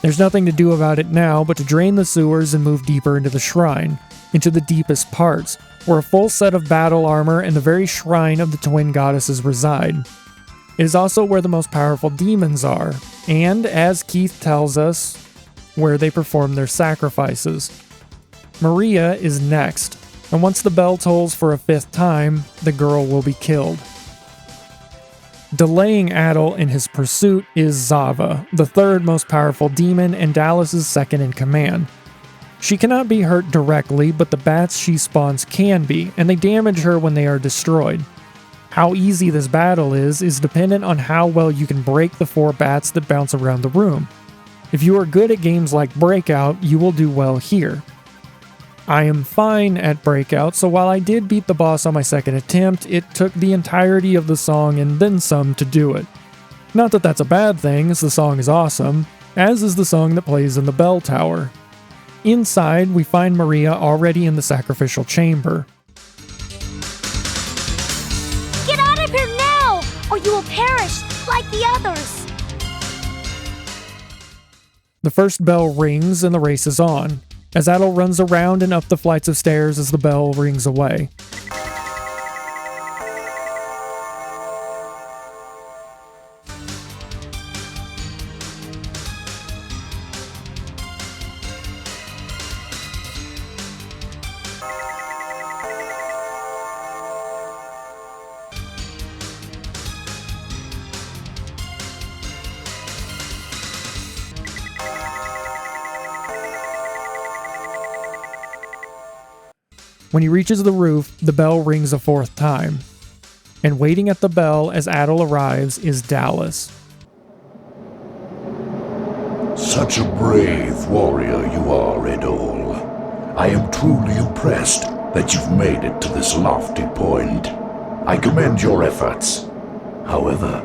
There's nothing to do about it now but to drain the sewers and move deeper into the shrine, into the deepest parts, where a full set of battle armor and the very shrine of the twin goddesses reside. It is also where the most powerful demons are, and, as Keith tells us, where they perform their sacrifices. Maria is next, and once the bell tolls for a 5th time, the girl will be killed. Delaying Adol in his pursuit is Zeva, the 3rd most powerful demon and Dalles' second in command. She cannot be hurt directly, but the bats she spawns can be, and they damage her when they are destroyed. How easy this battle is dependent on how well you can break the 4 bats that bounce around the room. If you are good at games like Breakout, you will do well here. I am fine at Breakout, so while I did beat the boss on my second attempt, it took the entirety of the song and then some to do it. Not that that's a bad thing, as the song is awesome, as is the song that plays in the bell tower. Inside, we find Reah already in the sacrificial chamber. Get out of here now, or you will perish like the others! The first bell rings and the race is on, as Adol runs around and up the flights of stairs as the bell rings away. When he reaches the roof, the bell rings a fourth time. And waiting at the bell as Adol arrives is Dalles. Such a brave warrior you are, Adol. I am truly impressed that you've made it to this lofty point. I commend your efforts. However,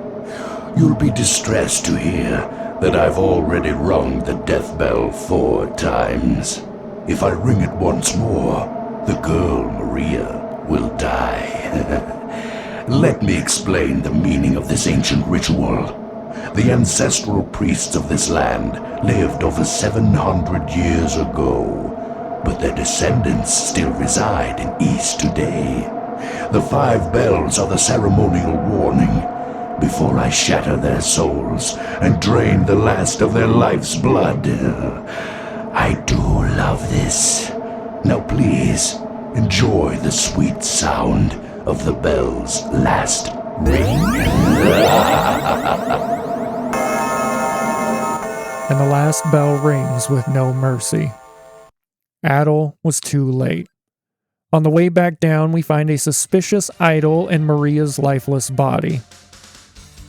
you'll be distressed to hear that I've already rung the death bell 4 times. If I ring it once more, the girl, Reah, will die. Let me explain the meaning of this ancient ritual. The ancestral priests of this land lived over 700 years ago, but their descendants still reside in East today. The 5 bells are the ceremonial warning. Before I shatter their souls and drain the last of their life's blood. I do love this. Now please, enjoy the sweet sound of the bell's last ring. And the last bell rings with no mercy. Adol was too late. On the way back down, we find a suspicious idol in Maria's lifeless body.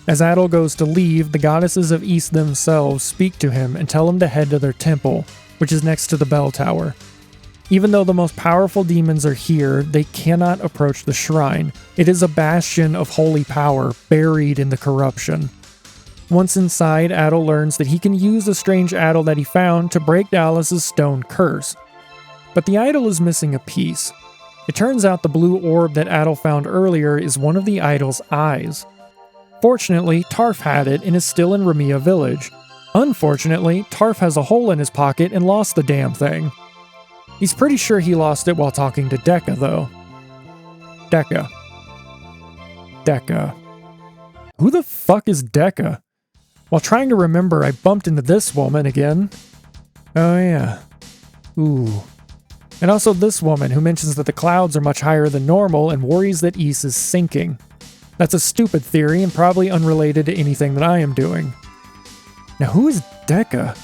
As Adol goes to leave, the goddesses of East themselves speak to him and tell him to head to their temple, which is next to the bell tower. Even though the most powerful demons are here, they cannot approach the shrine. It is a bastion of holy power buried in the corruption. Once inside, Adol learns that he can use the strange idol that he found to break Dalles' stone curse. But the idol is missing a piece. It turns out the blue orb that Adol found earlier is one of the idol's eyes. Fortunately, Tarf had it and is still in Ramia Village. Unfortunately, Tarf has a hole in his pocket and lost the damn thing. He's pretty sure he lost it while talking to Dekka, though. Dekka. Who the fuck is Dekka? While trying to remember, I bumped into this woman again. Oh yeah. Ooh. And also this woman who mentions that the clouds are much higher than normal and worries that East is sinking. That's a stupid theory and probably unrelated to anything that I am doing. Now who is Dekka?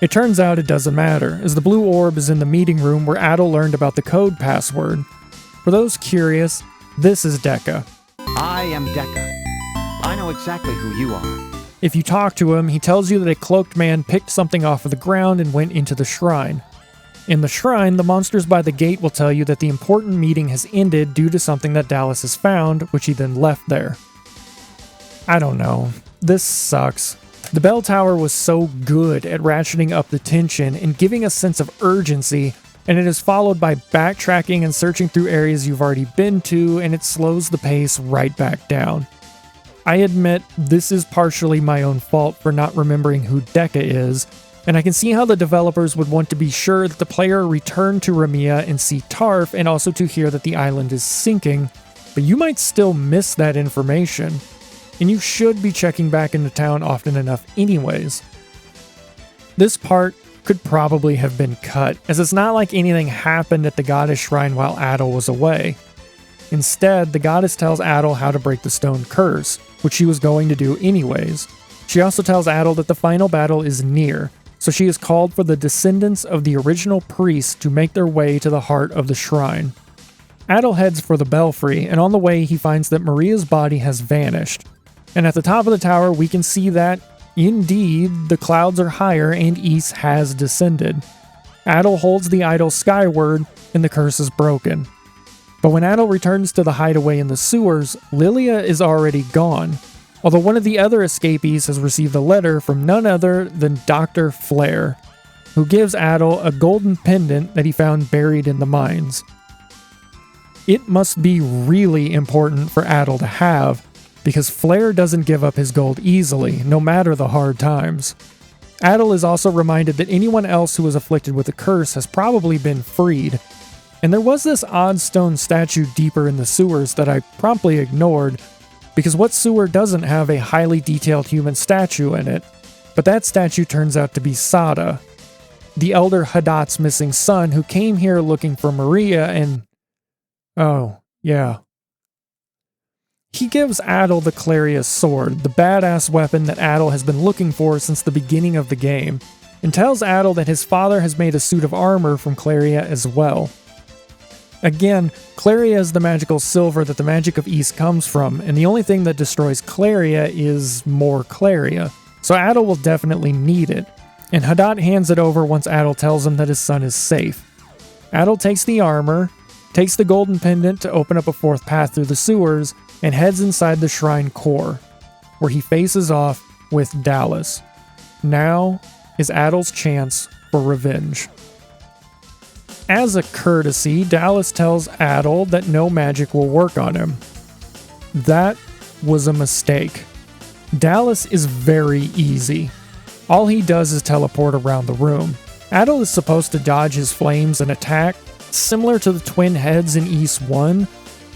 It turns out it doesn't matter, as the blue orb is in the meeting room where Adol learned about the code password. For those curious, this is Dekka. I am Dekka. I know exactly who you are. If you talk to him, he tells you that a cloaked man picked something off of the ground and went into the shrine. In the shrine, the monsters by the gate will tell you that the important meeting has ended due to something that Dalles has found, which he then left there. I don't know. This sucks. The bell tower was so good at ratcheting up the tension and giving a sense of urgency, and it is followed by backtracking and searching through areas you've already been to, and it slows the pace right back down. I admit this is partially my own fault for not remembering who Dekka is, and I can see how the developers would want to be sure that the player return to Ramia and see Tarf, and also to hear that the island is sinking, but you might still miss that information. And you should be checking back into town often enough anyways. This part could probably have been cut, as it's not like anything happened at the goddess shrine while Adol was away. Instead, the goddess tells Adol how to break the stone curse, which she was going to do anyways. She also tells Adol that the final battle is near, so she has called for the descendants of the original priests to make their way to the heart of the shrine. Adol heads for the belfry, and on the way he finds that Maria's body has vanished. And at the top of the tower, we can see that, indeed, the clouds are higher and East has descended. Adol holds the idol skyward, and the curse is broken. But when Adol returns to the hideaway in the sewers, Lilia is already gone, although one of the other escapees has received a letter from none other than Dr. Flare, who gives Adol a golden pendant that he found buried in the mines. It must be really important for Adol to have, because Flare doesn't give up his gold easily, no matter the hard times. Adol is also reminded that anyone else who was afflicted with a curse has probably been freed, and there was this odd stone statue deeper in the sewers that I promptly ignored, because what sewer doesn't have a highly detailed human statue in it? But that statue turns out to be Sada, the elder Hadat's missing son who came here looking for Maria and... oh, yeah. He gives Adol the Clarius sword, the badass weapon that Adol has been looking for since the beginning of the game, and tells Adol that his father has made a suit of armor from Claria as well. Again, Claria is the magical silver that the magic of East comes from, and the only thing that destroys Claria is more Claria, so Adol will definitely need it, and Hadat hands it over once Adol tells him that his son is safe. Adol takes the armor, takes the golden pendant to open up a fourth path through the sewers, and heads inside the shrine core, where he faces off with Dalles. Now is Adol's chance for revenge. As a courtesy, Dalles tells Adol that no magic will work on him. That was a mistake. Dalles is very easy. All he does is teleport around the room. Adol is supposed to dodge his flames and attack, similar to the twin heads in East 1,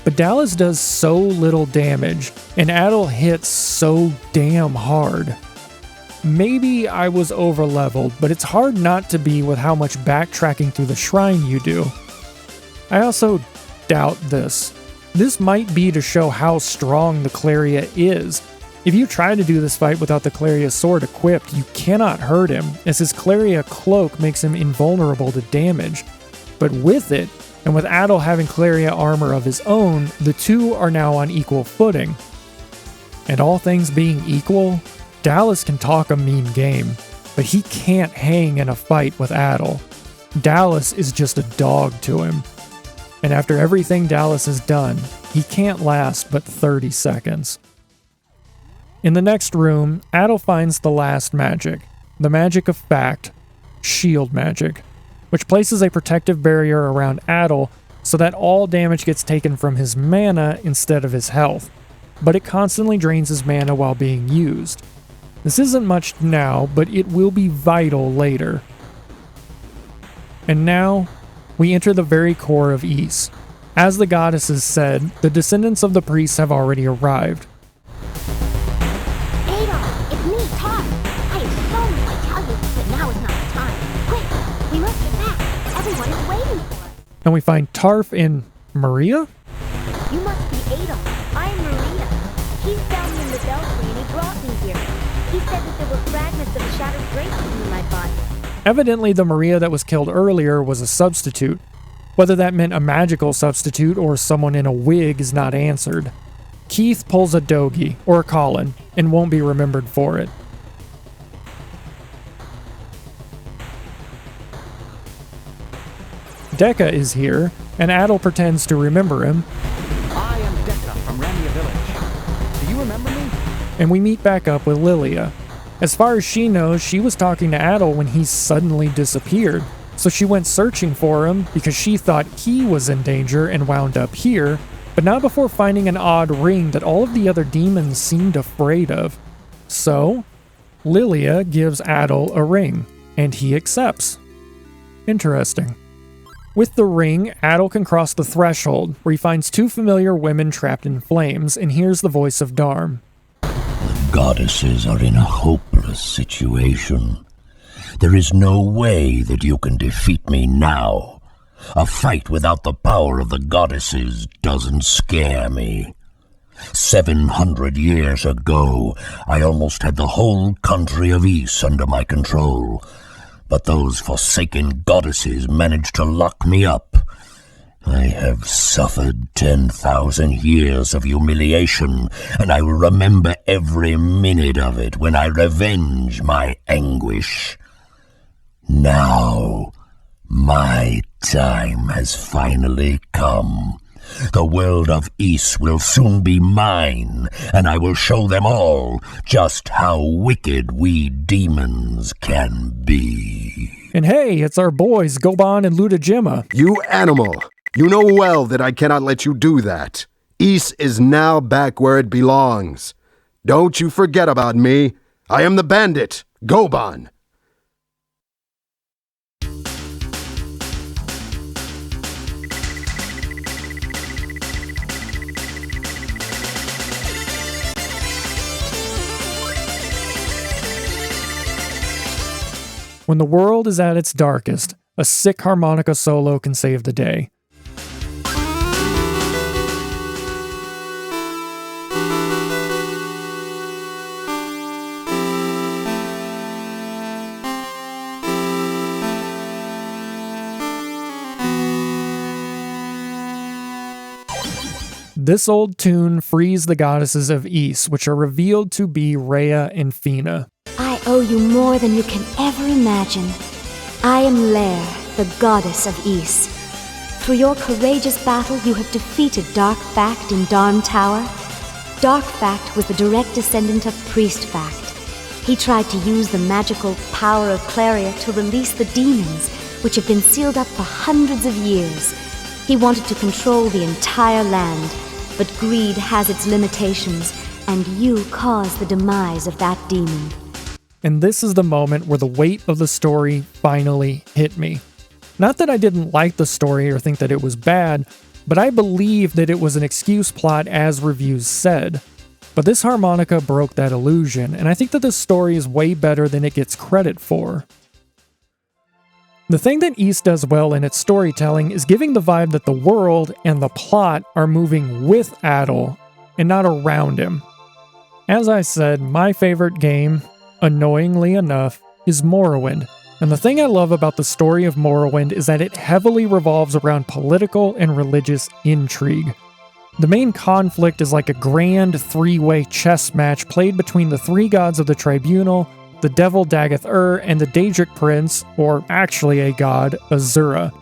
but Dalles does so little damage, and Adol hits so damn hard. Maybe I was overleveled, but it's hard not to be with how much backtracking through the shrine you do. I also doubt this. This might be to show how strong the Claria is. If you try to do this fight without the Claria sword equipped, you cannot hurt him, as his Claria cloak makes him invulnerable to damage. But with it, and with Adol having Claria armor of his own, the two are now on equal footing. And all things being equal, Dalles can talk a mean game, but he can't hang in a fight with Adol. Dalles is just a dog to him. And after everything Dalles has done, he can't last but 30 seconds. In the next room, Adol finds the last magic, the magic of fact, shield magic, which places a protective barrier around Adol so that all damage gets taken from his mana instead of his health, but it constantly drains his mana while being used. This isn't much now, but it will be vital later. And now, we enter the very core of Ys. As the goddesses said, the descendants of the priests have already arrived. Adol, it's me, Tarf. I am sorry to tell you, but now is not the time. Quick, we must get back. Everyone is waiting for us. And we find Tarf and Maria? You must be Adol. I am Maria. He found me in the belfry and he brought me here. He said that there were fragments of a shattered bracelet in my body. Evidently, the Maria that was killed earlier was a substitute. Whether that meant a magical substitute or someone in a wig is not answered. Keith pulls a Dogi, or a Colin, and won't be remembered for it. Dekka is here, and Adol pretends to remember him. I am Dekka from Ramia Village. Do you remember me? And we meet back up with Lilia. As far as she knows, she was talking to Adol when he suddenly disappeared, so she went searching for him because she thought he was in danger and wound up here, but not before finding an odd ring that all of the other demons seemed afraid of. So, Lilia gives Adol a ring, and he accepts. Interesting. With the ring, Adol can cross the threshold, where he finds two familiar women trapped in flames, and hears the voice of Darm. The goddesses are in a hopeless situation. There is no way that you can defeat me now. A fight without the power of the goddesses doesn't scare me. 700 years ago, I almost had the whole country of Ys under my control. But those forsaken goddesses managed to lock me up. I have suffered 10,000 years of humiliation, and I will remember every minute of it when I revenge my anguish. Now, My time has finally come. The world of Ys will soon be mine, and I will show them all just how wicked we demons can be. And hey, it's our boys, Goban and Ludajima. You animal! You know well that I cannot let you do that. Ys is now back where it belongs. Don't you forget about me. I am the bandit, Goban. When the world is at its darkest, a sick harmonica solo can save the day. This old tune frees the goddesses of Ys, which are revealed to be Reah and Feena. I owe you more than you can ever imagine. I am Lair, the goddess of Ys. Through your courageous battle, you have defeated Dark Fact in Darm Tower. Dark Fact was the direct descendant of Priest Fact. He tried to use the magical power of Claria to release the demons, which have been sealed up for hundreds of years. He wanted to control the entire land, but greed has its limitations, and you caused the demise of that demon. And this is the moment where the weight of the story finally hit me. Not that I didn't like the story or think that it was bad, but I believe that it was an excuse plot as reviews said. But this harmonica broke that illusion, and I think that this story is way better than it gets credit for. The thing that Ys does well in its storytelling is giving the vibe that the world and the plot are moving with Adol and not around him. As I said, my favorite game, annoyingly enough, is Morrowind. And the thing I love about the story of Morrowind is that it heavily revolves around political and religious intrigue. The main conflict is like a grand three-way chess match played between the three gods of the Tribunal, the devil Dagath-ur, and the Daedric prince, or actually a god, Azura.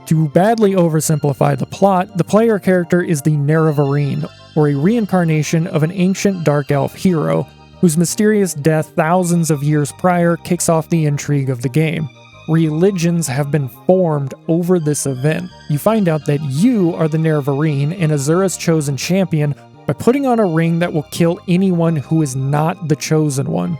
To badly oversimplify the plot, the player character is the Nerevarine, or a reincarnation of an ancient dark elf hero, whose mysterious death thousands of years prior kicks off the intrigue of the game. Religions have been formed over this event. You find out that you are the Nerevarine and Azura's chosen champion by putting on a ring that will kill anyone who is not the chosen one.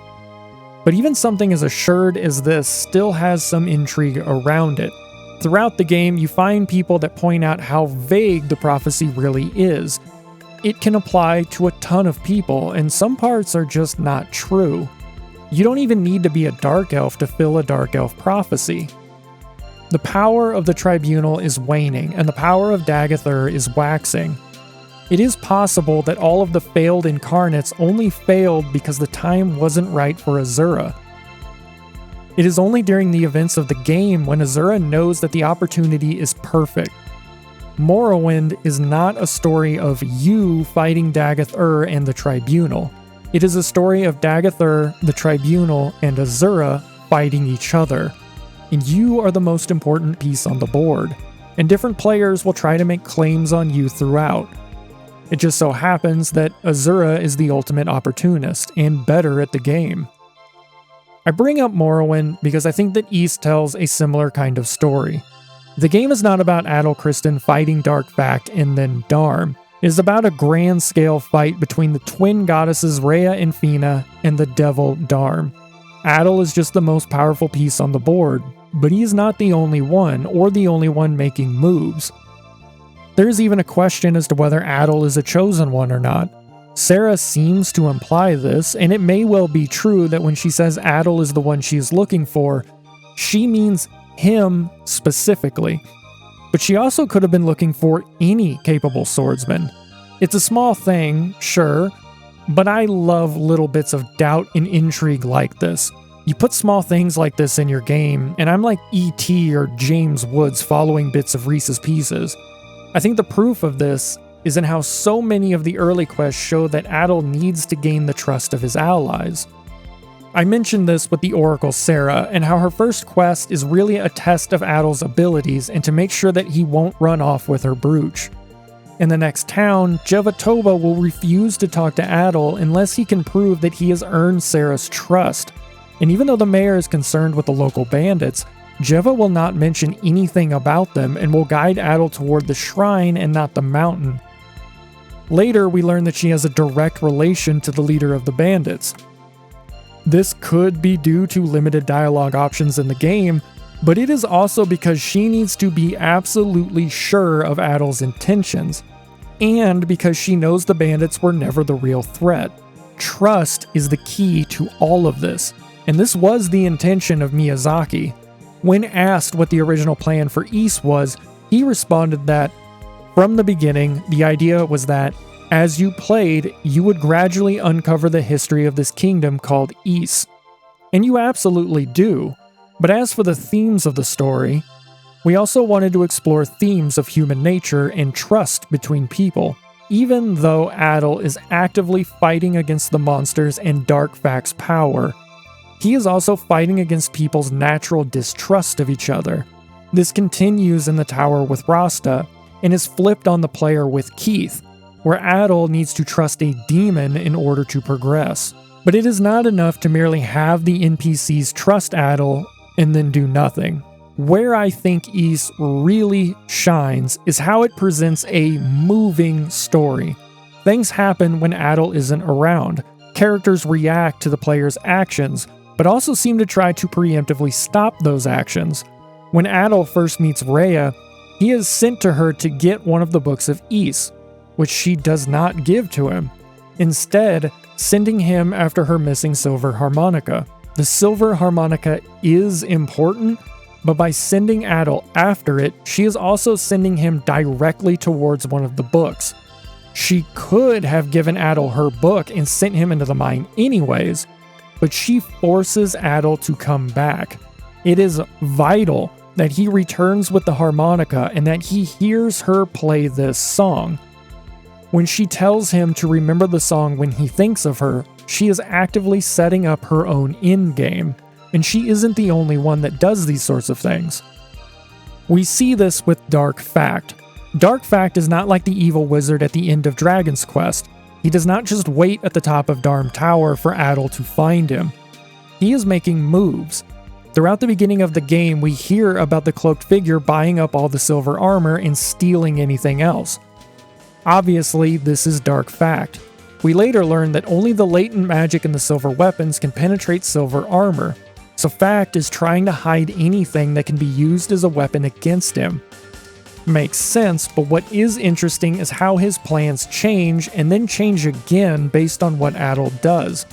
But even something as assured as this still has some intrigue around it. Throughout the game, you find people that point out how vague the prophecy really is. It can apply to a ton of people, and some parts are just not true. You don't even need to be a dark elf to fill a dark elf prophecy. The power of the Tribunal is waning, and the power of Dagath-ur is waxing. It is possible that all of the failed incarnates only failed because the time wasn't right for Azura. It is only during the events of the game when Azura knows that the opportunity is perfect. Morrowind is not a story of you fighting Dagath-ur and the Tribunal. It is a story of Dagath-ur, the Tribunal, and Azura fighting each other. And you are the most important piece on the board, and different players will try to make claims on you throughout. It just so happens that Azura is the ultimate opportunist, and better at the game. I bring up Morrowind because I think that Ys tells a similar kind of story. The game is not about Adol Christin fighting Dark Fact and then Darm. It is about a grand-scale fight between the twin goddesses Reah and Feena and the devil Darm. Adol is just the most powerful piece on the board, but he is not the only one, or the only one making moves. There is even a question as to whether Adol is a chosen one or not. Sarah seems to imply this, and it may well be true that when she says Adol is the one she is looking for, she means him specifically. But she also could have been looking for any capable swordsman. It's a small thing, sure, but I love little bits of doubt and intrigue like this. You put small things like this in your game, and I'm like E.T. or James Woods following bits of Reese's Pieces. I think the proof of this is in how so many of the early quests show that Adol needs to gain the trust of his allies. I mentioned this with the Oracle Sarah, and how her first quest is really a test of Adol's abilities and to make sure that he won't run off with her brooch. In the next town, Jevatoba will refuse to talk to Adol unless he can prove that he has earned Sarah's trust. And even though the mayor is concerned with the local bandits, Jeva will not mention anything about them and will guide Adol toward the shrine and not the mountain. Later, we learn that she has a direct relation to the leader of the bandits. This could be due to limited dialogue options in the game, but it is also because she needs to be absolutely sure of Adol's intentions, and because she knows the bandits were never the real threat. Trust is the key to all of this, and this was the intention of Miyazaki. When asked what the original plan for Ys was, he responded that, from the beginning, the idea was that, as you played, you would gradually uncover the history of this kingdom called Ys. And you absolutely do. But as for the themes of the story, we also wanted to explore themes of human nature and trust between people, even though Adol is actively fighting against the monsters and Darkfax's power. He is also fighting against people's natural distrust of each other. This continues in the tower with Rasta, and is flipped on the player with Keith, where Adol needs to trust a demon in order to progress. But it is not enough to merely have the NPCs trust Adol and then do nothing. Where I think Ys really shines is how it presents a moving story. Things happen when Adol isn't around. Characters react to the player's actions, but also seem to try to preemptively stop those actions. When Adol first meets Reah, he is sent to her to get one of the books of Ys, which she does not give to him, instead sending him after her missing silver harmonica. The silver harmonica is important, but by sending Adol after it, she is also sending him directly towards one of the books. She could have given Adol her book and sent him into the mine anyways, but she forces Adol to come back. It is vital that he returns with the harmonica and that he hears her play this song. When she tells him to remember the song when he thinks of her, she is actively setting up her own endgame, and she isn't the only one that does these sorts of things. We see this with Darkfact. Darkfact is not like the evil wizard at the end of Dragon's Quest. He does not just wait at the top of Darm Tower for Adol to find him. He is making moves. Throughout the beginning of the game, we hear about the cloaked figure buying up all the silver armor and stealing anything else. Obviously, this is Darkfact. We later learn that only the latent magic in the silver weapons can penetrate silver armor, so Fact is trying to hide anything that can be used as a weapon against him. Makes sense, but what is interesting is how his plans change and then change again based on what Adol does.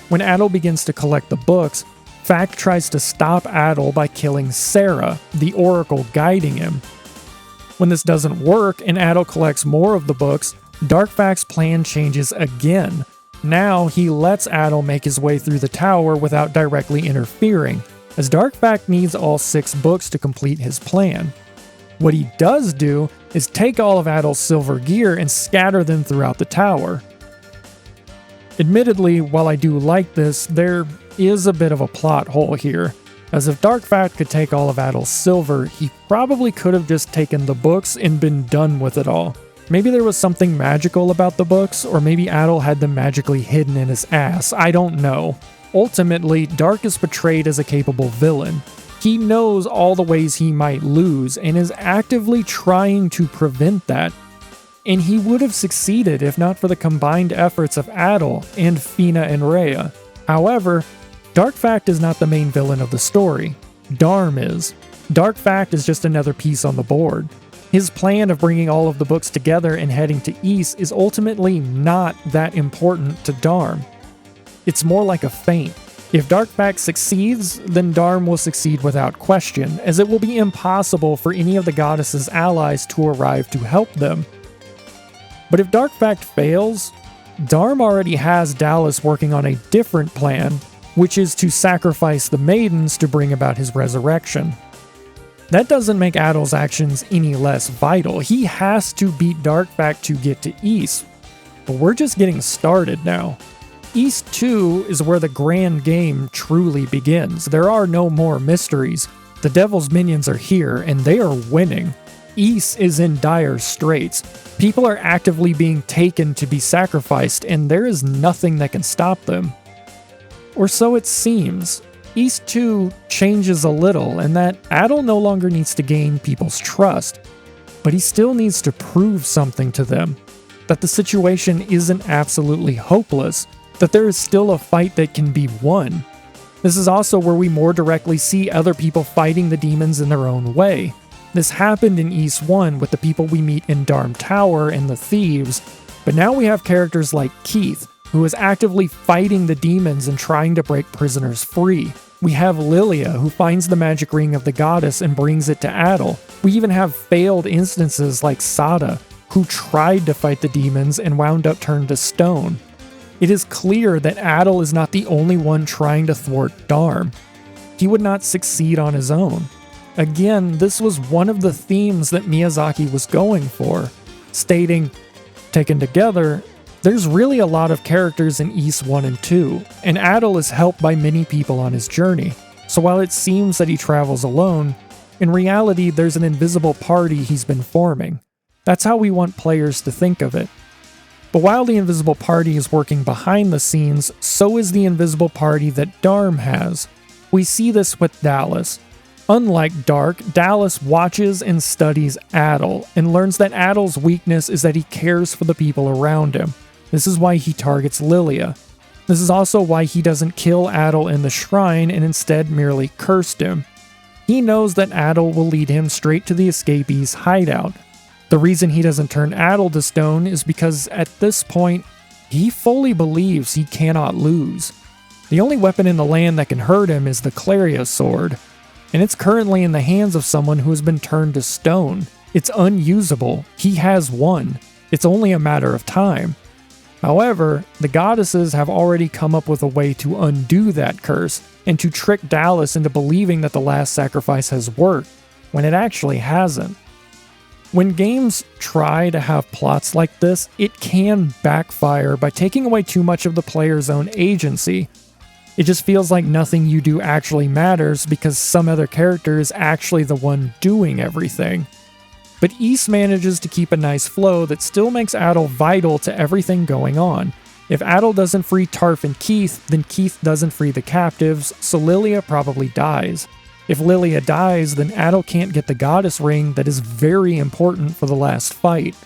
When Adol begins to collect the books, Fact tries to stop Adol by killing Sarah, the oracle guiding him. When this doesn't work and Adol collects more of the books, Darkfax's plan changes again. Now he lets Adol make his way through the tower without directly interfering, as Darkfact needs all 6 books to complete his plan. What he does do is take all of Adol's silver gear and scatter them throughout the tower. Admittedly, while I do like this, there is a bit of a plot hole here, as if Darkfact could take all of Adol's silver, he probably could have just taken the books and been done with it all. Maybe there was something magical about the books, or maybe Adol had them magically hidden in his ass, I don't know. Ultimately, Dark is portrayed as a capable villain. He knows all the ways he might lose and is actively trying to prevent that. And he would have succeeded if not for the combined efforts of Adol and Feena and Reah. However, Darkfact is not the main villain of the story. Darm is. Darkfact is just another piece on the board. His plan of bringing all of the books together and heading to Ys is ultimately not that important to Darm. It's more like a feint. If Darkfact succeeds, then Darm will succeed without question, as it will be impossible for any of the goddess's allies to arrive to help them. But if Darkfact fails, Darm already has Dalles working on a different plan, which is to sacrifice the maidens to bring about his resurrection. That doesn't make Adol's actions any less vital. He has to beat Darkfact to get to Ys. But we're just getting started now. East 2 is where the grand game truly begins. There are no more mysteries. The Devil's minions are here, and they are winning. East is in dire straits. People are actively being taken to be sacrificed, and there is nothing that can stop them. Or so it seems. East 2 changes a little, and that Adol no longer needs to gain people's trust, but he still needs to prove something to them. That the situation isn't absolutely hopeless, that there is still a fight that can be won. This is also where we more directly see other people fighting the demons in their own way. This happened in East 1 with the people we meet in Darm Tower and the thieves, but now we have characters like Keith, who is actively fighting the demons and trying to break prisoners free. We have Lilia, who finds the magic ring of the goddess and brings it to Adol. We even have failed instances like Sada, who tried to fight the demons and wound up turned to stone. It is clear that Adol is not the only one trying to thwart Darm. He would not succeed on his own. Again, this was one of the themes that Miyazaki was going for, stating, taken together, there's really a lot of characters in East 1 and 2, and Adol is helped by many people on his journey. So while it seems that he travels alone, in reality there's an invisible party he's been forming. That's how we want players to think of it. But while the invisible party is working behind the scenes, so is the invisible party that Darm has. We see this with Dalles. Unlike Dark, Dalles watches and studies Adol, and learns that Adol's weakness is that he cares for the people around him. This is why he targets Lilia. This is also why he doesn't kill Adol in the shrine and instead merely cursed him. He knows that Adol will lead him straight to the escapees' hideout. The reason he doesn't turn Adol to stone is because at this point, he fully believes he cannot lose. The only weapon in the land that can hurt him is the Claria sword, and it's currently in the hands of someone who has been turned to stone. It's unusable. He has won. It's only a matter of time. However, the goddesses have already come up with a way to undo that curse and to trick Dalles into believing that the last sacrifice has worked, when it actually hasn't. When games try to have plots like this, it can backfire by taking away too much of the player's own agency. It just feels like nothing you do actually matters because some other character is actually the one doing everything. But East manages to keep a nice flow that still makes Adol vital to everything going on. If Adol doesn't free Tarf and Keith, then Keith doesn't free the captives, so Lilia probably dies. If Lilia dies, then Adol can't get the goddess ring that is very important for the last fight.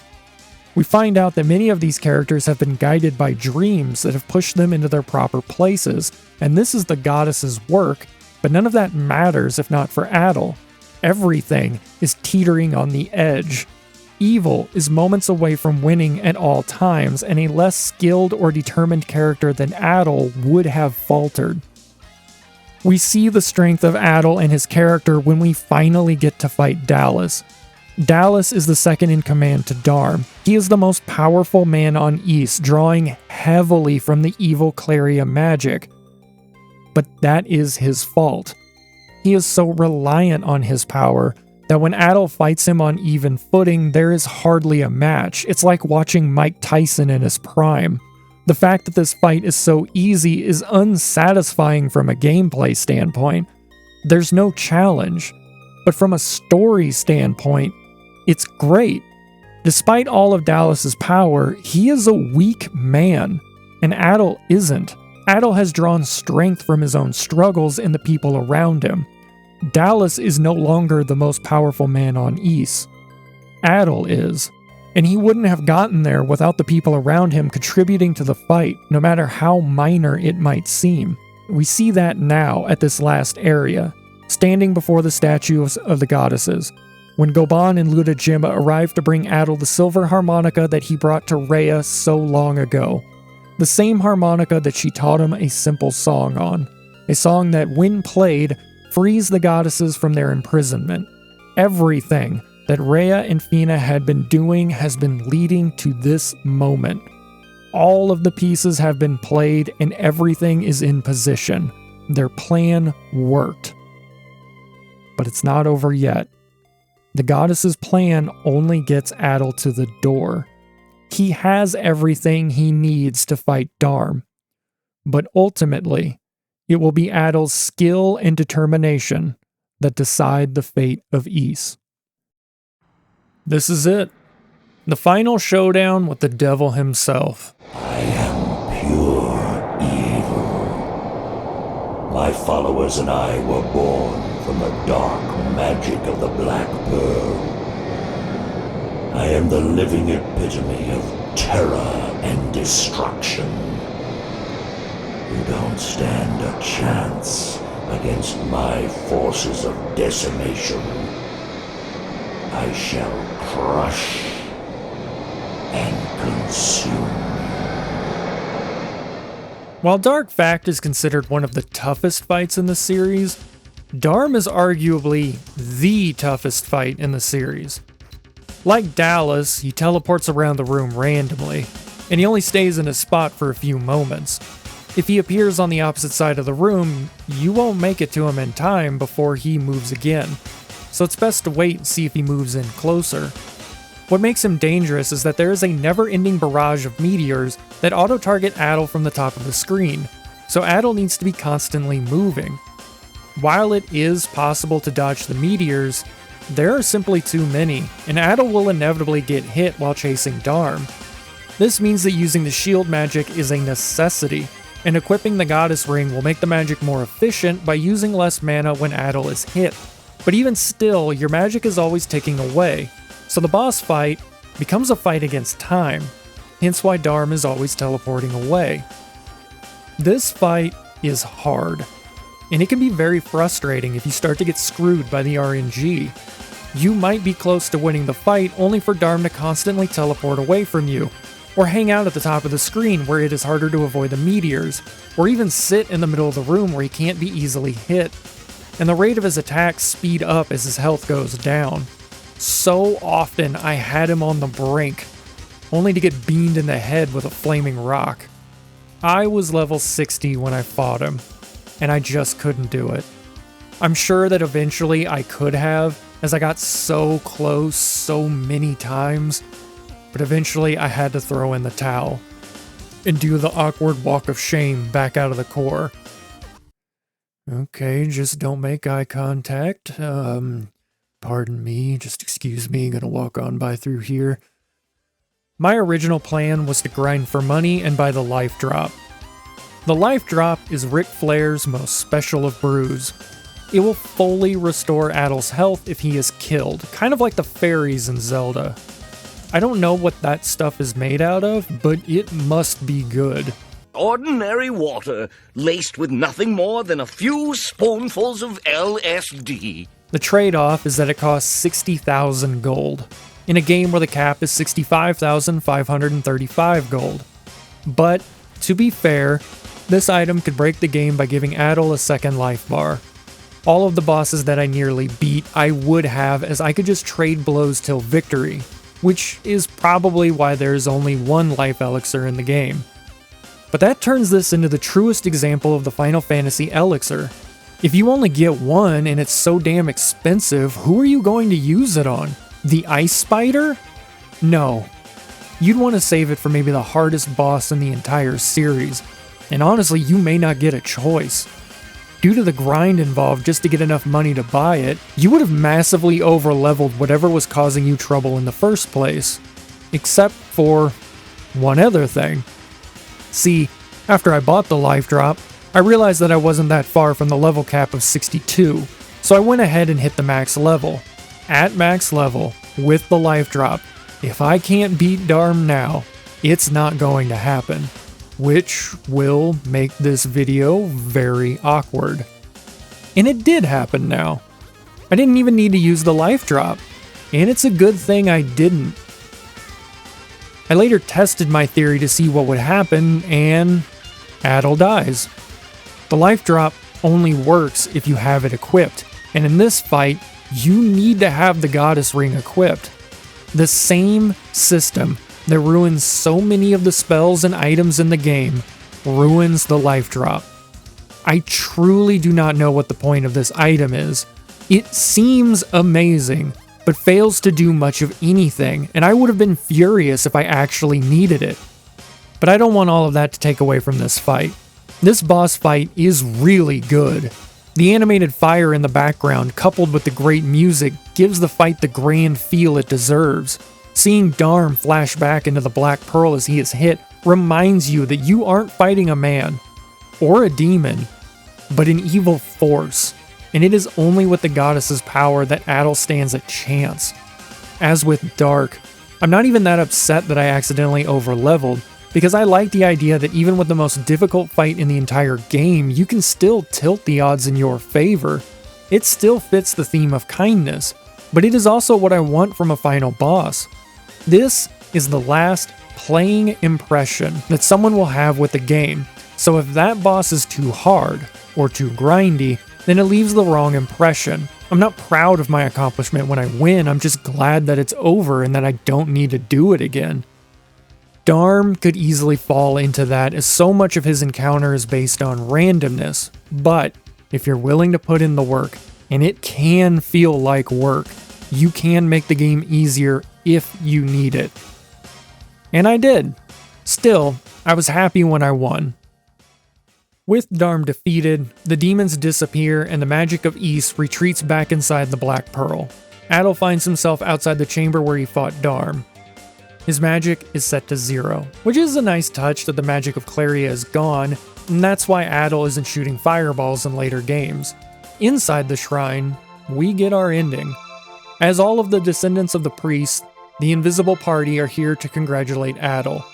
We find out that many of these characters have been guided by dreams that have pushed them into their proper places, and this is the goddess's work, but none of that matters if not for Adol. Everything is teetering on the edge. Evil is moments away from winning at all times, and a less skilled or determined character than Adol would have faltered. We see the strength of Adol and his character when we finally get to fight Dalles. Dalles is the second in command to Darm. He is the most powerful man on East, drawing heavily from the evil Claria magic. But that is his fault. He is so reliant on his power that when Adol fights him on even footing, there is hardly a match. It's like watching Mike Tyson in his prime. The fact that this fight is so easy is unsatisfying from a gameplay standpoint. There's no challenge. But from a story standpoint, it's great. Despite all of Dalles' power, he is a weak man, and Adol isn't. Adol has drawn strength from his own struggles and the people around him. Dalles is no longer the most powerful man on East. Adol is. And he wouldn't have gotten there without the people around him contributing to the fight, no matter how minor it might seem. We see that now at this last area, standing before the statues of the goddesses, when Goban and Ludajima arrive to bring Adol the silver harmonica that he brought to Reah so long ago. The same harmonica that she taught him a simple song on. A song that, when played, frees the goddesses from their imprisonment. Everything that Reah and Feena had been doing has been leading to this moment. All of the pieces have been played and everything is in position. Their plan worked. But it's not over yet. The goddess's plan only gets Adol to the door. He has everything he needs to fight Darm. but ultimately, it will be Adol's skill and determination that decide the fate of Ys. This is it. The final showdown with the devil himself. I am pure evil. My followers and I were born from the dark magic of the Black Pearl. I am the living epitome of terror and destruction. You don't stand a chance against my forces of decimation. I shall crush and consume. While Dark Fact is considered one of the toughest fights in the series, Darm is arguably the toughest fight in the series. Like Dalles, he teleports around the room randomly, and he only stays in a spot for a few moments. If he appears on the opposite side of the room, you won't make it to him in time before he moves again, so it's best to wait and see if he moves in closer. What makes him dangerous is that there is a never-ending barrage of meteors that auto-target Adol from the top of the screen, so Adol needs to be constantly moving. While it is possible to dodge the meteors, there are simply too many, and Adol will inevitably get hit while chasing Darm. This means that using the shield magic is a necessity, and equipping the Goddess Ring will make the magic more efficient by using less mana when Adol is hit. But even still, your magic is always ticking away, so the boss fight becomes a fight against time, hence why Darm is always teleporting away. This fight is hard, and it can be very frustrating if you start to get screwed by the RNG. You might be close to winning the fight only for Darm to constantly teleport away from you, or hang out at the top of the screen where it is harder to avoid the meteors, or even sit in the middle of the room where he can't be easily hit, and the rate of his attacks speed up as his health goes down. So often I had him on the brink, only to get beamed in the head with a flaming rock. I was level 60 when I fought him, and I just couldn't do it. I'm sure that eventually I could have, as I got so close so many times, but eventually I had to throw in the towel and do the awkward walk of shame back out of the core. Okay, just don't make eye contact. Pardon me, just excuse me, gonna walk on by through here. My original plan was to grind for money and buy the life drop. The life drop is Ric Flair's most special of brews. It will fully restore Adol's health if he is killed, kind of like the fairies in Zelda. I don't know what that stuff is made out of, but it must be good. Ordinary water, laced with nothing more than a few spoonfuls of LSD. The trade-off is that it costs 60,000 gold, in a game where the cap is 65,535 gold. But, to be fair, this item could break the game by giving Adol a second life bar. All of the bosses that I nearly beat, I would have, as I could just trade blows till victory, which is probably why there's only one life elixir in the game. But that turns this into the truest example of the Final Fantasy elixir. If you only get one and it's so damn expensive, who are you going to use it on? The Ice Spider? No. You'd want to save it for maybe the hardest boss in the entire series, and honestly, you may not get a choice. Due to the grind involved just to get enough money to buy it, you would have massively over-leveled whatever was causing you trouble in the first place. Except for one other thing. See, after I bought the life drop, I realized that I wasn't that far from the level cap of 62, so I went ahead and hit the max level. At max level, with the life drop, if I can't beat Darm now, it's not going to happen, which will make this video very awkward. And it did happen now. I didn't even need to use the life drop, and it's a good thing I didn't. I later tested my theory to see what would happen, and Adol dies. The life drop only works if you have it equipped, and in this fight, you need to have the Goddess Ring equipped. The same system that ruins so many of the spells and items in the game ruins the life drop. I truly do not know what the point of this item is. It seems amazing, but fails to do much of anything, and I would have been furious if I actually needed it. But I don't want all of that to take away from this fight. This boss fight is really good. The animated fire in the background, coupled with the great music, gives the fight the grand feel it deserves. Seeing Darm flash back into the Black Pearl as he is hit reminds you that you aren't fighting a man, or a demon, but an evil force, and it is only with the goddess's power that Adol stands a chance. As with Dark, I'm not even that upset that I accidentally overleveled, because I like the idea that even with the most difficult fight in the entire game, you can still tilt the odds in your favor. It still fits the theme of kindness, but it is also what I want from a final boss. This is the last playing impression that someone will have with the game, so if that boss is too hard or too grindy, then it leaves the wrong impression. I'm not proud of my accomplishment when I win, I'm just glad that it's over and that I don't need to do it again. Darm could easily fall into that, as so much of his encounter is based on randomness, but if you're willing to put in the work, and it can feel like work, you can make the game easier if you need it. And I did. Still, I was happy when I won. With Darm defeated, the demons disappear and the magic of Ys retreats back inside the Black Pearl. Adol finds himself outside the chamber where he fought Darm. His magic is set to 0, which is a nice touch that the magic of Claria is gone, and that's why Adol isn't shooting fireballs in later games. Inside the shrine, we get our ending. As all of the descendants of the priest, the Invisible Party are here to congratulate Adol.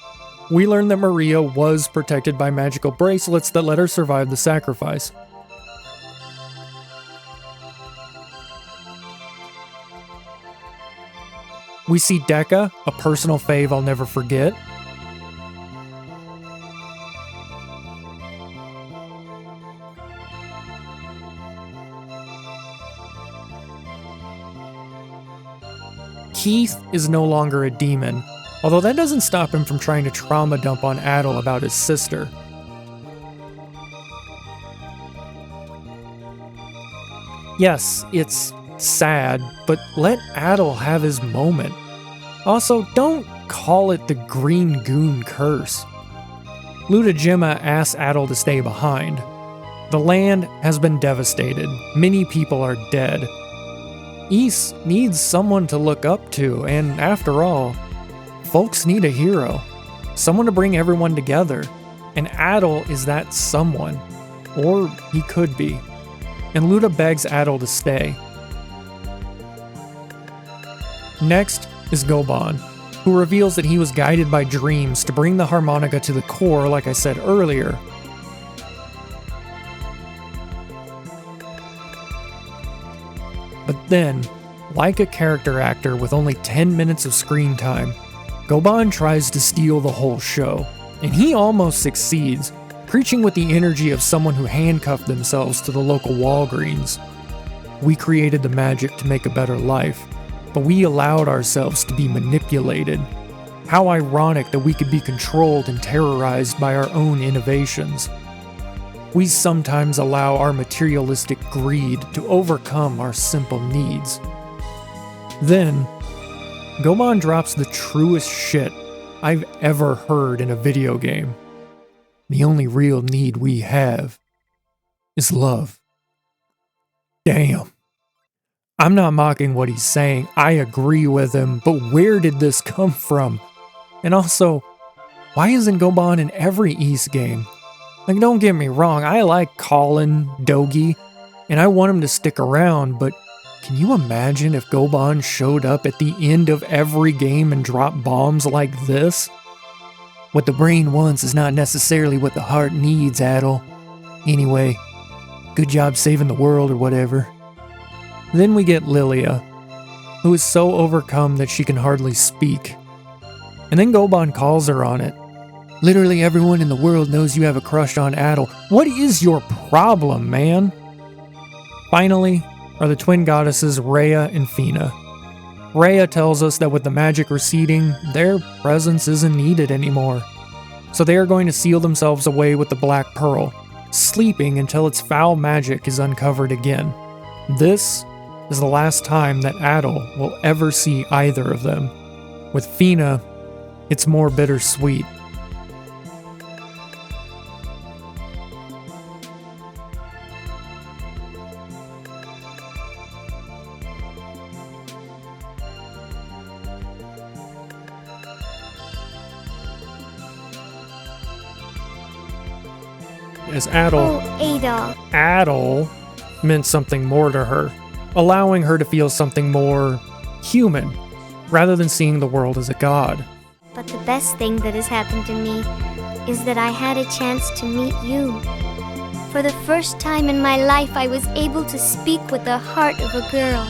We learn that Maria was protected by magical bracelets that let her survive the sacrifice. We see Dekka, a personal fave I'll never forget. Keith is no longer a demon, although that doesn't stop him from trying to trauma dump on Adol about his sister. Yes, it's sad, but let Adol have his moment. Also, don't call it the Green Goon curse. Ludajima asks Adol to stay behind. The land has been devastated. Many people are dead. Ys needs someone to look up to, and after all, folks need a hero. Someone to bring everyone together. And Adol is that someone. Or he could be. And Luda begs Adol to stay. Next is Goban, who reveals that he was guided by dreams to bring the harmonica to the core, like I said earlier. But then, like a character actor with only 10 minutes of screen time, Goban tries to steal the whole show, and he almost succeeds, preaching with the energy of someone who handcuffed themselves to the local Walgreens. We created the magic to make a better life, but we allowed ourselves to be manipulated. How ironic that we could be controlled and terrorized by our own innovations. We sometimes allow our materialistic greed to overcome our simple needs. Then, Goban drops the truest shit I've ever heard in a video game. The only real need we have is love. Damn. I'm not mocking what he's saying, I agree with him, but where did this come from? And also, why isn't Goban in every Ys game? Like, don't get me wrong, I like Colin, Dogi, and I want him to stick around, but can you imagine if Goban showed up at the end of every game and dropped bombs like this? What the brain wants is not necessarily what the heart needs, Adol. Anyway, good job saving the world or whatever. Then we get Lilia, who is so overcome that she can hardly speak. And then Goban calls her on it. Literally everyone in the world knows you have a crush on Adol. What is your problem, man? Finally are the twin goddesses Reah and Feena. Reah tells us that with the magic receding, their presence isn't needed anymore. So they are going to seal themselves away with the Black Pearl, sleeping until its foul magic is uncovered again. This is the last time that Adol will ever see either of them. With Feena, it's more bittersweet. as Adol. Oh, Adol. Adol meant something more to her, allowing her to feel something more human, rather than seeing the world as a god. But the best thing that has happened to me is that I had a chance to meet you. For the first time in my life, I was able to speak with the heart of a girl.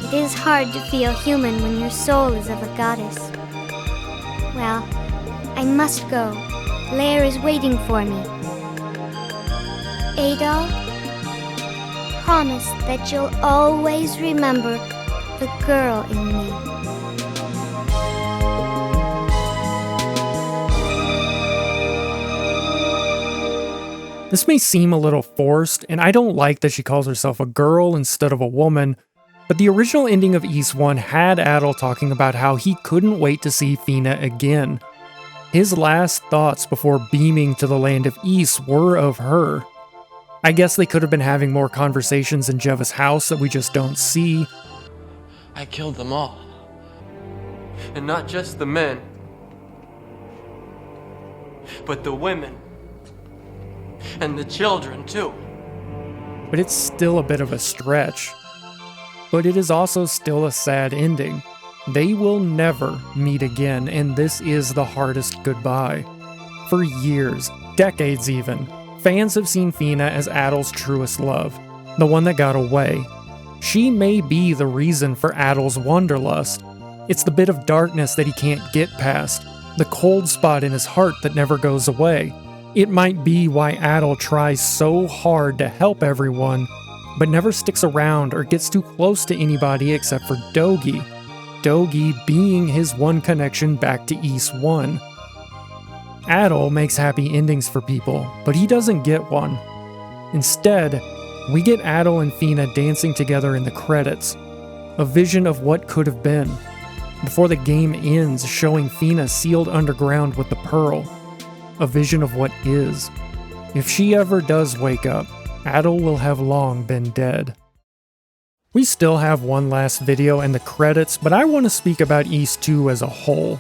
It is hard to feel human when your soul is of a goddess. Well, I must go. Lair is waiting for me. Adol, promise that you'll always remember the girl in me. This may seem a little forced, and I don't like that she calls herself a girl instead of a woman, but the original ending of Ys 1 had Adol talking about how he couldn't wait to see Feena again. His last thoughts before beaming to the land of Ys were of her. I guess they could have been having more conversations in Jeva's house that we just don't see. I killed them all. And not just the men, but the women. And the children, too. But it's still a bit of a stretch. But it is also still a sad ending. They will never meet again, and this is the hardest goodbye. For years, decades even, fans have seen Feena as Adol's truest love, the one that got away. She may be the reason for Adol's wanderlust. It's the bit of darkness that he can't get past, the cold spot in his heart that never goes away. It might be why Adol tries so hard to help everyone, but never sticks around or gets too close to anybody except for Dogi. Dogi being his one connection back to Ys 1. Adol makes happy endings for people, but he doesn't get one. Instead, we get Adol and Feena dancing together in the credits, a vision of what could have been, before the game ends showing Feena sealed underground with the pearl. A vision of what is. If she ever does wake up, Adol will have long been dead. We still have one last video and the credits, but I want to speak about Ys 2 as a whole.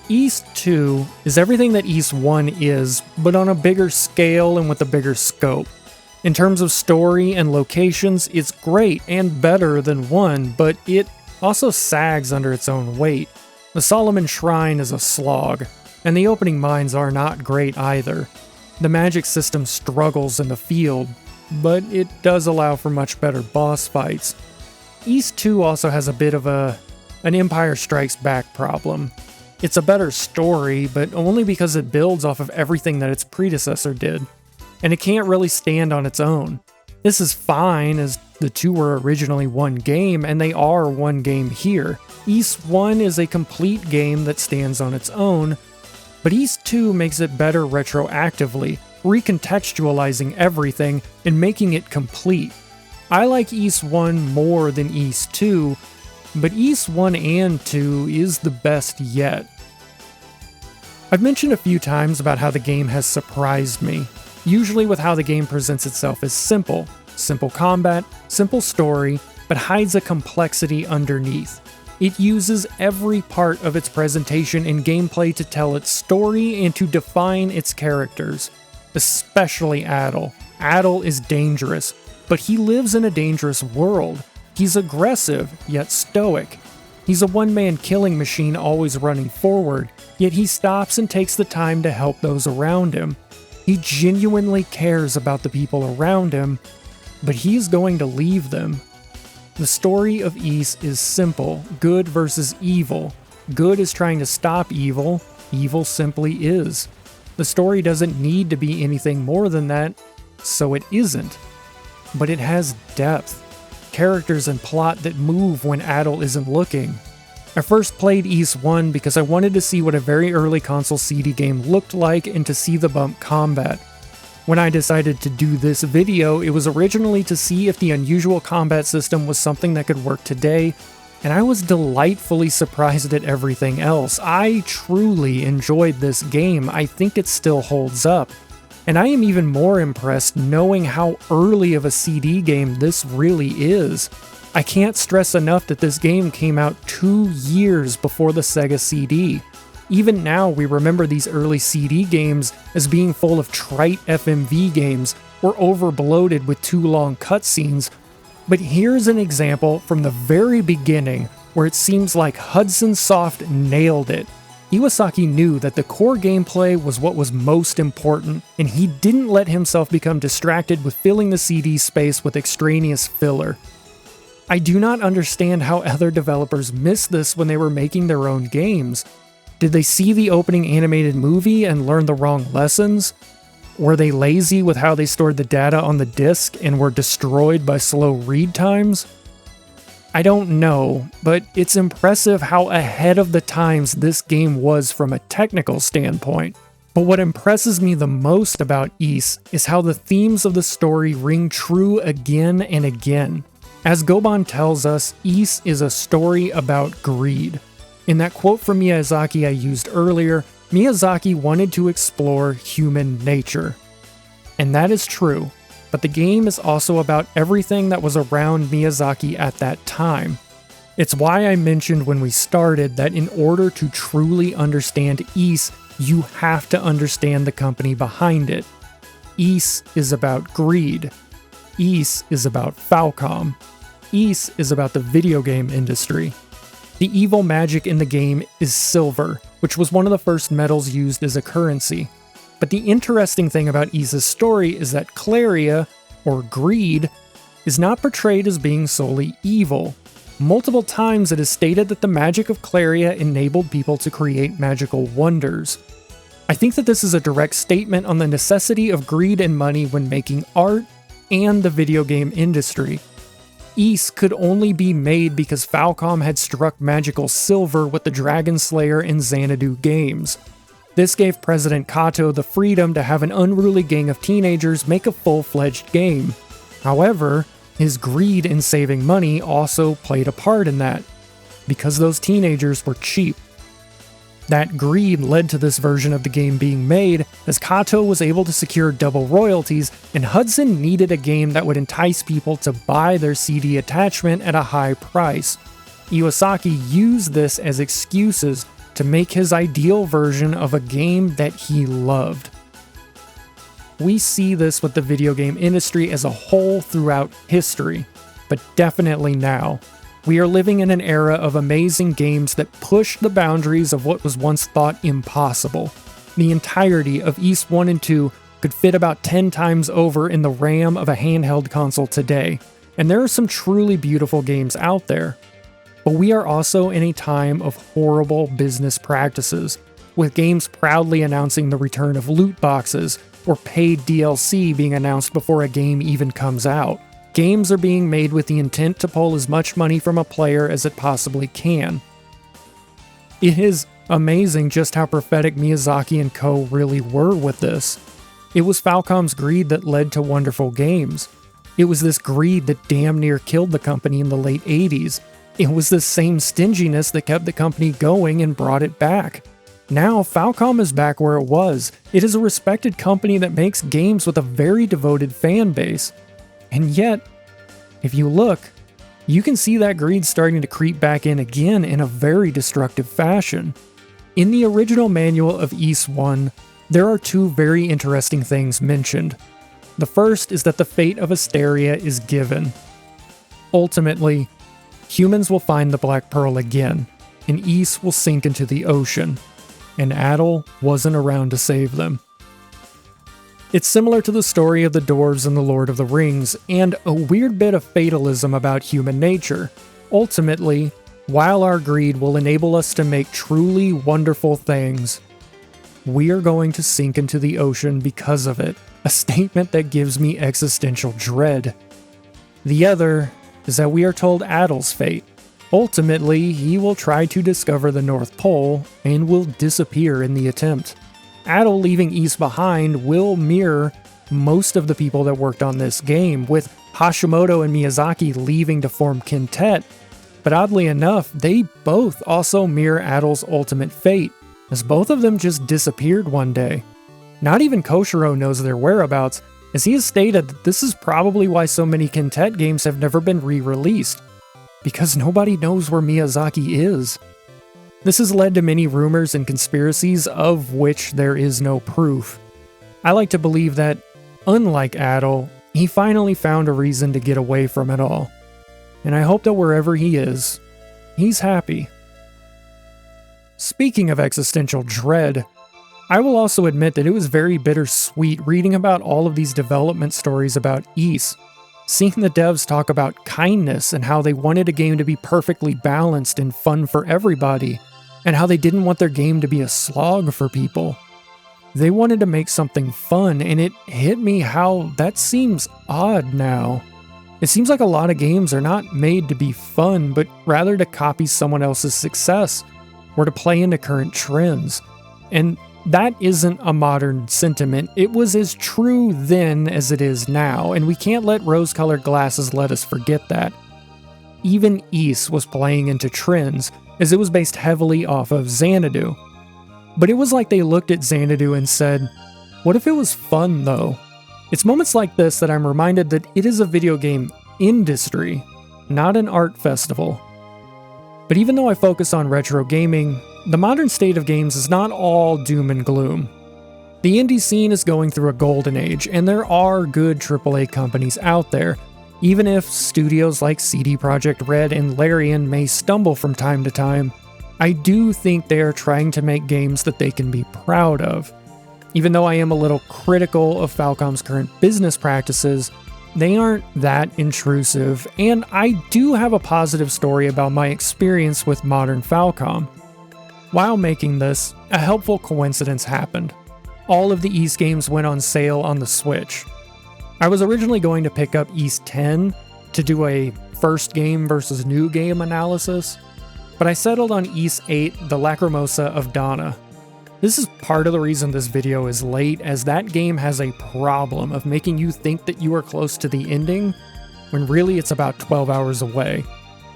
Ys 2 is everything that Ys 1 is, but on a bigger scale and with a bigger scope. In terms of story and locations, it's great and better than 1, but it also sags under its own weight. The Solomon Shrine is a slog, and the opening mines are not great either. The magic system struggles in the field, but it does allow for much better boss fights. Ys 2 also has a bit of an Empire Strikes Back problem. It's a better story, but only because it builds off of everything that its predecessor did, and it can't really stand on its own. This is fine, as the two were originally one game, and they are one game here. Ys 1 is a complete game that stands on its own, but Ys 2 makes it better retroactively, recontextualizing everything and making it complete. I like Ys 1 more than Ys 2, but Ys 1 and 2 is the best yet. I've mentioned a few times about how the game has surprised me, usually with how the game presents itself as simple. Simple combat, simple story, but hides a complexity underneath. It uses every part of its presentation and gameplay to tell its story and to define its characters. Especially Adol. Adol is dangerous, but he lives in a dangerous world. He's aggressive, yet stoic. He's a one-man killing machine always running forward, yet he stops and takes the time to help those around him. He genuinely cares about the people around him, but he's going to leave them. The story of Ys is simple, good versus evil. Good is trying to stop evil, evil simply is. The story doesn't need to be anything more than that, so it isn't. But it has depth, characters and plot that move when Adol isn't looking. I first played Ys 1 because I wanted to see what a very early console CD game looked like and to see the bump combat. When I decided to do this video, it was originally to see if the unusual combat system was something that could work today, and I was delightfully surprised at everything else. I truly enjoyed this game. I think it still holds up. And I am even more impressed knowing how early of a CD game this really is. I can't stress enough that this game came out 2 years before the Sega CD. Even now, we remember these early CD games as being full of trite FMV games or over-bloated with too long cutscenes, but here's an example from the very beginning where it seems like Hudson Soft nailed it. Iwasaki knew that the core gameplay was what was most important, and he didn't let himself become distracted with filling the CD space with extraneous filler. I do not understand how other developers missed this when they were making their own games. Did they see the opening animated movie and learn the wrong lessons? Were they lazy with how they stored the data on the disc and were destroyed by slow read times? I don't know, but it's impressive how ahead of the times this game was from a technical standpoint. But what impresses me the most about Ys is how the themes of the story ring true again and again. As Goban tells us, Ys is a story about greed. In that quote from Miyazaki I used earlier, Miyazaki wanted to explore human nature. And that is true, but the game is also about everything that was around Miyazaki at that time. It's why I mentioned when we started that in order to truly understand Ys, you have to understand the company behind it. Ys is about greed. Ys is about Falcom. Ys is about the video game industry. The evil magic in the game is silver, which was one of the first metals used as a currency. But the interesting thing about Ys's story is that Cleria, or greed, is not portrayed as being solely evil. Multiple times it is stated that the magic of Cleria enabled people to create magical wonders. I think that this is a direct statement on the necessity of greed and money when making art and the video game industry. Ys could only be made because Falcom had struck magical silver with the Dragon Slayer and Xanadu games. This gave President Kato the freedom to have an unruly gang of teenagers make a full-fledged game. However, his greed in saving money also played a part in that, because those teenagers were cheap. That greed led to this version of the game being made, as Kato was able to secure double royalties, and Hudson needed a game that would entice people to buy their CD attachment at a high price. Iwasaki used this as excuses to make his ideal version of a game that he loved. We see this with the video game industry as a whole throughout history, but definitely now. We are living in an era of amazing games that push the boundaries of what was once thought impossible. The entirety of Ys 1 and 2 could fit about 10 times over in the RAM of a handheld console today, and there are some truly beautiful games out there. But we are also in a time of horrible business practices, with games proudly announcing the return of loot boxes, or paid DLC being announced before a game even comes out. Games are being made with the intent to pull as much money from a player as it possibly can. It is amazing just how prophetic Miyazaki and co. really were with this. It was Falcom's greed that led to wonderful games. It was this greed that damn near killed the company in the late 80s. It was this same stinginess that kept the company going and brought it back. Now, Falcom is back where it was. It is a respected company that makes games with a very devoted fan base. And yet, if you look, you can see that greed starting to creep back in again in a very destructive fashion. In the original manual of Ys 1, there are two very interesting things mentioned. The first is that the fate of Asteria is given. Ultimately, humans will find the Black Pearl again, and Ys will sink into the ocean, and Adol wasn't around to save them. It's similar to the story of the dwarves in The Lord of the Rings, and a weird bit of fatalism about human nature. Ultimately, while our greed will enable us to make truly wonderful things, we are going to sink into the ocean because of it, a statement that gives me existential dread. The other is that we are told Adol's fate. Ultimately, he will try to discover the North Pole and will disappear in the attempt. Adol leaving Ys behind will mirror most of the people that worked on this game, with Hashimoto and Miyazaki leaving to form Quintet, but oddly enough, they both also mirror Adol's ultimate fate, as both of them just disappeared one day. Not even Koshiro knows their whereabouts, as he has stated that this is probably why so many Quintet games have never been re-released, because nobody knows where Miyazaki is. This has led to many rumors and conspiracies of which there is no proof. I like to believe that, unlike Adol, he finally found a reason to get away from it all. And I hope that wherever he is, he's happy. Speaking of existential dread, I will also admit that it was very bittersweet reading about all of these development stories about Ys, seeing the devs talk about kindness and how they wanted a game to be perfectly balanced and fun for everybody, and how they didn't want their game to be a slog for people. They wanted to make something fun, and it hit me how that seems odd now. It seems like a lot of games are not made to be fun, but rather to copy someone else's success, or to play into current trends. And that isn't a modern sentiment. It was as true then as it is now, and we can't let rose-colored glasses let us forget that. Even Ys was playing into trends, as it was based heavily off of Xanadu. But it was like they looked at Xanadu and said, what if it was fun though? It's moments like this that I'm reminded that it is a video game industry, not an art festival. But even though I focus on retro gaming, the modern state of games is not all doom and gloom. The indie scene is going through a golden age, and there are good AAA companies out there, even if studios like CD Projekt Red and Larian may stumble from time to time. I do think they are trying to make games that they can be proud of. Even though I am a little critical of Falcom's current business practices, they aren't that intrusive, and I do have a positive story about my experience with modern Falcom. While making this, a helpful coincidence happened. All of the Ys games went on sale on the Switch. I was originally going to pick up Ys 10 to do a first game versus new game analysis, but I settled on Ys 8, The Lacrimosa of Donna. This is part of the reason this video is late, as that game has a problem of making you think that you are close to the ending, when really it's about 12 hours away.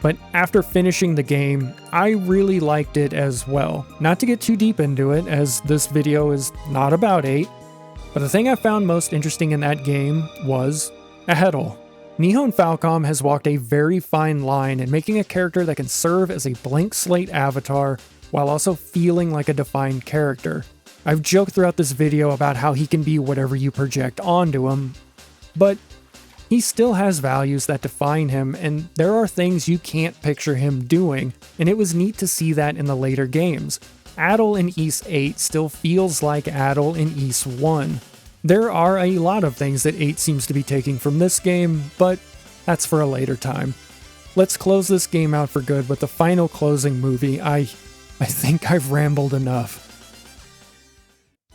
But after finishing the game, I really liked it as well. Not to get too deep into it, as this video is not about 8, but the thing I found most interesting in that game was Adol. Nihon Falcom has walked a very fine line in making a character that can serve as a blank slate avatar while also feeling like a defined character. I've joked throughout this video about how he can be whatever you project onto him, but he still has values that define him, and there are things you can't picture him doing, and it was neat to see that in the later games. Adol in Ys 8 still feels like Adol in Ys 1. There are a lot of things that 8 seems to be taking from this game, but that's for a later time. Let's close this game out for good with the final closing movie. I think I've rambled enough.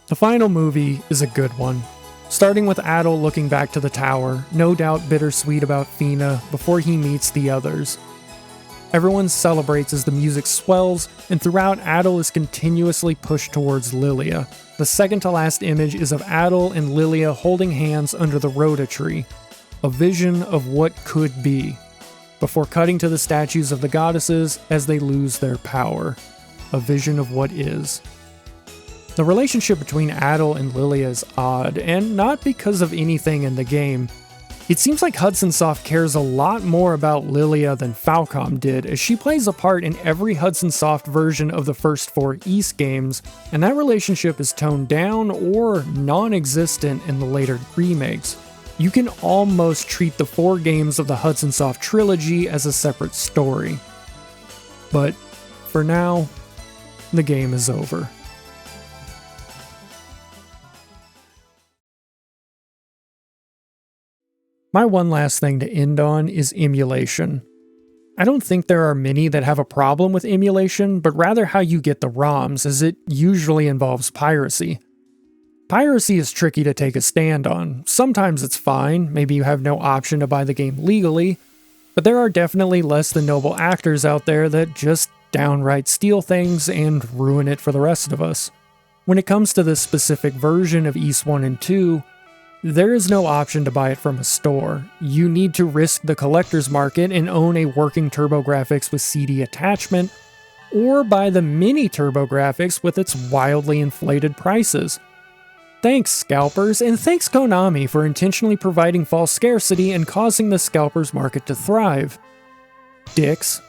The final movie is a good one. Starting with Adol looking back to the tower, no doubt bittersweet about Feena before he meets the others. Everyone celebrates as the music swells, and throughout Adol is continuously pushed towards Lilia. The second to last image is of Adol and Lilia holding hands under the Rhoda tree, a vision of what could be, before cutting to the statues of the goddesses as they lose their power, a vision of what is. The relationship between Adol and Lilia is odd, and not because of anything in the game. It seems like Hudson Soft cares a lot more about Lilia than Falcom did, as she plays a part in every Hudson Soft version of the first 4 Ys games, and that relationship is toned down or non-existent in the later remakes. You can almost treat the 4 games of the Hudson Soft trilogy as a separate story. But for now, the game is over. My one last thing to end on is emulation. I don't think there are many that have a problem with emulation, but rather how you get the ROMs, as it usually involves piracy. Piracy is tricky to take a stand on. Sometimes it's fine, maybe you have no option to buy the game legally, but there are definitely less than noble actors out there that just downright steal things and ruin it for the rest of us. When it comes to this specific version of Ys 1 and 2, there is no option to buy it from a store. You need to risk the collector's market and own a working TurboGrafx with CD attachment, or buy the mini TurboGrafx with its wildly inflated prices. Thanks, scalpers, and thanks Konami for intentionally providing false scarcity and causing the scalpers market to thrive. Dicks.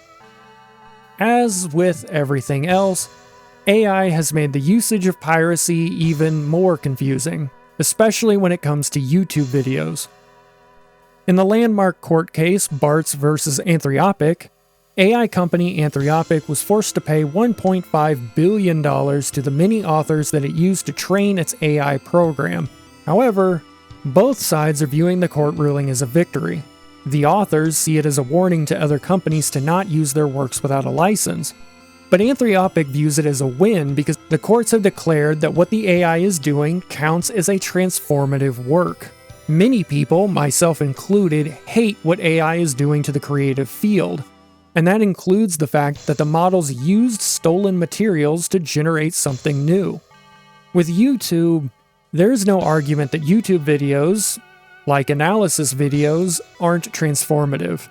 as with everything else, AI has made the usage of piracy even more confusing, especially when it comes to YouTube videos. In the landmark court case Bartz vs. Anthropic, AI company Anthropic was forced to pay $1.5 billion to the many authors that it used to train its AI program. However, both sides are viewing the court ruling as a victory. The authors see it as a warning to other companies to not use their works without a license. But Anthropic views it as a win because the courts have declared that what the AI is doing counts as a transformative work. Many people, myself included, hate what AI is doing to the creative field. And that includes the fact that the models used stolen materials to generate something new. With YouTube, there's no argument that YouTube videos, like analysis videos, aren't transformative.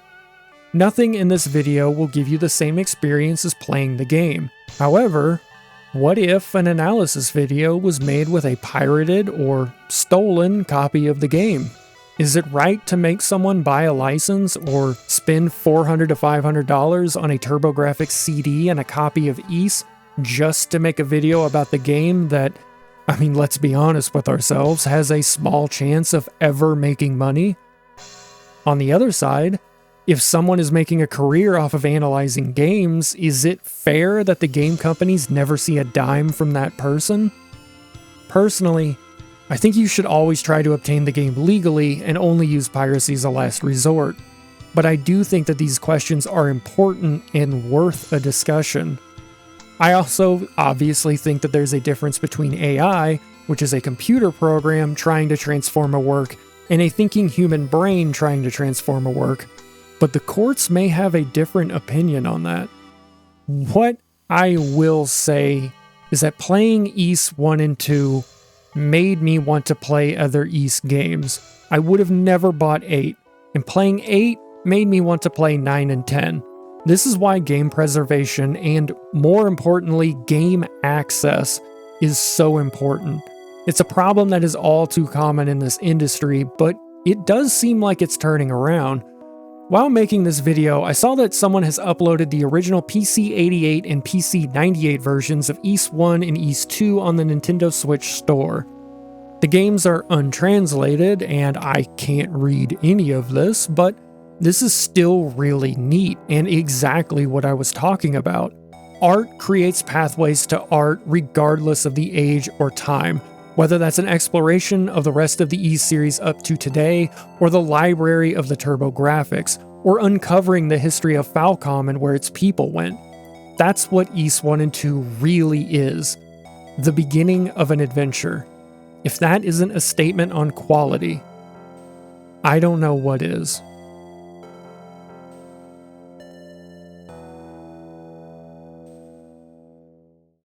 Nothing in this video will give you the same experience as playing the game. However, what if an analysis video was made with a pirated or stolen copy of the game? Is it right to make someone buy a license or spend $400 to $500 on a TurboGrafx-CD and a copy of Ys just to make a video about the game that, let's be honest with ourselves, has a small chance of ever making money? On the other side, if someone is making a career off of analyzing games, is it fair that the game companies never see a dime from that person? Personally, I think you should always try to obtain the game legally and only use piracy as a last resort. But I do think that these questions are important and worth a discussion. I also obviously think that there's a difference between AI, which is a computer program trying to transform a work, and a thinking human brain trying to transform a work, but the courts may have a different opinion on that. What I will say is that playing Ys 1 and 2 made me want to play other Ys games. I would have never bought 8, and playing 8 made me want to play 9 and 10. This is why game preservation and, more importantly, game access is so important. It's a problem that is all too common in this industry, but it does seem like it's turning around. While making this video, I saw that someone has uploaded the original PC-88 and PC-98 versions of Ys 1 and Ys 2 on the Nintendo Switch store. The games are untranslated, and I can't read any of this, but this is still really neat and exactly what I was talking about. Art creates pathways to art regardless of the age or time, whether that's an exploration of the rest of the Ys series up to today, or the library of the Turbografx, or uncovering the history of Falcom and where its people went. That's what Ys 1 and 2 really is. The beginning of an adventure. If that isn't a statement on quality, I don't know what is.